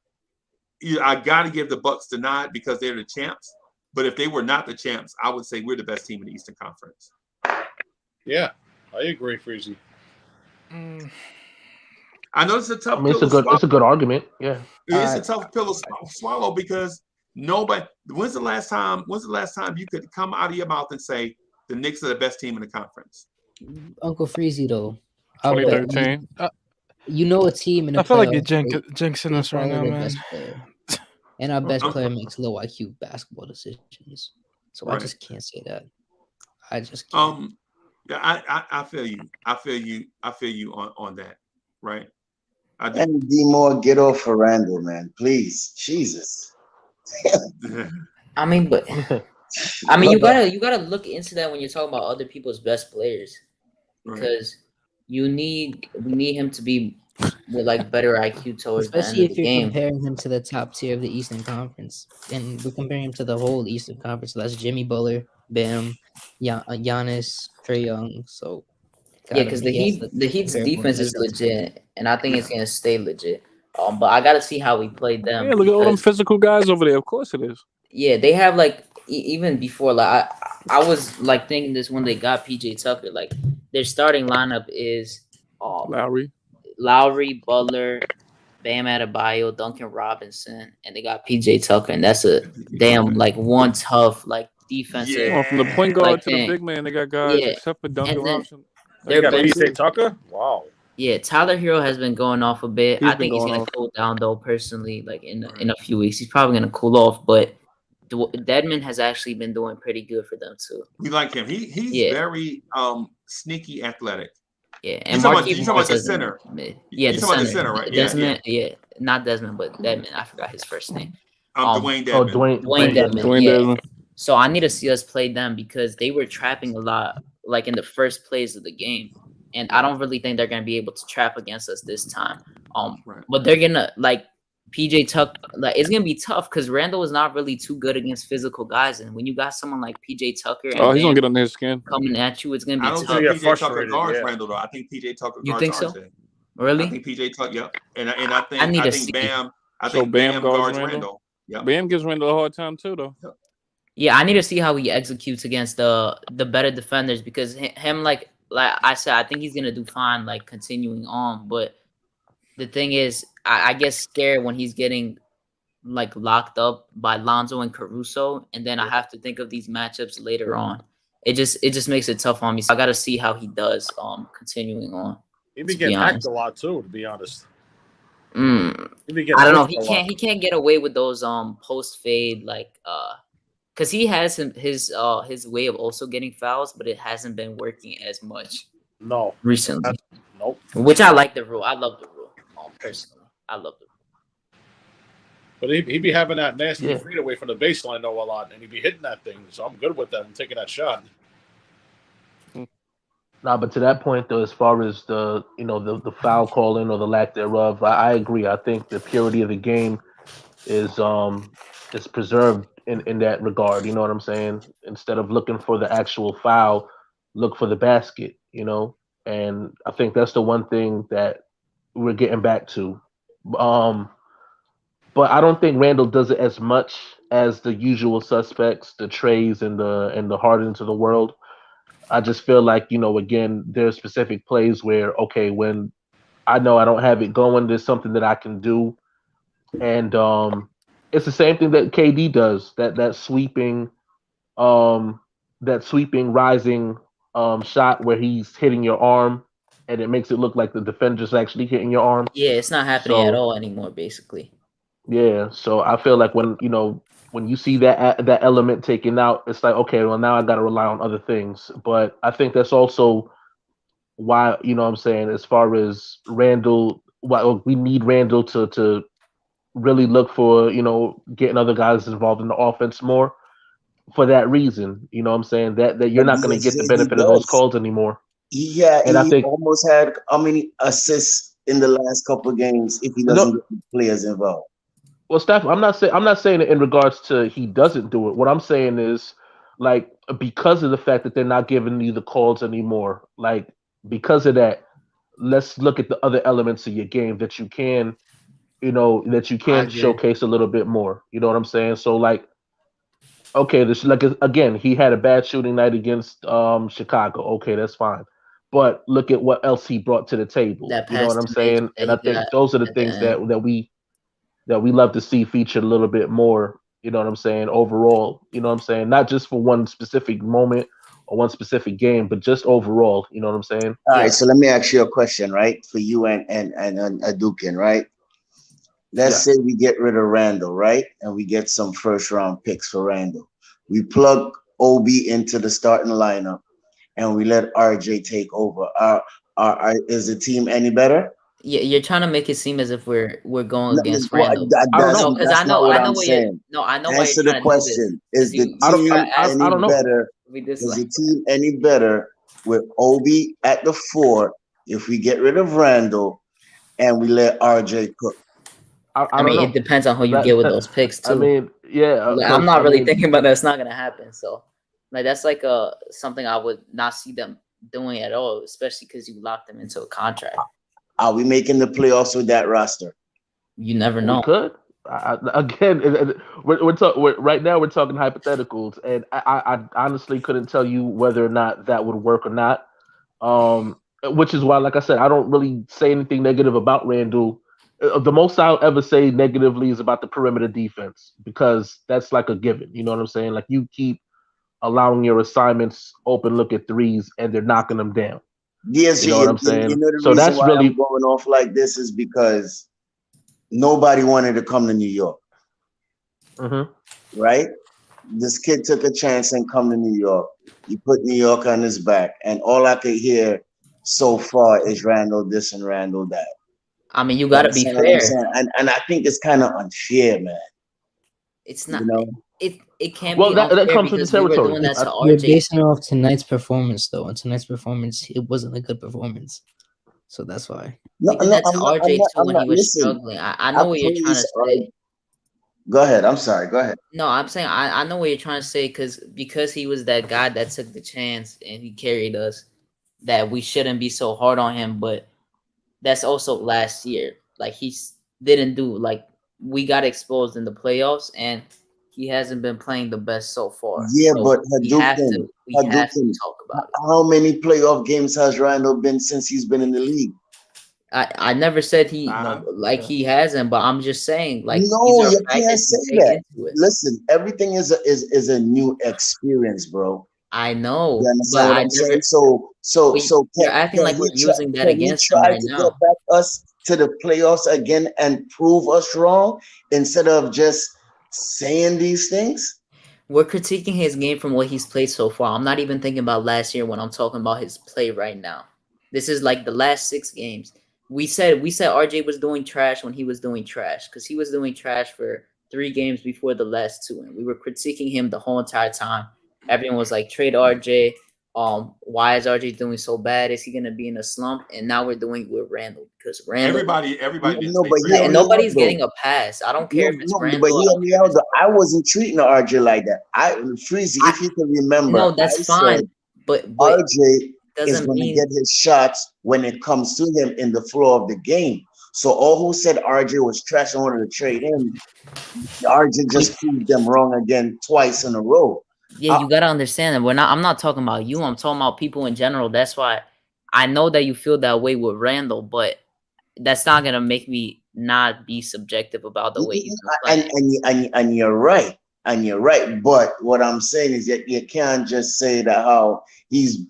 I gotta give the Bucks the nod because they're the champs. But if they were not the champs, I would say we're the best team in the Eastern Conference. Yeah, I agree, Freezy. I know it's a tough. It's a good argument. Yeah, it's a tough pill to swallow because nobody. When's the last time you could come out of your mouth and say The Knicks are the best team in the conference. Uncle Freezy though. I'll bet 2013. you know a team in the I feel like you're playoffs, jinxing they us right follow now, their man. best player. And our best player makes low IQ basketball decisions. So I just can't say that. I just can't. Yeah, I feel you. I feel you on that. Right. And D Moore, get off for Randle, man. Please. Jesus. I mean, but I mean, you gotta look into that when you're talking about other people's best players, because we need him to be with like better IQ towards the end Especially of if the you're game. comparing him to the top tier of the Eastern Conference, and we're comparing him to the whole Eastern Conference. So that's Jimmy Butler, Bam, Giannis, Trae Young. So Yeah, because the Heat's defense is legit, and I think it's gonna stay legit. But I gotta see how we played them. Yeah, look at all them physical guys over there. Of course it is. Yeah, they have like even before, like I was like thinking this when they got PJ Tucker. Like their starting lineup is Lowry, Butler, Bam Adebayo, Duncan Robinson, and they got PJ Tucker, and that's a damn like one tough like defensive. Well, from the point guard like, to the big man, they got guys except for Duncan Robinson. They got PJ Tucker. Wow. Yeah, Tyler Hero has been going off a bit. I think he's going gonna off. cool down though. Personally, like in a few weeks, he's probably gonna cool off. But Deadman has actually been doing pretty good for them too. We like him. He's very sneaky athletic. Yeah, and you talking about the center? Yeah, you talking about the center, right? Desmond, yeah, not Desmond, but Deadman. I forgot his first name. Dwayne Dedman. Dwayne Dedman. Dwayne Yeah. Dedman. So I need to see us play them because they were trapping a lot, like in the first plays of the game, and I don't really think they're gonna be able to trap against us this time. But they're gonna like PJ Tucker. Like it's gonna be tough because Randle is not really too good against physical guys, and when you got someone like PJ Tucker, and he's gonna get under his skin coming at you. It's gonna be I don't tough. think PJ Tucker guards Randle though. I think PJ Tucker guards You think so? RJ. Really? I think PJ Tucker. Yep. And I think I need to think see. Bam. I So think Bam guards Randle? Randle. Yep. Bam gives Randle a hard time too, though. Yeah, I need to see how he executes against the better defenders because him like I said, I think he's gonna do fine like continuing on. But the thing is, I get scared when he's getting like locked up by Lonzo and Caruso, and then I have to think of these matchups later on. It just makes it tough on me. So I got to see how he does continuing on. He'd be getting hacked a lot too, to be honest. I don't know. He can't get away with those post fade like because he has his way of also getting fouls, but it hasn't been working as much. No, recently. Nope. Which I like the rule. I love the rule. Personally, I love the rule. But he'd be having that nasty feed away from the baseline though a lot, and he'd be hitting that thing. So I'm good with that and taking that shot. Nah, but to that point though, as far as the the foul calling or the lack thereof, I agree. I think the purity of the game is preserved in that regard. You know what I'm saying? Instead of looking for the actual foul, look for the basket. And I think that's the one thing that we're getting back to. But I don't think Randle does it as much as the usual suspects, the Trays and the Hardens of the world. I just feel like, again, there's specific plays where, okay, when I know I don't have it going, there's something that I can do. And it's the same thing that KD does, that sweeping rising shot where he's hitting your arm and it makes it look like the defender's actually hitting your arm. Yeah, it's not happening at all anymore, basically. Yeah, so I feel like when you see that element taken out, it's like, okay, well now I got to rely on other things. But I think that's also why, what I'm saying, as far as Randle, why we need Randle to really look for, getting other guys involved in the offense more for that reason. You know what I'm saying? That you're not going to get the benefit of those calls anymore. Yeah, and I think almost had how many assists in the last couple of games if he doesn't get the players involved. Well, Steph, I'm not saying it in regards to he doesn't do it. What I'm saying is, like, because of the fact that they're not giving you the calls anymore, like because of that, let's look at the other elements of your game that you can, showcase a little bit more. You know what I'm saying? So, like, okay, again, he had a bad shooting night against Chicago. Okay, that's fine. But look at what else he brought to the table. You know what I'm saying? And I think those are the things that we love to see featured a little bit more, you know what I'm saying, overall, you know what I'm saying, not just for one specific moment one specific game, but just overall, you know what I'm saying? All right, so let me ask you a question, right? For you and Adukin, right? Let's say we get rid of Randle, right? And we get some first round picks for Randle. We plug OB into the starting lineup and we let RJ take over. Is the team any better? Yeah, you're trying to make it seem as if we're going against Randall. That's because not what I know I'm what saying. I know Answer why you're the trying question. to do this. Is the team any better? Is the team any better with Obi at the 4 if we get rid of Randall and we let RJ cook? I mean, it depends on who you get with those picks too. I mean, yeah, like, I'm not really thinking about that. It's not gonna happen. So, like, that's like something I would not see them doing at all, especially because you locked them into a contract. Are we making the playoffs with that roster? You never know. We could. Again, right now we're talking hypotheticals, and I honestly couldn't tell you whether or not that would work or not. Which is why, like I said, I don't really say anything negative about Randle. The most I'll ever say negatively is about the perimeter defense, because that's like a given. You know what I'm saying? Like, you keep allowing your assignments open look at threes and they're knocking them down. Yes, you know what I'm saying? You know the so reason that's why really I'm going off like this is because nobody wanted to come to New York. Right? This kid took a chance and come to New York. He put New York on his back, and all I could hear so far is Randall this and Randall that. I mean, you got to be fair. And I think it's kind of unfair, man. It's not. You know? It can't well, be that unfair comes with the because we were territory. doing that to You're RJ. basing it off tonight's performance, though. And tonight's performance, it wasn't a good performance. So that's why. We did that to RJ too when he was struggling. I know what you're trying to say. Go ahead. I'm sorry. Go ahead. No, I'm saying I know what you're trying to say because he was that guy that took the chance and he carried us, that we shouldn't be so hard on him. But that's also last year. Like, he didn't do, like, we got exposed in the playoffs and he hasn't been playing the best so far. Yeah, so but we have to talk about it. How many playoff games has Randall been since he's been in the league? I never said he hasn't, but I'm just saying, like, no, you can't say that. Listen, everything is a new experience, bro. I know, you understand what I'm saying? So you're acting like we're using that against him right now. Get back us to the playoffs again and prove us wrong instead of just saying these things? We're critiquing his game from what he's played so far. I'm not even thinking about last year when I'm talking about his play right now. This is like the last 6 games. We said RJ was doing trash when he was doing trash, because he was doing trash for 3 games before the last 2, and we were critiquing him the whole entire time. Everyone was like, trade RJ. Why is RJ doing so bad? Is he gonna be in a slump? And now we're doing it with Randle, because Randle. Everybody. Nobody's getting a pass. I don't care if it's Randle. But I wasn't treating RJ like that. Freezy, if you can remember. No, that's fine. But RJ is going to get his shots when it comes to him in the flow of the game. So all who said RJ was trash and wanted to trade him, RJ just proved them wrong again twice in a row. Yeah, you gotta understand that I'm not talking about you. I'm talking about people in general. That's why I know that you feel that way with Randle, but that's not gonna make me not be subjective about the way he's playing. And you're right. And you're right. But what I'm saying is that you can't just say that how he's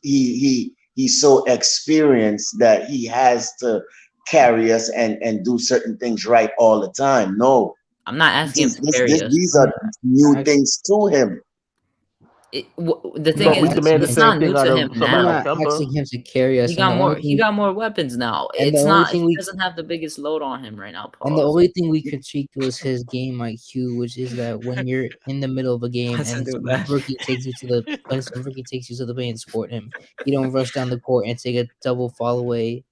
so experienced that he has to carry us and do certain things right all the time. No. I'm not asking him to carry us. These are new things to him. The thing is, it's not new to him now. I'm not asking him to carry us. He got more weapons now. He doesn't have the biggest load on him right now, Paul. And the only thing we critiqued was his game IQ, which is that when you're in the middle of a game and some rookie takes you to the paint and scored him, you don't rush down the court and take a double fall away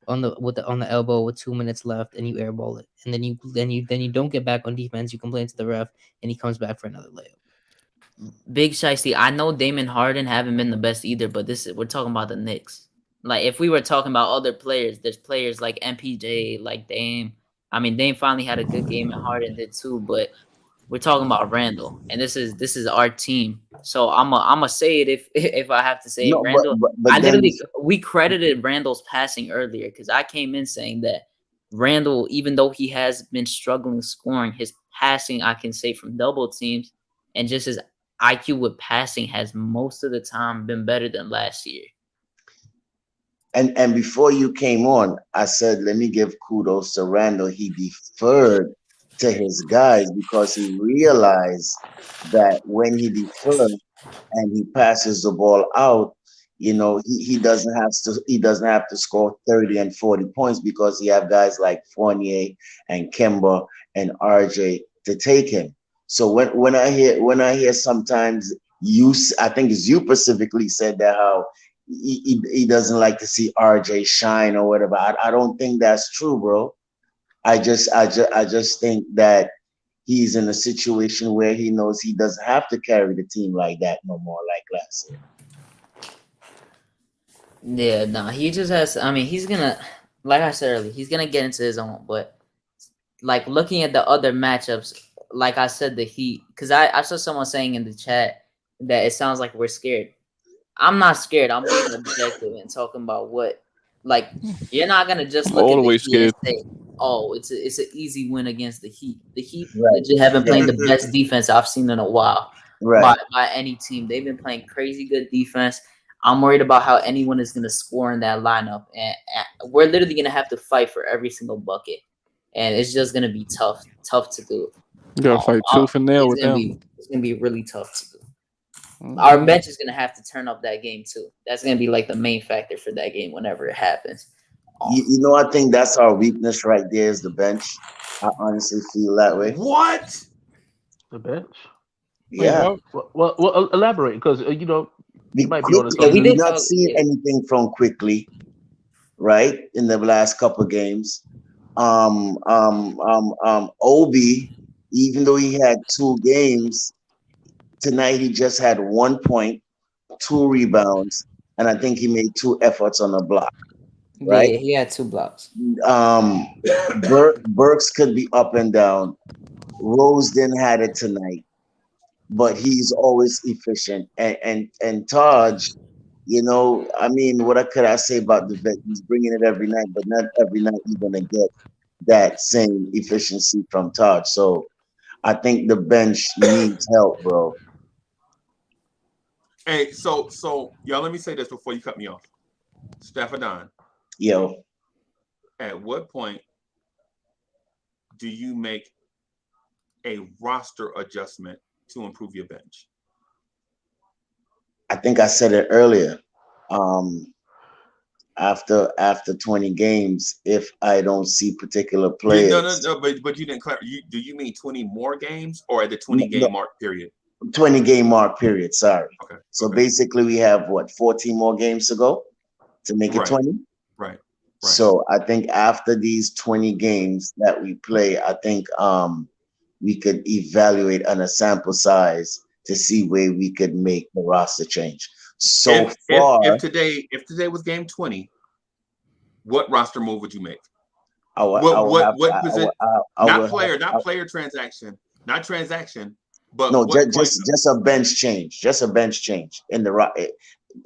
on the elbow with 2 minutes left and you airball it, and then you don't get back on defense. You complain to the ref and he comes back for another layup. Big Shiesty, I know Damon Harden haven't been the best either, but we're talking about the Knicks. Like, if we were talking about other players, there's players like MPJ, like Dame. I mean, Dame finally had a good game and Harden did too, but we're talking about Randle, and this is our team. So I'm a say it if I have to say it. Randle. We credited Randle's passing earlier because I came in saying that Randle, even though he has been struggling scoring, his passing, I can say, from double teams and just his IQ with passing has most of the time been better than last year. And before you came on, I said, let me give kudos to Randle. He deferred to his guys because he realized that when he deferred and he passes the ball out, he doesn't have to score 30 and 40 points because he have guys like Fournier and Kemba and RJ to take him. So when I hear sometimes I think it's you specifically said that how he doesn't like to see RJ shine or whatever. I don't think that's true, bro. I just think that he's in a situation where he knows he doesn't have to carry the team like that no more, like last year. Yeah, no, he just has. I mean, he's gonna, like I said earlier, he's gonna get into his own. But like looking at the other matchups, like I said, the Heat, because I saw someone saying in the chat that it sounds like we're scared. I'm not scared. I'm being objective and talking about what, like, you're not gonna just look at the Heat and say, "Oh, it's an easy win against the Heat." The Heat legit have been playing the best defense I've seen in a while by any team. They've been playing crazy good defense. I'm worried about how anyone is gonna score in that lineup, and we're literally gonna have to fight for every single bucket, and it's just gonna be tough to do. You gotta fight tooth and nail with them. It's gonna be really tough to do. Our bench is gonna have to turn up that game too. That's gonna be like the main factor for that game whenever it happens. I think that's our weakness right there is the bench. I honestly feel that way. What? The bench? Yeah. Well, elaborate because you might be on we're not seeing anything from Quickly, right? In the last couple of games. Obi, even though he had 2 games, tonight he just had 1 point, 2 rebounds, and I think he made 2 efforts on a block. Right? Yeah, he had 2 blocks. Burks could be up and down. Rose didn't had it tonight, but he's always efficient. And Taj, I mean, what could I say about the vet? He's bringing it every night, but not every night you're gonna get that same efficiency from Taj. So I think the bench needs help, bro. Hey, so y'all, let me say this before you cut me off. Stephen, yo, at what point do you make a roster adjustment to improve your bench? I think I said it earlier. After 20 games, if I don't see particular players, no, but you didn't clarify. Do you mean 20 more games or at the 20-game mark period? 20-game mark period. Sorry. Okay. So basically, we have 14 more games to go to make it 20. Right. So I think after these 20 games that we play, I think we could evaluate on a sample size to see where we could make the roster change. So far, if today was game 20, what roster move would you make? What position? Not player transaction, not transaction, but no, just a bench change, in the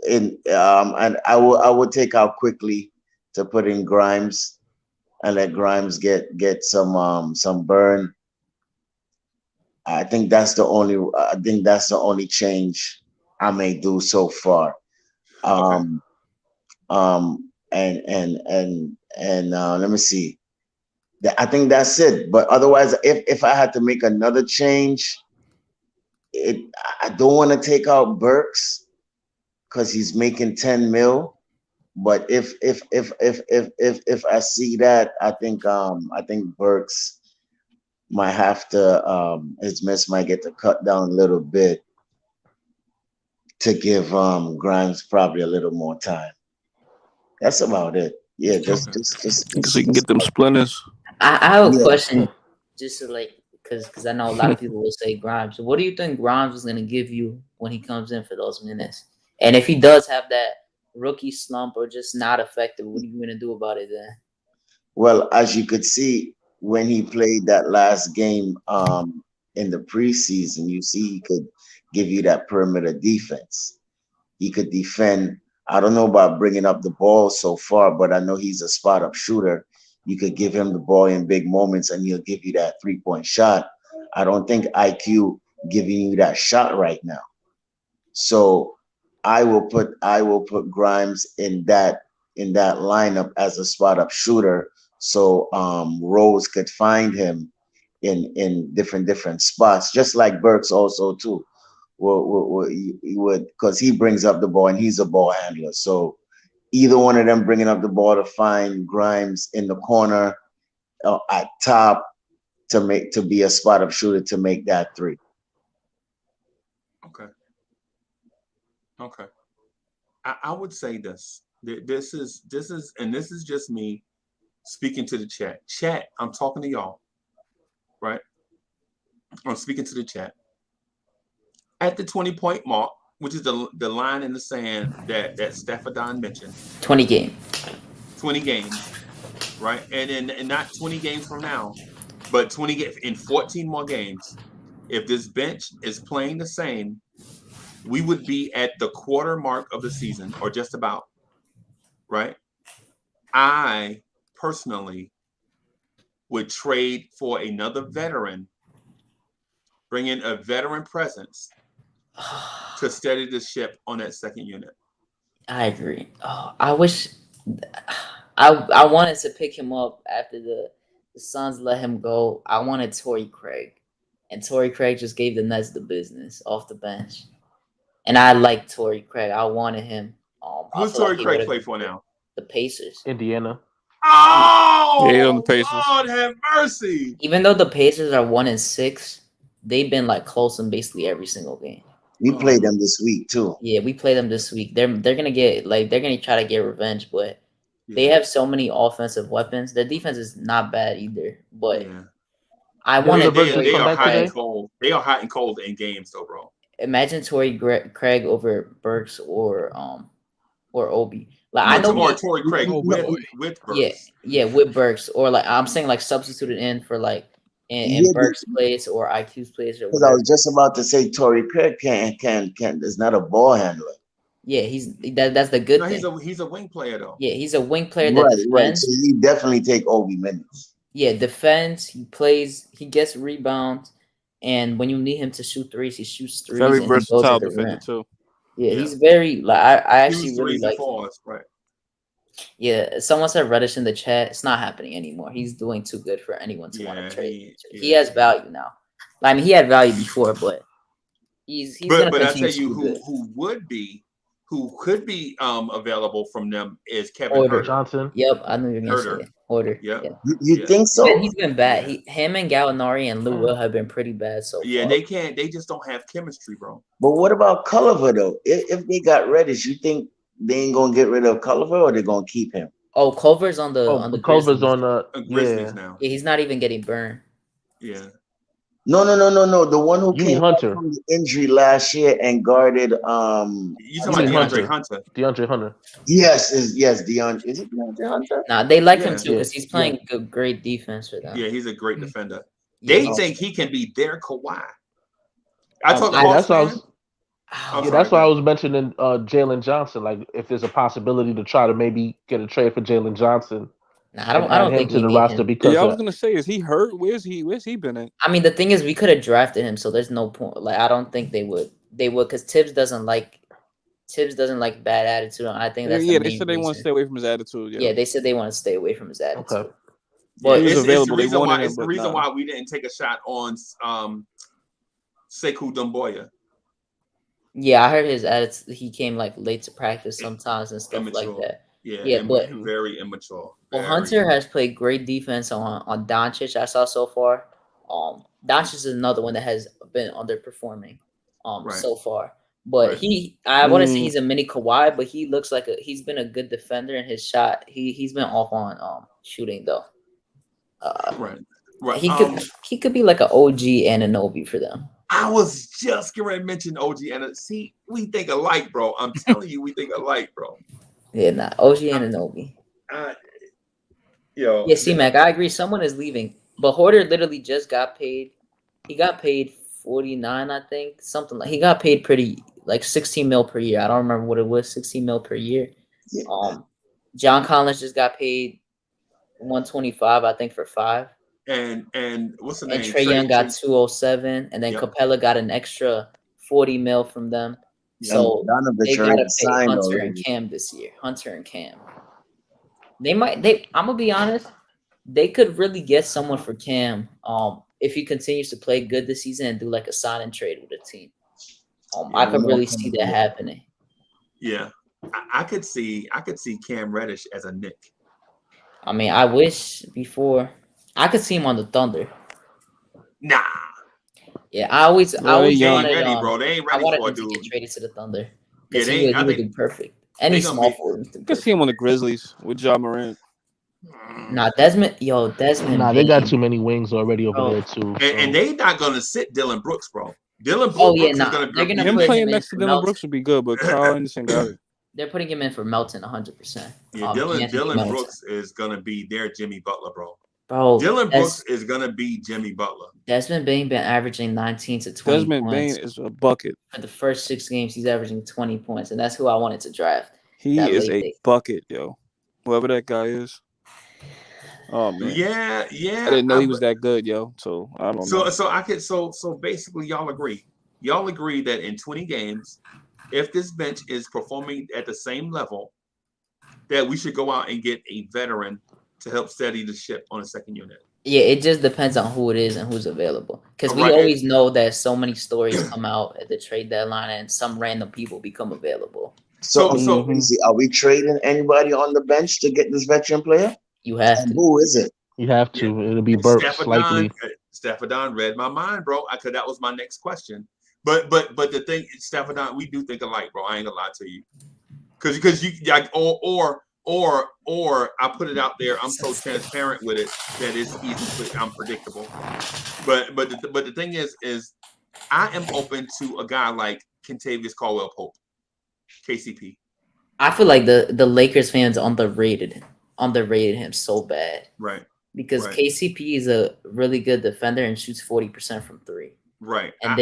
and I will take out Quickly to put in Grimes and let Grimes get some burn. I think that's the only change I may do so far. Let me see. I think that's it. But otherwise, if I had to make another change, I don't want to take out Burks because he's making 10 mil. But if I see that, I think Burks might have to his miss might get to cut down a little bit to give Grimes probably a little more time. That's about it. Yeah, just so you can get them splinters. I have a question, just to because I know a lot of people will say Grimes. What do you think Grimes is going to give you when he comes in for those minutes? And if he does have that rookie slump or just not effective, what are you going to do about it then? Well, as you could see when he played that last game in the preseason, you see he could give you that perimeter defense. He could defend. I don't know about bringing up the ball so far, but I know he's a spot-up shooter. You could give him the ball in big moments, and he'll give you that 3-point shot. I don't think IQ giving you that shot right now. So I will put Grimes in that lineup as a spot up shooter. So Rose could find him in different spots, just like Burks also too. He would, because he brings up the ball and he's a ball handler. So either one of them bringing up the ball to find Grimes in the corner at top to be a spot up shooter to make that three. Okay. I would say this. This is just me speaking to the chat. Chat, I'm talking to y'all, right? I'm speaking to the chat. At the 20-point mark, which is the line in the sand that Staffordon mentioned. 20 games. 20 games, right? And not 20 games from now, but 20 in 14 more games. If this bench is playing the same, we would be at the quarter mark of the season, or just about, right? I personally would trade for another veteran, bring in a veteran presence to steady the ship on that second unit. I agree. Oh, I wish I wanted to pick him up after the Suns let him go. I wanted Torrey Craig, and Torrey Craig just gave the Nets the business off the bench. And I like Torrey Craig. I wanted him. Who's Torrey Craig play for now? The Pacers. Indiana. Oh, yeah, on the Pacers. Lord have mercy. Even though the Pacers are 1-6, they've been like close in basically every single game. We played them this week too. Yeah, we played them this week. They're gonna try to get revenge, but they have so many offensive weapons. Their defense is not bad either, but I wanted they are hot and cold. They are hot and cold in games, though, bro. Imagine Torrey Craig over Burks or Obi. Like I know Torrey Craig with Burks. Yeah, with Burks, or like I'm saying like substituted in for like in Burks' place or IQ's place or because I was just about to say Torrey Craig can is not a ball handler. Yeah, that's the good thing. He's a wing player though. Yeah, he's a wing player that defends. Right. So he definitely take Obi minutes. Yeah, defends. He plays. He gets rebounds, and when you need him to shoot threes, he shoots threes. Very versatile defender too. Yeah, he's very like I actually really like. Right. Yeah, someone said Reddish in the chat. It's not happening anymore. He's doing too good for anyone to want to trade. He has value now. I mean, he had value before, but he's gonna but I continue tell you who could be available from them is Kevin Huerter. Johnson. Yep, I knew you were gonna say Huerter. Yep. Yeah. You think so? He's been bad. Him and Gallinari and Lou Will have been pretty bad so far. Yeah, they just don't have chemistry, bro. But what about Culliver though? If they got Reddish, you think they ain't gonna get rid of Culliver or they gonna keep him? Oh, Culver's on the Culver's Grizzlies. on the Grizzlies now. Yeah, he's not even getting burned. Yeah. No. The one who came Hunter from the injury last year and guarded. You talking about DeAndre Hunter? DeAndre Hunter. Yes, DeAndre. Is it DeAndre Hunter? Nah, they like him too because he's playing great defense for them. Yeah, he's a great defender. They think he can be their Kawhi. That's why I was mentioning Jalen Johnson. Like, if there's a possibility to try to maybe get a trade for Jalen Johnson. Nah, I don't think to the roster because I was gonna say, is he hurt? Where's he been at? I mean, the thing is, we could have drafted him, so there's no point. Like, I don't think they would because Tibbs doesn't like bad attitude. I think that's they said they want to stay away from his attitude. Yeah, they said they want to stay away from his attitude. Okay. But he was available. It's the reason why we didn't take a shot on Sekou Doumbouya. Yeah, I heard his attitude. He came like late to practice sometimes and stuff like that. Yeah, but very immature. Well, Hunter has played great defense on Doncic. I saw so far. Doncic is another one that has been underperforming so far. But I want to say he's a mini Kawhi, but he looks like he's been a good defender in his shot. He's been off on shooting though. Right. He could be like an OG Anomaly for them. I was just going to mention OG and see, we think alike, bro. I'm telling you, we think alike, bro. Yeah, nah, OG Anomaly. Yeah, C-Mac, I agree. Someone is leaving, but Huerter literally just got paid. He got paid 49, I think, something like. He got paid pretty like 16 mil per year. I don't remember what it was, 16 mil per year. Yeah. John Collins just got paid 125, I think, for 5. And what's the name? And Trae Young got 207, and then Capella got an extra 40 mil from them. So they gotta pay signed Hunter already. and Cam this year. Hunter and Cam. I'm gonna be honest. They could really get someone for Cam. If he continues to play good this season and do like a sign and trade with a team. I could really see that happening. Yeah, I could see Cam Reddish as a Knick. I mean, I wish before I could see him on the Thunder. Nah. Yeah, I always young. wanted, Ready, bro. They ain't ready I wanted for a him to dude. get traded to the Thunder Yeah, because he would do perfect. Any small forward. I can see him on the Grizzlies with Ja Morant. Nah, Desmond. Nah, they got too many wings already over there too. And they not gonna sit Dylan Brooks, bro. Dylan Brooks is gonna they're gonna him put playing him next to Dylan Brooks would be good, but Kyle Anderson got it. They're putting him in for Melton 100%. Yeah, Dylan Brooks is gonna be their Jimmy Butler, bro. Dylan Brooks is gonna be Jimmy Butler. Desmond Bane been averaging 19 to 20 Desmond points. Bane is a bucket. For the first 6 games, he's averaging 20 points, and that's who I wanted to draft. He is a bucket, yo. Whoever that guy is. Oh man. Yeah. I didn't know he was that good, yo. So I don't know. So basically y'all agree. Y'all agree that in 20 games, if this bench is performing at the same level, that we should go out and get a veteran to help steady the ship on a second unit. Yeah, it just depends on who it is and who's available. Because we always know that so many stories come out at the trade deadline and some random people become available. So are we trading anybody on the bench to get this veteran player? You have to. Who is it? You have to. It'll be Burks likely. Staffordon read my mind, bro. Because that was my next question. But the thing, Staffordon, we do think alike, bro. I ain't gonna lie to you. Because you like or I put it out there. I'm so transparent with it that it's easy. I'm predictable. But the thing is I am open to a guy like Kentavious Caldwell-Pope, KCP. I feel like the Lakers fans underrated him so bad. Right. Because KCP is a really good defender and shoots 40% from 3. Right. And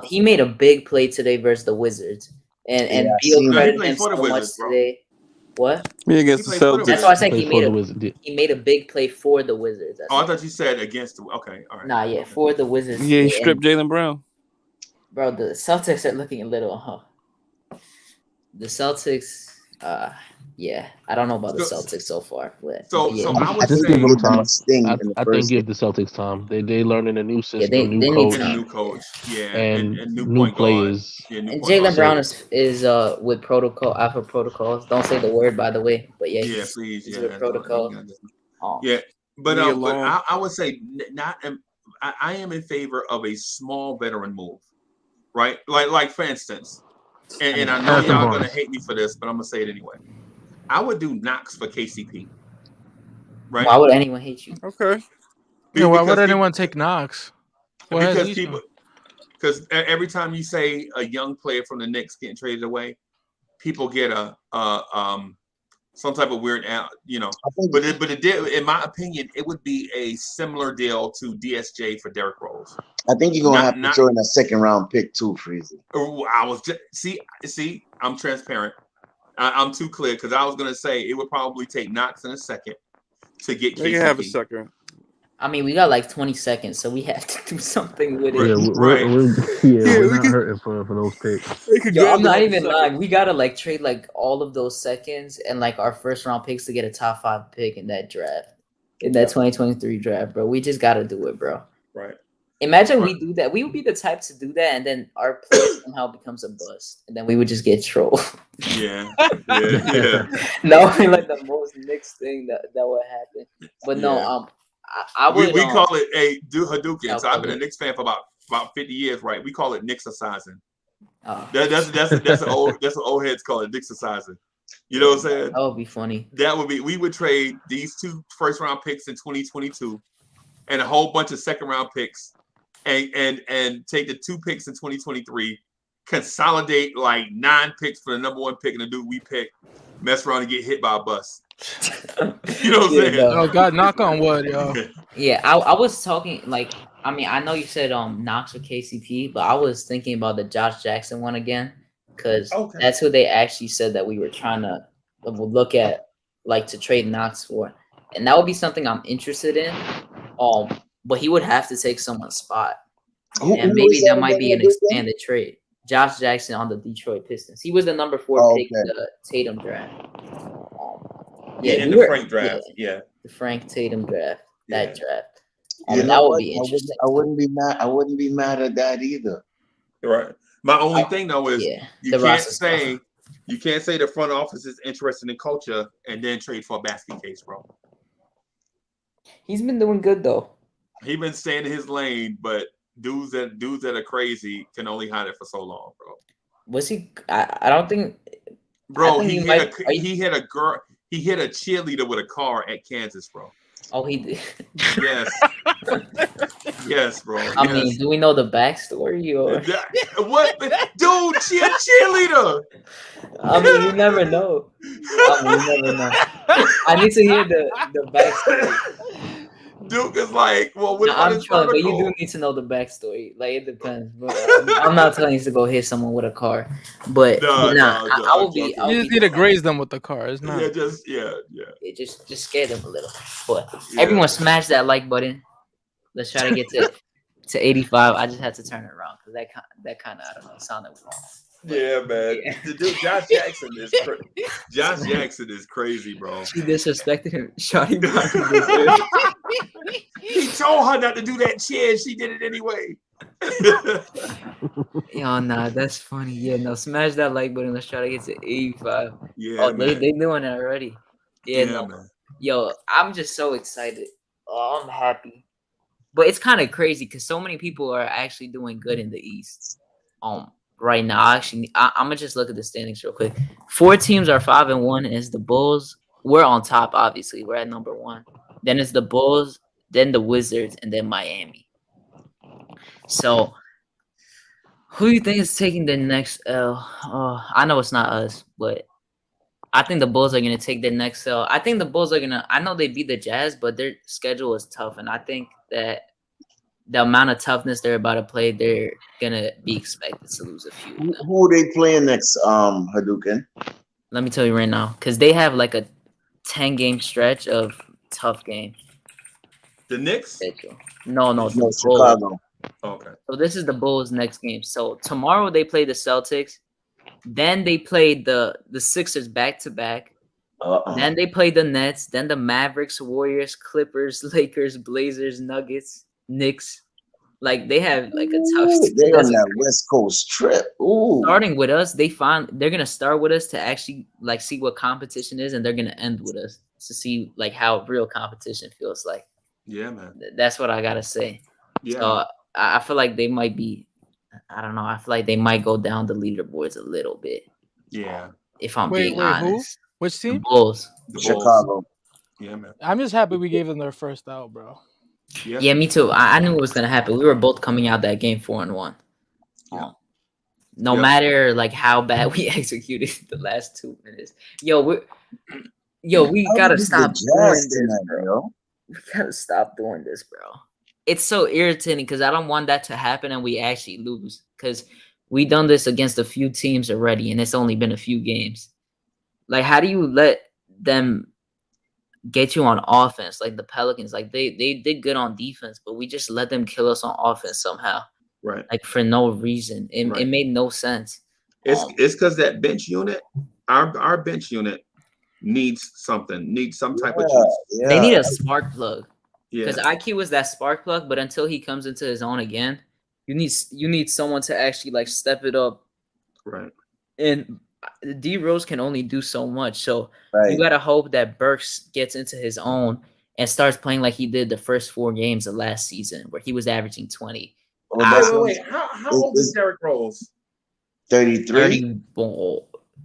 he made a big play today versus the Wizards. And Beal credited him so much today. What? Me against the Celtics. That's why I said he made a big play for the Wizards. I thought you said against. Okay, all right. Nah, yeah, for the Wizards. Yeah, he stripped Jaylen Brown. Bro, the Celtics are looking a little. The Celtics. Yeah, I don't know about the Celtics so far. But I would just say give them time. I think give the Celtics time. They learning a new system, new coach, and new players. And Jaylen Brown is with protocol after protocols. Don't say the word, by the way. But he's with protocol. But I would say I am in favor of a small veteran move, right? Like for instance, and I know y'all gonna hate me for this, but I'm gonna say it anyway. I would do Knox for KCP. Right? Why would anyone hate you? Okay. Why would anyone take Knox? Because every time you say a young player from the Knicks getting traded away, people get some type of weird, But in my opinion, it would be a similar deal to DSJ for Derrick Rose. I think you're gonna have to throw in a second round pick too, Freezy. I was just see, I'm transparent. I'm too clear because I was gonna say it would probably take Knox in a second to get. They can have a second. I mean, we got like 20 seconds, so we have to do something with it. We're not hurting for those picks. I'm not even lying. We gotta like trade like all of those seconds and like our first round picks to get a top 5 pick in that draft, in that 2023 draft, bro. We just gotta do it, bro. Right. Imagine we do that. We would be the type to do that, and then our player somehow becomes a bust, and then we would just get trolled. Yeah. No, like the most Knicks thing that would happen. But no, I would. We call it Hadouken. So I've been a Knicks fan for about 50 years, right? We call it Knicksicizing. That's what old heads call it, Knicksicizing. You know what I'm saying? That would be funny. We would trade these 2 first round picks in 2022 and a whole bunch of second round picks and take the 2 picks in 2023, consolidate like 9 picks for the number 1 pick and the dude we pick, mess around and get hit by a bus. You know what I'm saying? Oh God, knock on wood, yo. Yeah, I was talking like, I mean, I know you said Knox for KCP, but I was thinking about the Josh Jackson one again because that's who they actually said that we were trying to look at, like to trade Knox for, and that would be something I'm interested in. But he would have to take someone's spot, and maybe that might be an expanded trade. Josh Jackson on the Detroit Pistons. He was the number 4 pick in the Tatum draft. In the Frank draft. Yeah. The Frank Tatum draft. That draft. You know that what? would be interesting. I wouldn't be mad. I wouldn't be mad at that either. Right. My only thing though is you can't say the front office is interested in culture and then trade for a basket case, bro. He's been doing good though. He's been staying in his lane, but dudes that are crazy can only hide it for so long, bro. Was he? I don't think. Bro, he hit a girl. He hit a cheerleader with a car at Kansas, bro. Oh, he did. Yes. Yes, bro. I mean, do we know the backstory or what? Dude, cheerleader. I mean, you never know. I need to hear the backstory. Duke is like, well, what I'm trolling, but you do need to know the backstory. Like, it depends. But I'm not telling you to go hit someone with a car. But I will be. You just need to graze them with the car. It's not. It just scare them a little. But everyone smash that like button. Let's try to get to 85. I just had to turn it around because that kind of I don't know sounded wrong. Yeah, man. The dude, Josh Jackson is crazy, bro. She disrespected him. Shawty He told her not to do that cheer. She did it anyway. Yo, nah, that's funny. Yeah, no, smash that like button. Let's try to get to 85. Yeah, they doing it already. Yeah, no. Man. Yo, I'm just so excited. Oh, I'm happy. But it's kind of crazy because so many people are actually doing good in the East. Right now, I'm gonna just look at the standings real quick. 4 teams are 5-1, and it's the Bulls. We're on top, obviously. We're at number 1. Then it's the Bulls, then the Wizards, and then Miami. So, who do you think is taking the next L? Oh, I know it's not us, but I think the Bulls are gonna take the next L. I think the Bulls are gonna. I know they beat the Jazz, but their schedule is tough, and I think that the amount of toughness they're about to play, they're gonna be expected to lose a few. Who are they playing next, Hadouken? Let me tell you right now, because they have like a 10-game stretch of tough games. The Knicks? No, Chicago. Okay. So this is the Bulls' next game. So tomorrow they play the Celtics. Then they play the Sixers back to back. Then they play the Nets. Then the Mavericks, Warriors, Clippers, Lakers, Blazers, Nuggets, Knicks. Like they have like a tough. They're on that West Coast trip. Ooh. Starting with us, they're gonna start with us to actually like see what competition is, and they're gonna end with us to see like how real competition feels like. Yeah, man. That's what I gotta say. Yeah. So I feel like they might be. I don't know. I feel like they might go down the leaderboards a little bit. Yeah. If I'm being honest. Who? Which team? The Bulls. Chicago. Yeah, man. I'm just happy we gave them their first out, bro. Yeah, me too. I knew it was gonna happen. We were both coming out that game 4-1. No matter like how bad we executed the last 2 minutes. We gotta stop doing this, bro. We gotta stop doing this, bro. It's so irritating because I don't want that to happen and we actually lose. Because we done this against a few teams already, and it's only been a few games. Like, how do you let them get you on offense? Like the Pelicans, like they did good on defense, but we just let them kill us on offense somehow. Right. Like for no reason. It made no sense. It's because that bench unit, our bench unit needs some type of juice. Yeah. They need a spark plug. Yeah. Because IQ was that spark plug, but until he comes into his own again, you need someone to actually like step it up. Right. And D Rose can only do so much. So you gotta hope that Burks gets into his own and starts playing like he did the first 4 games of last season, where he was averaging 20. Wait. How old is Derrick Rose? 33.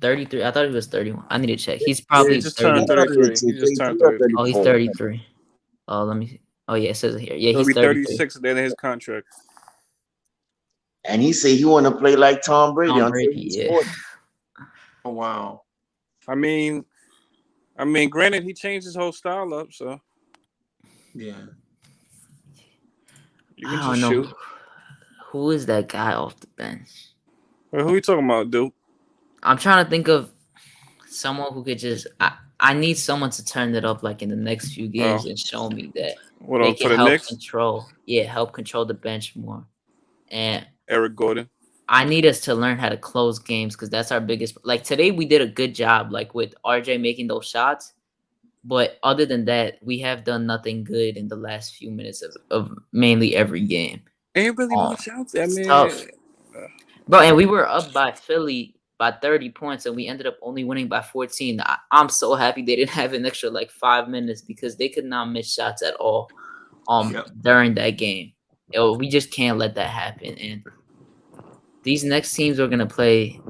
33. I thought he was 31. I need to check. He's probably just turned 33. He just turned 33. Oh, he's 33. Oh, let me see. Oh, yeah, it says it here. Yeah, he'll he's be 36 at the end of his contract. And he said he want to play like Tom Brady. Yeah. Oh, wow. I mean, granted, he changed his whole style up, so yeah. You can just shoot. Who is that guy off the bench? Wait, who are you talking about, dude? I'm trying to think of someone who could just. I need someone to turn it up like in the next few games and show me that they can help control. Yeah, help control the bench more. And Eric Gordon. I need us to learn how to close games because that's our biggest. Like today, we did a good job, like with RJ making those shots. But other than that, we have done nothing good in the last few minutes of mainly every game. Ain't really much out there, It's man. tough. Bro, and we were up by Philly by 30 points, and we ended up only winning by 14. I'm so happy they didn't have an extra like 5 minutes because they could not miss shots at all during that game. We just can't let that happen. And these next teams we're gonna play,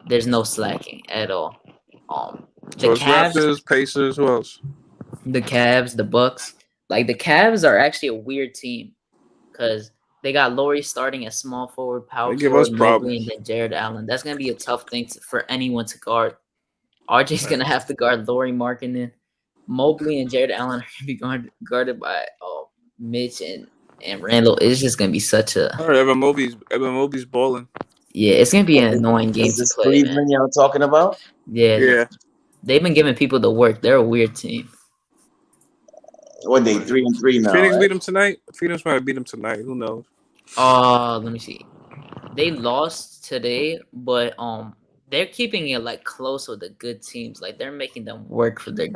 there's no slacking at all. The So it's Cavs, Raptors, Pacers, who else? the Cavs, the Bucks. Like the Cavs are actually a weird team because they got Laurie starting at small forward, power They give forward, us Mobley, problems. and then Jared Allen. That's gonna be a tough thing for anyone to guard. RJ's gonna have to guard Laurie Markkinen. Mobley and Jared Allen are gonna be guarded by Mitch and Randle. It's just gonna be such a All right, Evan Mobley's balling. yeah. It's gonna be an annoying game Is to this play, man. Cleveland y'all talking about? Yeah, they've been giving people the work. They're a weird team. What they 3-3 now? Phoenix Right? beat them tonight. Phoenix might beat them tonight. Who knows? Let me see. They lost today, but they're keeping it like close with the good teams. Like they're making them work for their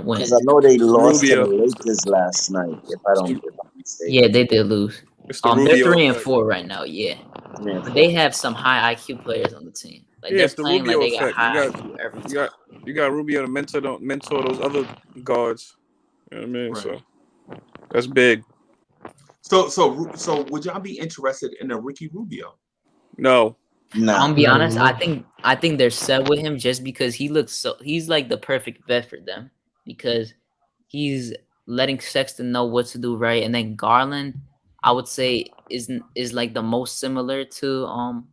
wins. Because I know they lost to Rubio. the Lakers last night. If I'm mistaken. Yeah, they did lose. It's the They're Rubio 3 and effect. 4 right now. Yeah, Yeah, but they have some high IQ players on the team. Like Yeah, they're it's the playing like Rubio they got effect. high IQ every time. You got Rubio to mentor those other guards. You know what I mean? Right. So that's big. So would y'all be interested in a Ricky Rubio? No. I'm gonna be honest. I think they're set with him just because he's like the perfect vet for them because he's letting Sexton know what to do right, and then Garland, I would say is like the most similar to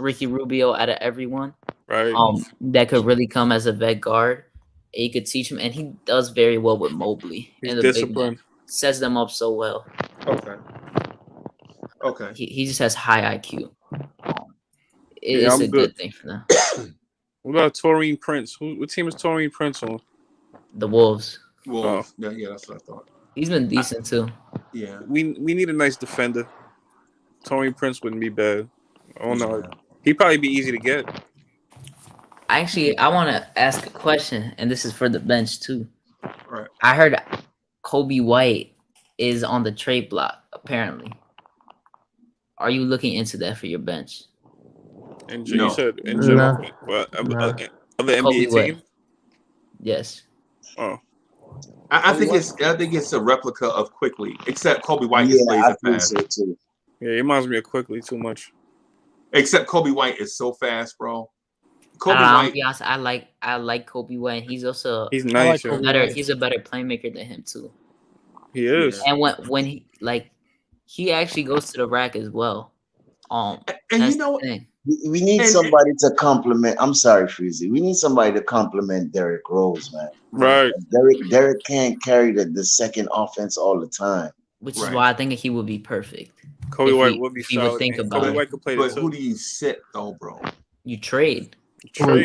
Ricky Rubio out of everyone. Right. That could really come as a vet guard. And you could teach him, and he does very well with Mobley. He's and the big disciplined. man sets them up so well. Okay. He just has high IQ. Yeah, It's I'm a good. good thing for them. What about Taurine Prince? What team is Taurine Prince on? The Wolves. Well, yeah, that's what I thought. He's been decent too. Yeah. We need a nice defender. Taurine Prince wouldn't be bad. I don't know. He'd probably be easy to get. Actually, I want to ask a question, and this is for the bench too. Right. I heard Kobe White is on the trade block. Apparently, are you looking into that for your bench? And you said in general, other NBA Kobe White. team. Yes. Oh. I think it's a replica of Quickly, except Kobe White just plays it fast. So too. Yeah, it reminds me of Quickly too much. Except Kobe White is so fast, bro. Kobe I'll White. be honest, I like Kobe White. He's also He's nice. he's a better playmaker than him too. He is. And when he actually goes to the rack as well. And you know, we need somebody to compliment. I'm sorry, Freezy. We need somebody to compliment Derrick Rose, man. Right. Derrick can't carry the second offense all the time. Which is why I think he would be perfect. Kobe White would be if you would solid. think about Kobe it. White could play but the who do you sit though, bro? You trade. I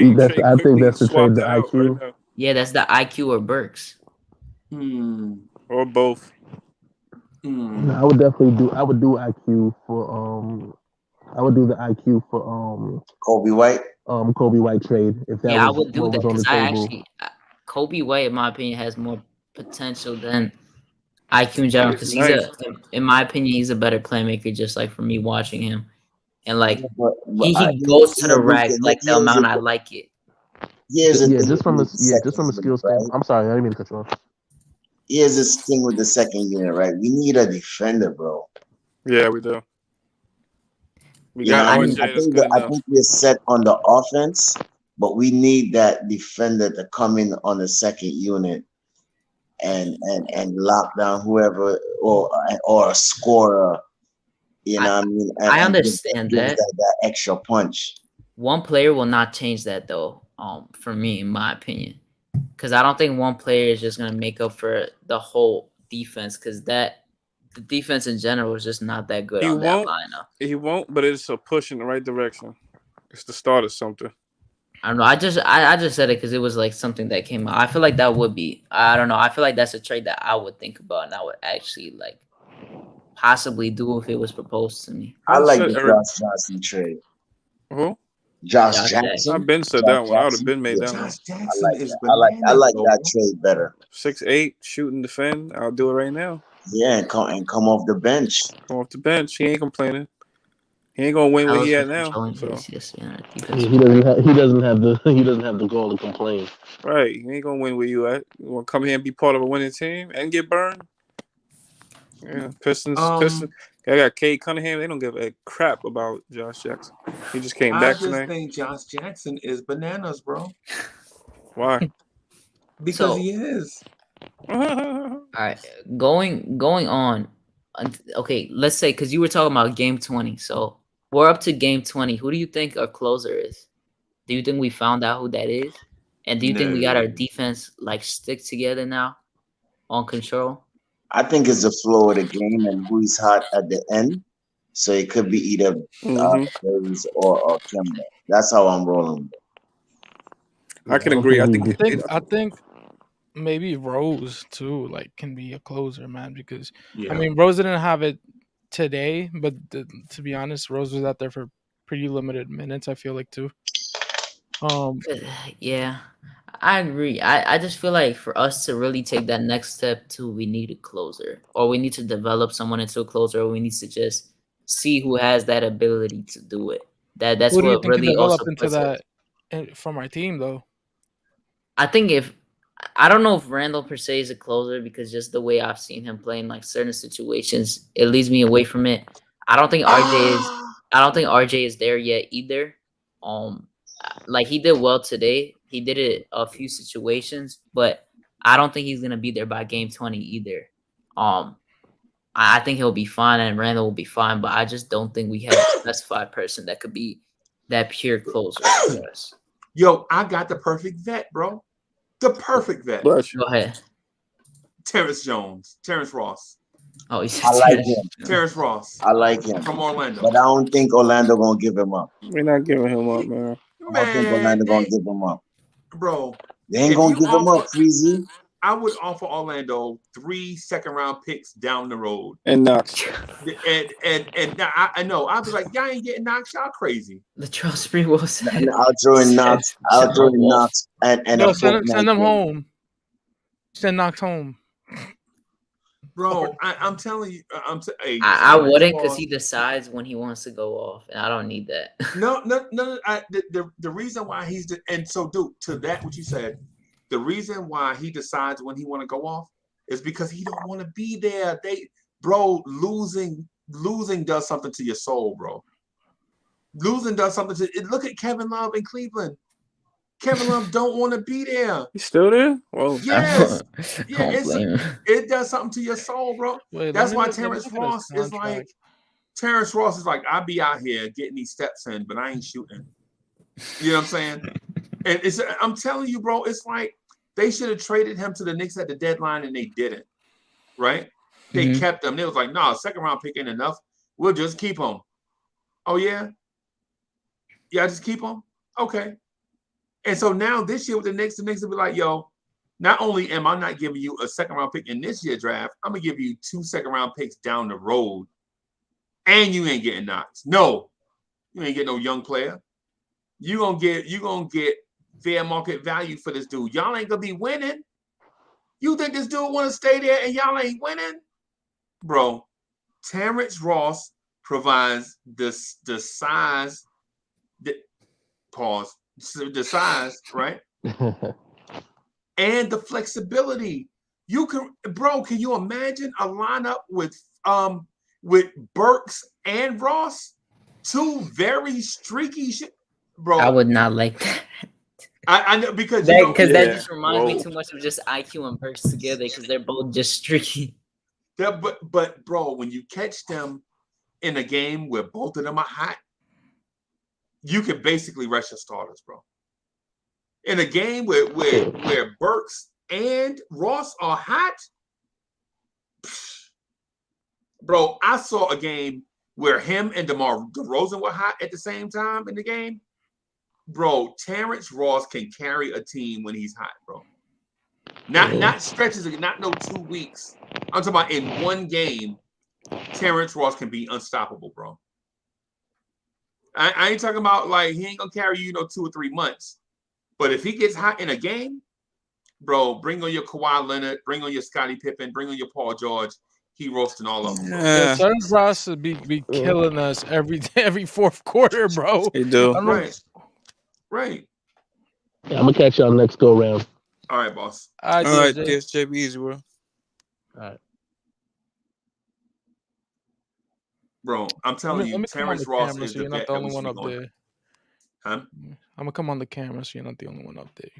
think that's the trade, the IQ. Right Yeah, that's the IQ or Burks. or both. No, I would definitely do. I would do IQ for I would do the IQ for Kobe White. Kobe White trade if that I was would do what that was on the because table. Kobe White, in my opinion, has more potential than IQ in general. Because in my opinion, he's a better playmaker. Just like for me watching him, and like he goes to the rack like the amount I like it. Just from a skill standpoint. I'm sorry, I didn't mean to cut you off. Here's this thing with the second unit, right? We need a defender, bro. Yeah, we do. I think we're set on the offense, but we need that defender to come in on the second unit and lock down whoever or a scorer. You know what I mean? I understand give that. that extra punch. One player will not change that though. For me, in my opinion, because I don't think one player is just gonna make up for the whole defense. Because the defense in general is just not that good on that lineup. He won't, but it's a push in the right direction. It's the start of something. I don't know. I just said it because it was like something that came out. I feel like that would be. I don't know. I feel like that's a trade that I would think about and I would actually like possibly do if it was proposed to me. I like the Josh Johnson trade. Who? Josh Josh Jackson. I've been said Josh that one. I would have Jackson. been made Yeah. that one. Josh I Jackson like is that. bananas. I like though, that bro. trade better. 6'8", shoot and defend. I'll do it right now. Yeah, and come off the bench. Come off the bench. He ain't complaining. He ain't gonna win where he Pelicans at for now. showing So his Yeah, defensive. he doesn't have the gall to complain. right, he ain't gonna win where you at. You wanna come here and be part of a winning team and get burned? Yeah, Pistons. I got Cade Cunningham. They don't give a crap about Josh Jackson. He just came I back just tonight. think Josh Jackson is bananas, bro. Why? Because So, he is. all right, going on. Okay, let's say because you were talking about game 20, so we're up to game 20. Who do you think our closer is? Do you think we found out who that is? And do you think we got our defense like stick together now on control? I think it's the flow of the game and who is hot at the end. So it could be either Burns or Kemba. That's how I'm rolling. I can agree. I think maybe Rose too, like, can be a closer, man. Because I mean, Rose didn't have it today, but to be honest, Rose was out there for pretty limited minutes. I feel like too. Yeah, I agree. I just feel like for us to really take that next step too, we need a closer, or we need to develop someone into a closer, or we need to just see who has that ability to do it. That's Who do you what think can really develop also into puts us. that from our team though? I think I don't know if Randle per se is a closer because just the way I've seen him play in like certain situations, it leads me away from it. I don't think RJ is there yet either. Like he did well today. He did it a few situations, but I don't think he's gonna be there by game 20 either. I think he'll be fine and Randle will be fine, but I just don't think we have a specified person that could be that pure closer for us. Yo, I got the perfect vet, bro. The perfect vet. Go ahead. Terrence Ross. Oh, I like him. Terrence Ross. I like him. From Orlando. But I don't think Orlando gonna give him up. We're not giving him up, man. I don't think Orlando gonna give him up. Bro. They ain't gonna give him up, Freezy. I would offer Orlando 3 second-round picks down the road. And Knox. And I know. I'll be like, y'all ain't getting Knox. Y'all crazy. The Charles Spree was. I'll throw in Knox. I'll throw in Knox and No, send them home. Send Knox home. Bro, I'm telling you, I wouldn't because he decides when he wants to go off, and I don't need that. No. The reason why and so, dude, to that what you said, the reason why he decides when he want to go off is because he don't want to be there. Losing does something to your soul, bro. Losing does something to it. Look at Kevin Love in Cleveland. Kevin Love don't want to be there. He's still there? Whoa. Yes. It does something to your soul, bro. Wait, That's why Terrence Ross is like, I'll be out here getting these steps in, but I ain't shooting. You know what I'm saying? And I'm telling you, bro, it's like they should have traded him to the Knicks at the deadline and they didn't. Right? They kept him. They was like, no, second round pick ain't enough. We'll just keep him. Oh, yeah? Yeah, just keep him? Okay. And so now this year with the Knicks will be like, yo, not only am I not giving you a second round pick in this year's draft, I'm gonna give you 2 second round picks down the road, and you ain't getting Knox. No, you ain't getting no young player. You gonna get fair market value for this dude. Y'all ain't gonna be winning. You think this dude want to stay there and y'all ain't winning, bro? Terrence Ross provides the size. The size, right? And the flexibility. You can you imagine a lineup with Burks and Ross? 2 very streaky shit. Bro. I would not like that. I know because that just reminds me too much of just IQ and Burks together because they're both just streaky. Yeah, but bro, when you catch them in a game where both of them are hot, you can basically rest your starters, bro. In a game where Burks and Ross are hot, bro, I saw a game where him and DeMar DeRozan were hot at the same time in the game. Bro, Terrence Ross can carry a team when he's hot, bro. Not stretches, not no 2 weeks. I'm talking about in one game, Terrence Ross can be unstoppable, bro. I ain't talking about like he ain't gonna carry you 2 or 3 months. But if he gets hot in a game, bro, bring on your Kawhi Leonard, bring on your Scottie Pippen, bring on your Paul George. He roasting all of them. Yeah, Terrence Ross would be killing us every fourth quarter, bro. He do. Right. Yeah, I'm gonna catch y'all next go round. All right, boss. All right, DSJ, be easy, bro. All right. Bro, I'm telling you, Terrence Ross is so you're not the only one up there. Huh? I'm gonna come on the camera so you're not the only one up there.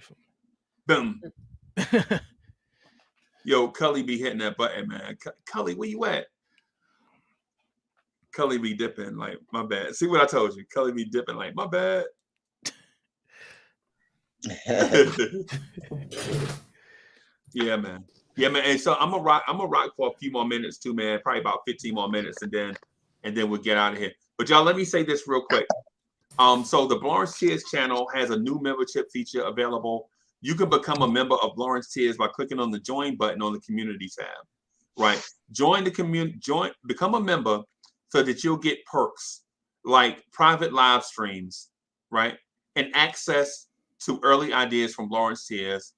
Boom. Yo, Cully be hitting that button, man. Cully, where you at? Cully be dipping like, my bad. See what I told you? Cully be dipping like, my bad. Yeah, man. And so I'm gonna rock for a few more minutes too, man. Probably about 15 more minutes, and then we'll get out of here. But y'all, let me say this real quick. So the Lawrence Tears channel has a new membership feature available. You can become a member of Lawrence Tears by clicking on the join button on the community tab. Right? Become a member so that you'll get perks like private live streams, right? And access to early ideas from Lawrence Tears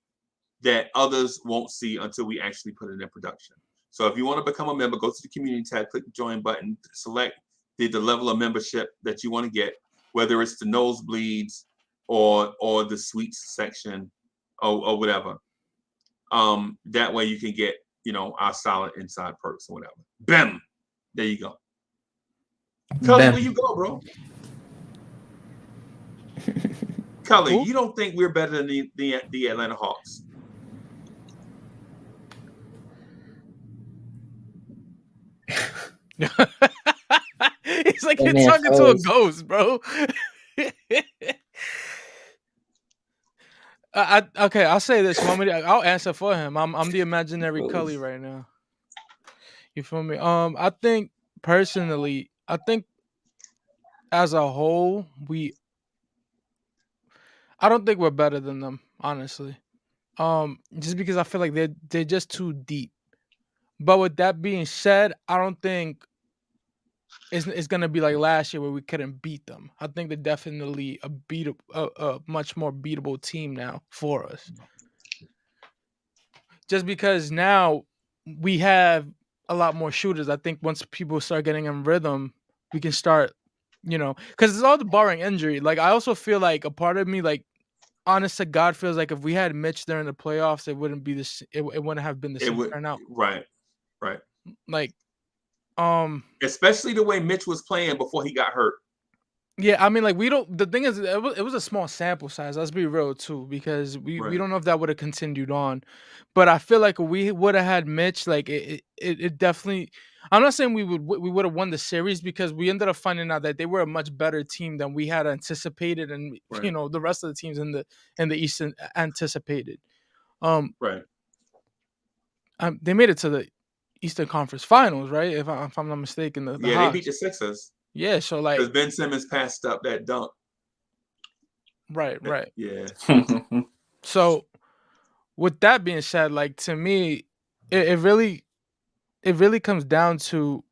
that others won't see until we actually put it in production. So if you want to become a member, go to the community tab, click the join button, select the level of membership that you want to get, whether it's the nosebleeds or the suites section or whatever. That way you can get, our solid inside perks or whatever. Bam! There you go. Cully, where you go, bro? Cully, you don't think we're better than the Atlanta Hawks? He's like you're talking to a ghost, bro. Okay, I'll say this. I'll answer for him. I'm the imaginary Cully right now. You feel me? I think personally, as a whole, I don't think we're better than them, honestly. Just because I feel like they're just too deep. But with that being said, I don't think it's gonna be like last year where we couldn't beat them. I think they're definitely a much more beatable team now for us. Just because now we have a lot more shooters. I think once people start getting in rhythm, we can start, because it's all the barring injury. Like I also feel like a part of me, like honest to God, feels like if we had Mitch during the playoffs, it wouldn't be this. It wouldn't have been the same turnout. Right. Like, especially the way Mitch was playing before he got hurt. Yeah, I mean, like the thing is, it was a small sample size. Let's be real too, because we don't know if that would have continued on. But I feel like if we would have had Mitch, like it definitely. I'm not saying we would have won the series because we ended up finding out that they were a much better team than we had anticipated, and the rest of the teams in the East anticipated. Right. They made it to the Eastern Conference Finals, right? If I'm not mistaken. The they beat the Sixers. Yeah, so like because Ben Simmons passed up that dunk. Right. Yeah. So, with that being said, like to me, it really comes down to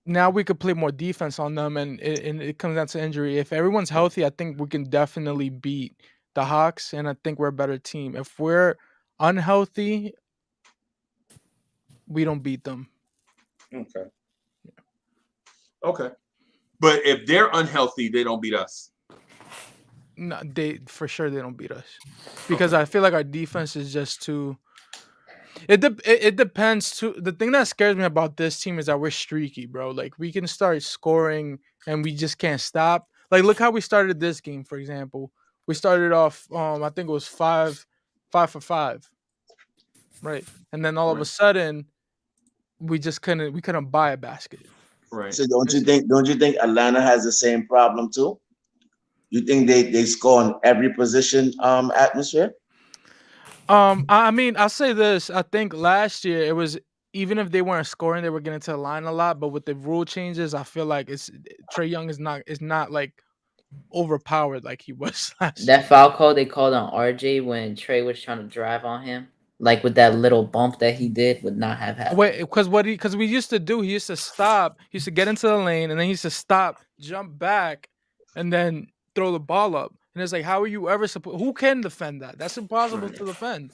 now we could play more defense on them, and it comes down to injury. If everyone's healthy, I think we can definitely beat the Hawks, and I think we're a better team. If we're unhealthy, we don't beat them. Okay. But if they're unhealthy, they don't beat us. No, they don't beat us because I feel like our defense is just too. It depends too. The thing that scares me about this team is that we're streaky, bro. Like we can start scoring and we just can't stop. Like look how we started this game, for example. We started off, I think it was 5 for 5, right? And then all of a sudden, we couldn't buy a basket. Right. So don't you think Atlanta has the same problem too? You think they score on every position atmosphere? I mean, I'll say this. I think last year it was even if they weren't scoring, they were getting to the line a lot. But with the rule changes, I feel like Trae Young is not like overpowered like he was last year. That foul call they called on RJ when Trae was trying to drive on him. Like with that little bump that he did would not have happened. Wait, because we used to do, he used to stop, he used to get into the lane, and then he used to stop, jump back, and then throw the ball up. And it's like, how are you ever supposed? Who can defend that? That's impossible to defend.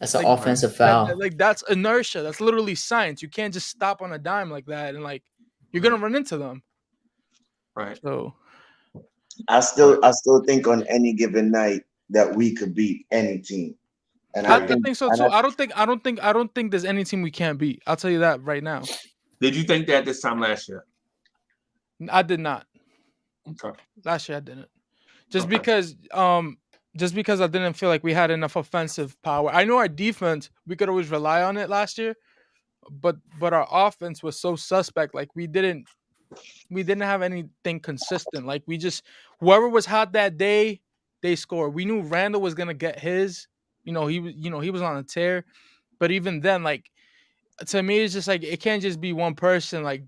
That's an Like offensive foul. like that's inertia. That's literally science. You can't just stop on a dime like that, and like you're gonna run into them. Right. So I still think on any given night that we could beat any team. And I think so too. I don't think there's any team we can't beat. I'll tell you that right now. Did you think that this time last year? I did not. Okay. Last year I didn't. Just because I didn't feel like we had enough offensive power. I know our defense, we could always rely on it last year, but our offense was so suspect. Like we didn't have anything consistent. Like we just, whoever was hot that day, they scored. We knew Randle was gonna get his. He was on a tear. But even then, like to me, it's just like it can't just be one person like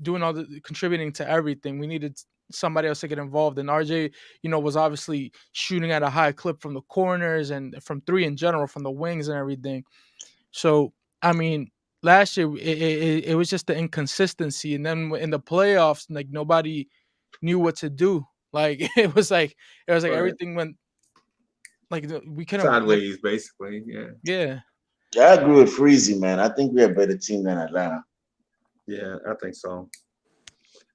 doing all the contributing to everything. We needed somebody else to get involved. And RJ, was obviously shooting at a high clip from the corners and from three in general, from the wings and everything. So I mean, last year it was just the inconsistency, and then in the playoffs, like nobody knew what to do. Like it was like Right. everything went like we couldn't sideways, basically. Yeah. Yeah. I agree with Freezy, man. I think we're a better team than Atlanta. Yeah, I think so.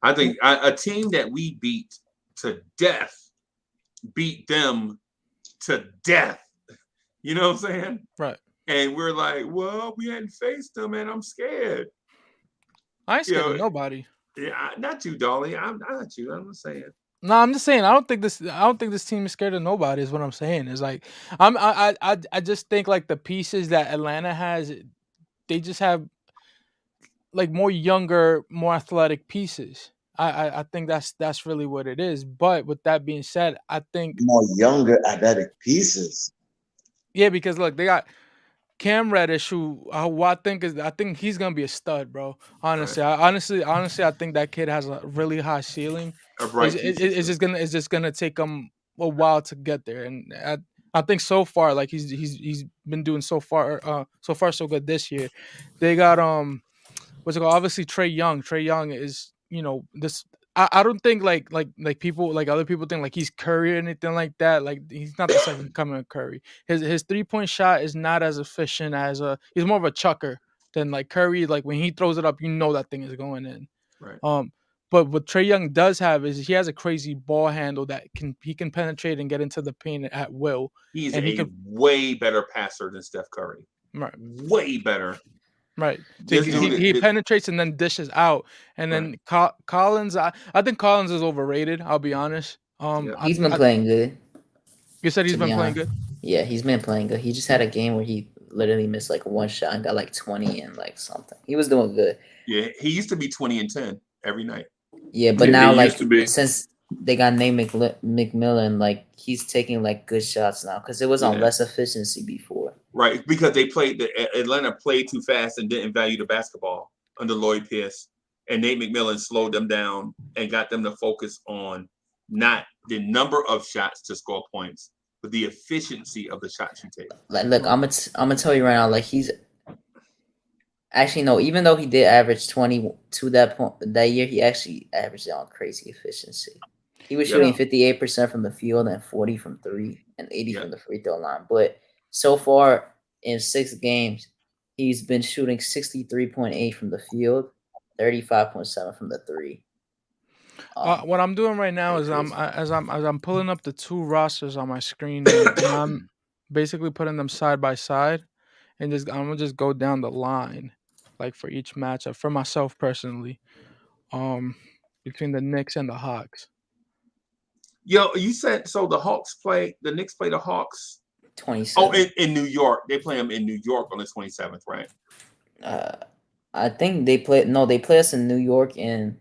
I think a team that we beat to death beat them to death. You know what I'm saying? Right. And we're like, well, we hadn't faced them, and I'm scared. I ain't scared of nobody. Yeah, not you, Dolly. I'm not you. I'm just saying. No, I'm just saying. I don't think this team is scared of nobody. Is what I'm saying. It's like I just think like the pieces that Atlanta has, they just have like more younger, more athletic pieces. I think that's really what it is. But with that being said, I think more younger athletic pieces. Yeah, because look, they got Cam Reddish, who I think he's gonna be a stud, bro. Honestly, honestly, I think that kid has a really high ceiling. It's just gonna take him a while to get there, and I think so far, like he's been doing so far so good this year. They got what's it called? Obviously, Trae Young. Trae Young is this. I don't think like people like other people think like he's Curry or anything like that. Like he's not the second coming of Curry. His 3-point shot is not as efficient as he's more of a chucker than like Curry. Like when he throws it up, that thing is going in. Right. But what Trae Young does have is he has a crazy ball handle that he can penetrate and get into the paint at will. He's way better passer than Steph Curry. Right. Way better. Right. So he penetrates and then dishes out. And then Collins, I think Collins is overrated, I'll be honest. He's been playing good. You said he's been playing good? Yeah, he's been playing good. He just had a game where he literally missed like one shot and got like 20 and like something. He was doing good. Yeah, he used to be 20 and 10 every night. Yeah, but now like since they got Nate McMillan, like he's taking like good shots now because it was on less efficiency before. Right, because Atlanta played too fast and didn't value the basketball under Lloyd Pierce, and Nate McMillan slowed them down and got them to focus on not the number of shots to score points, but the efficiency of the shots you take. Like, look, I'm gonna tell you right now, like he's actually no. Even though he did average 20 to that point that year, he actually averaged on crazy efficiency. He was shooting 58% from the field and 40 from three and 80 from the free throw line, but so far in 6 games, he's been shooting 63.8 from the field, 35.7 from the three. What I'm doing right now is I'm pulling up the 2 rosters on my screen and I'm basically putting them side by side, and I'm gonna just go down the line, like for each matchup for myself personally, between the Knicks and the Hawks. Yo, you said so the Knicks play the Hawks 27th. Oh, in New York. They play them in New York on the 27th, right? I think they play us in New York, and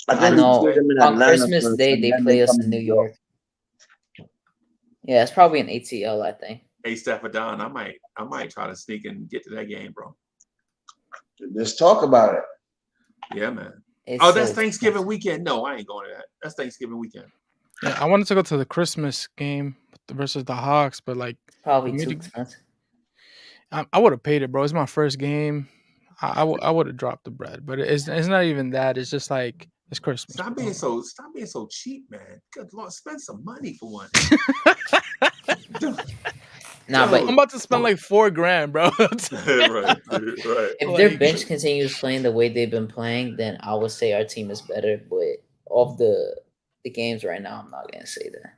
I know on Christmas Day they play us in New York. Yeah, it's probably an ATL, I think. Hey, Stephadon, I might try to sneak and get to that game, bro. Let's talk about it. Yeah, man. That's Thanksgiving weekend. No, I ain't going to that. That's Thanksgiving weekend. Yeah, I wanted to go to the Christmas game versus the Hawks, but like probably too expensive. I would have paid it, bro. It's my first game. I would have dropped the bread, but it's not even that. It's just like It's Christmas. Stop being so cheap, man. Good Lord, spend some money for one. Nah, but I'm about to spend like $4,000, bro. right. If their bench continues playing the way they've been playing, then I would say our team is better. But of the games right now, I'm not gonna say that.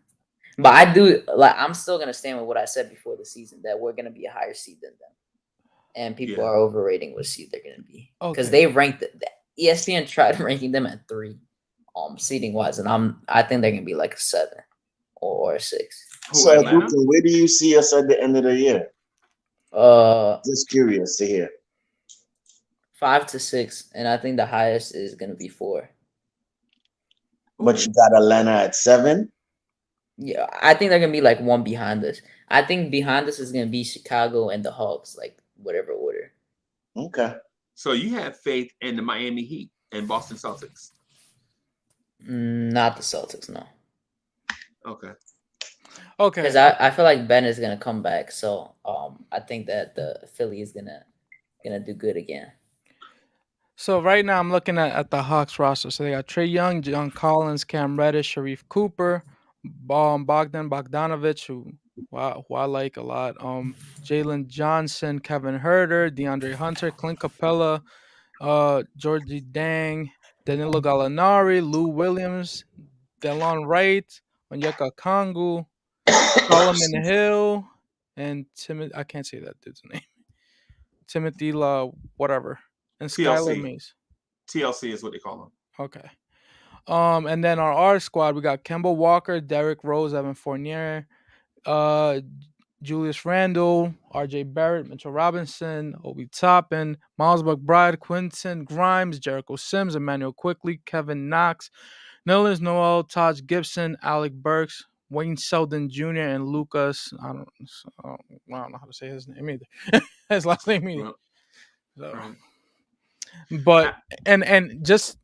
But I do I'm still gonna stand with what I said before the season, that we're gonna be a higher seed than them, and people are overrating what seed they're gonna be because they ranked the ESPN tried ranking them at 3, seeding wise, and I think they're gonna be like a 7 or a 6. So, where do you see us at the end of the year? Just curious to hear. 5 to 6, and I think the highest is gonna be 4. But you got Atlanta at 7. Yeah, I think they're gonna be like 1 behind us. I think behind us is gonna be Chicago and the Hawks, like whatever order. Okay. So you have faith in the Miami Heat and Boston Celtics? Not the Celtics, no. Okay. Because I feel like Ben is gonna come back, so I think that the Philly is gonna do good again. So right now I'm looking at the Hawks roster. So they got Trae Young, John Collins, Cam Reddish, Sharif Cooper, Bogdan Bogdanovic, who I like a lot. Jalen Johnson, Kevin Huerter, DeAndre Hunter, Clint Capella, Georgie Dang, Danilo Gallinari, Lou Williams, Delon Wright, Onyeka Kongu, Solomon Hill, and Timothy. I can't say that dude's name. Timothy whatever. And Skylar Mays. TLC is what they call him. Okay. And then on our squad, we got Kemba Walker, Derrick Rose, Evan Fournier, Julius Randle, RJ Barrett, Mitchell Robinson, Obi Toppin, Miles McBride, Quentin Grimes, Jericho Sims, Emmanuel Quickley, Kevin Knox, Nerlens Noel, Taj Gibson, Alec Burks, Wayne Selden Jr., and Lucas. I don't know how to say his name either. His last name either. So. But and just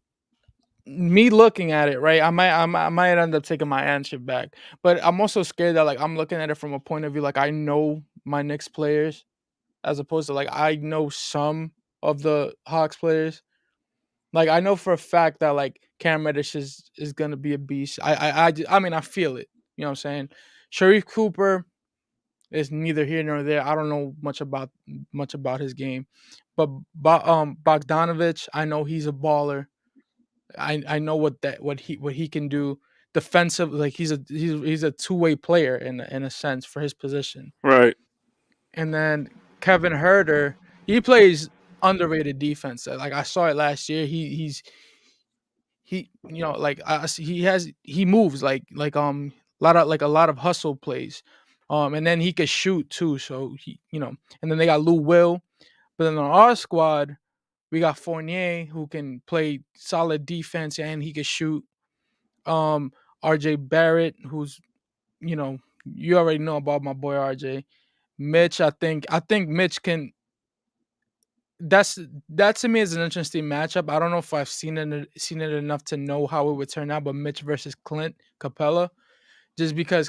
me looking at it, right? I might end up taking my answer back, but I'm also scared that like I'm looking at it from a point of view like I know my Knicks players, as opposed to like I know some of the Hawks players. Like I know for a fact that like Cam Reddish is gonna be a beast. I mean I feel it. You know what I'm saying? Sharif Cooper is neither here nor there. I don't know much about his game, but Bogdanovic, I know he's a baller. I know what he can do defensive. Like he's a 2-way player in a sense for his position. Right. And then Kevin Huerter, he plays underrated defense. Like I saw it last year. He moves like a lot of hustle plays. And then he could shoot too. So and then they got Lou Will. But then on our squad, we got Fournier who can play solid defense and he can shoot. RJ Barrett, who's you already know about my boy RJ. Mitch, I think Mitch can. That to me is an interesting matchup. I don't know if I've seen it enough to know how it would turn out, but Mitch versus Clint Capella, just because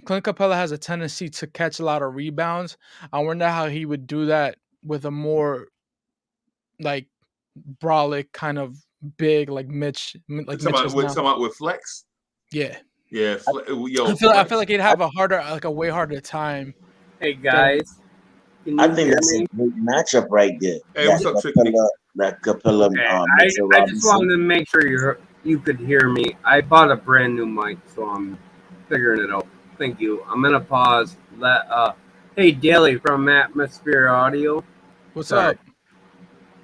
Clint Capella has a tendency to catch a lot of rebounds. I wonder how he would do that with a more like brolic kind of big like Mitch. Like talking about with Flex. Yeah. Yeah. I feel like he'd have a way harder time. Hey guys. I think that's a great matchup right there. Hey, what's up, that Capella. Okay. I just wanted to make sure you could hear me. I bought a brand new mic, so I'm figuring it out. Thank you. I'm gonna pause. Hey Daly from Atmosphere Audio. What's up?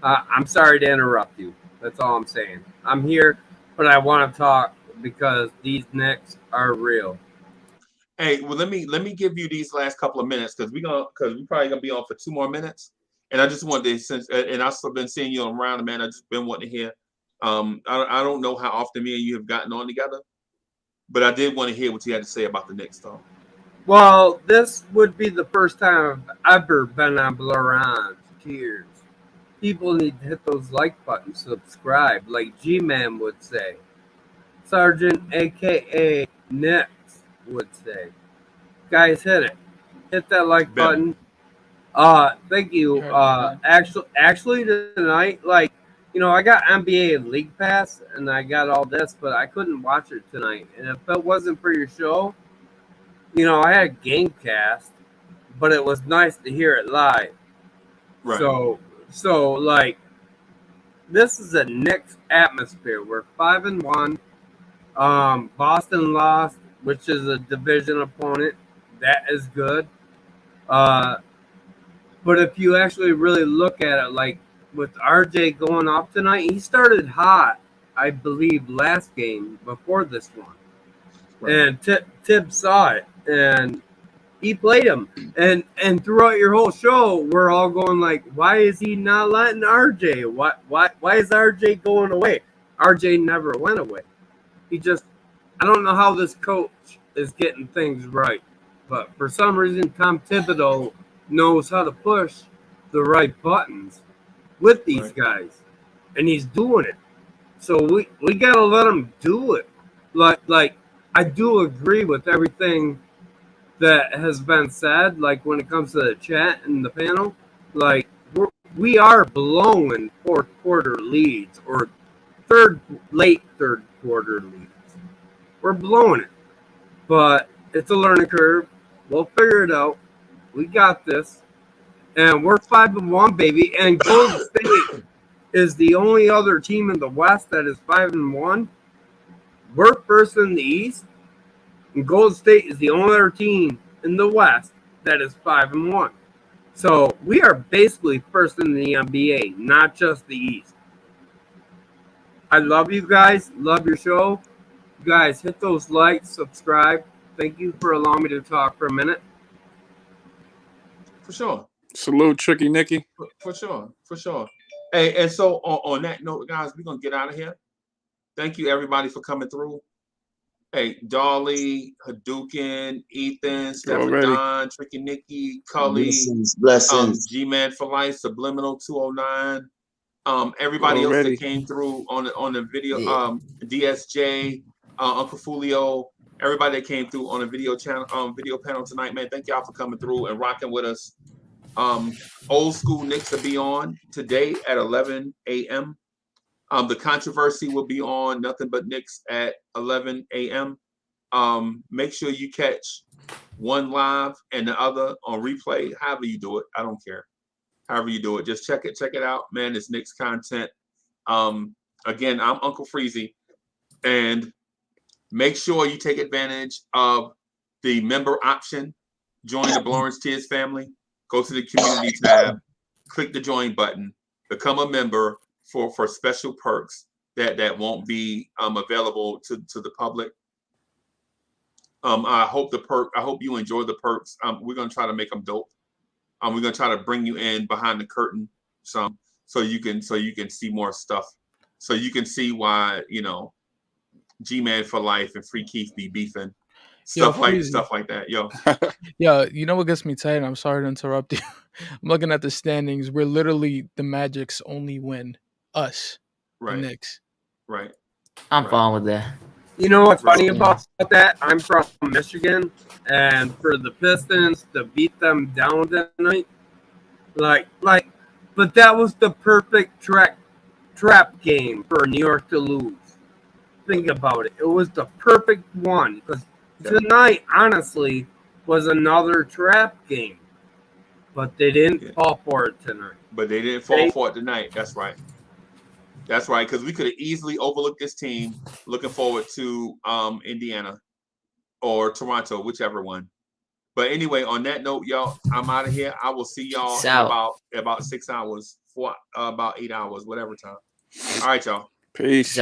I'm sorry to interrupt you. That's all I'm saying. I'm here, but I want to talk because these Knicks are real. Hey, well, let me give you these last couple of minutes because we're probably gonna be on for 2 more minutes, and I just wanted to and I've been seeing you around, man. I just been wanting to hear. I don't know how often me and you have gotten on together, but I did want to hear what you had to say about the Knicks, though. Well, this would be the first time I've ever been on Blurons. Cheers. People need to hit those like buttons, subscribe, like G-Man would say. Sergeant, a.k.a. Knicks, would say. Guys, hit it. Hit that like button. Thank you. Actually tonight, like I got NBA League Pass and I got all this, but I couldn't watch it tonight. And if it wasn't for your show, I had Gamecast, but it was nice to hear it live. Right. So like, this is a Knicks atmosphere. We're 5-1. Boston lost, which is a division opponent. That is good. But if you actually really look at it, like with RJ going off tonight, he started hot, I believe, last game before this one. Right. And Tibbs saw it, and he played him. And throughout your whole show, we're all going like, why is he not letting RJ? Why is RJ going away? RJ never went away. I don't know how this coach is getting things right, but for some reason, Tom Thibodeau knows how to push the right buttons with these guys, and he's doing it. So we gotta let him do it. Like I do agree with everything that has been said. Like when it comes to the chat and the panel, like we are blowing fourth quarter leads or late third quarter leads. We're blowing it, but it's a learning curve. We'll figure it out. We got this, and we're 5-1, baby. And Golden State is the only other team in the West that is 5-1. We're first in the East, and Golden State is the only other team in the West that is 5-1. So we are basically first in the NBA, not just the East. I love you guys. Love your show. Guys, hit those likes, subscribe. Thank you for allowing me to talk for a minute. For sure. Salute, Tricky Nicky. For sure. Hey, and so on that note, guys, we're gonna get out of here. Thank you everybody for coming through. Hey, Dolly, Hadouken, Ethan, Stephen Don, Tricky Nicky, Cully, blessings. G-Man for Life, Subliminal 209. Everybody else that came through on the video, DSJ, Uncle Fulio, everybody that came through on the video panel tonight, man. Thank y'all for coming through and rocking with us. Old School Knicks will be on today at 11 a.m. The Controversy will be on Nothing But Knicks at 11 a.m. Make sure you catch one live and the other on replay. However you do it, I don't care. However you do it, just check it out, man. It's Knicks content. Again, I'm Uncle Freezy, and make sure you take advantage of the member option. Join the Blowers Tears family. Go to the community tab, click the join button, become a member for special perks that won't be available to the public. I hope you enjoy the perks. We're gonna try to make them dope. We're gonna try to bring you in behind the curtain some so you can see more stuff. So you can see why, G-Man for Life and Free Keith be beefing. Stuff like that. Yo. Yeah, you know what gets me tight? I'm sorry to interrupt you. I'm looking at the standings. We're literally the Magic's only win. Us. Right. The Knicks. Right. I'm fine with that. You know what's funny about that? I'm from Michigan, and for the Pistons to beat them down tonight, but that was the perfect trap game for New York to lose. Think about it. It was the perfect one, because tonight, honestly, was another trap game, but they didn't fall for it tonight. But they didn't fall for it tonight. That's right. That's right, because we could have easily overlooked this team. Looking forward to Indiana or Toronto, whichever one. But anyway, on that note, y'all, I'm out of here. I will see y'all in about 6 hours, for about 8 hours, whatever time. All right, y'all. Peace.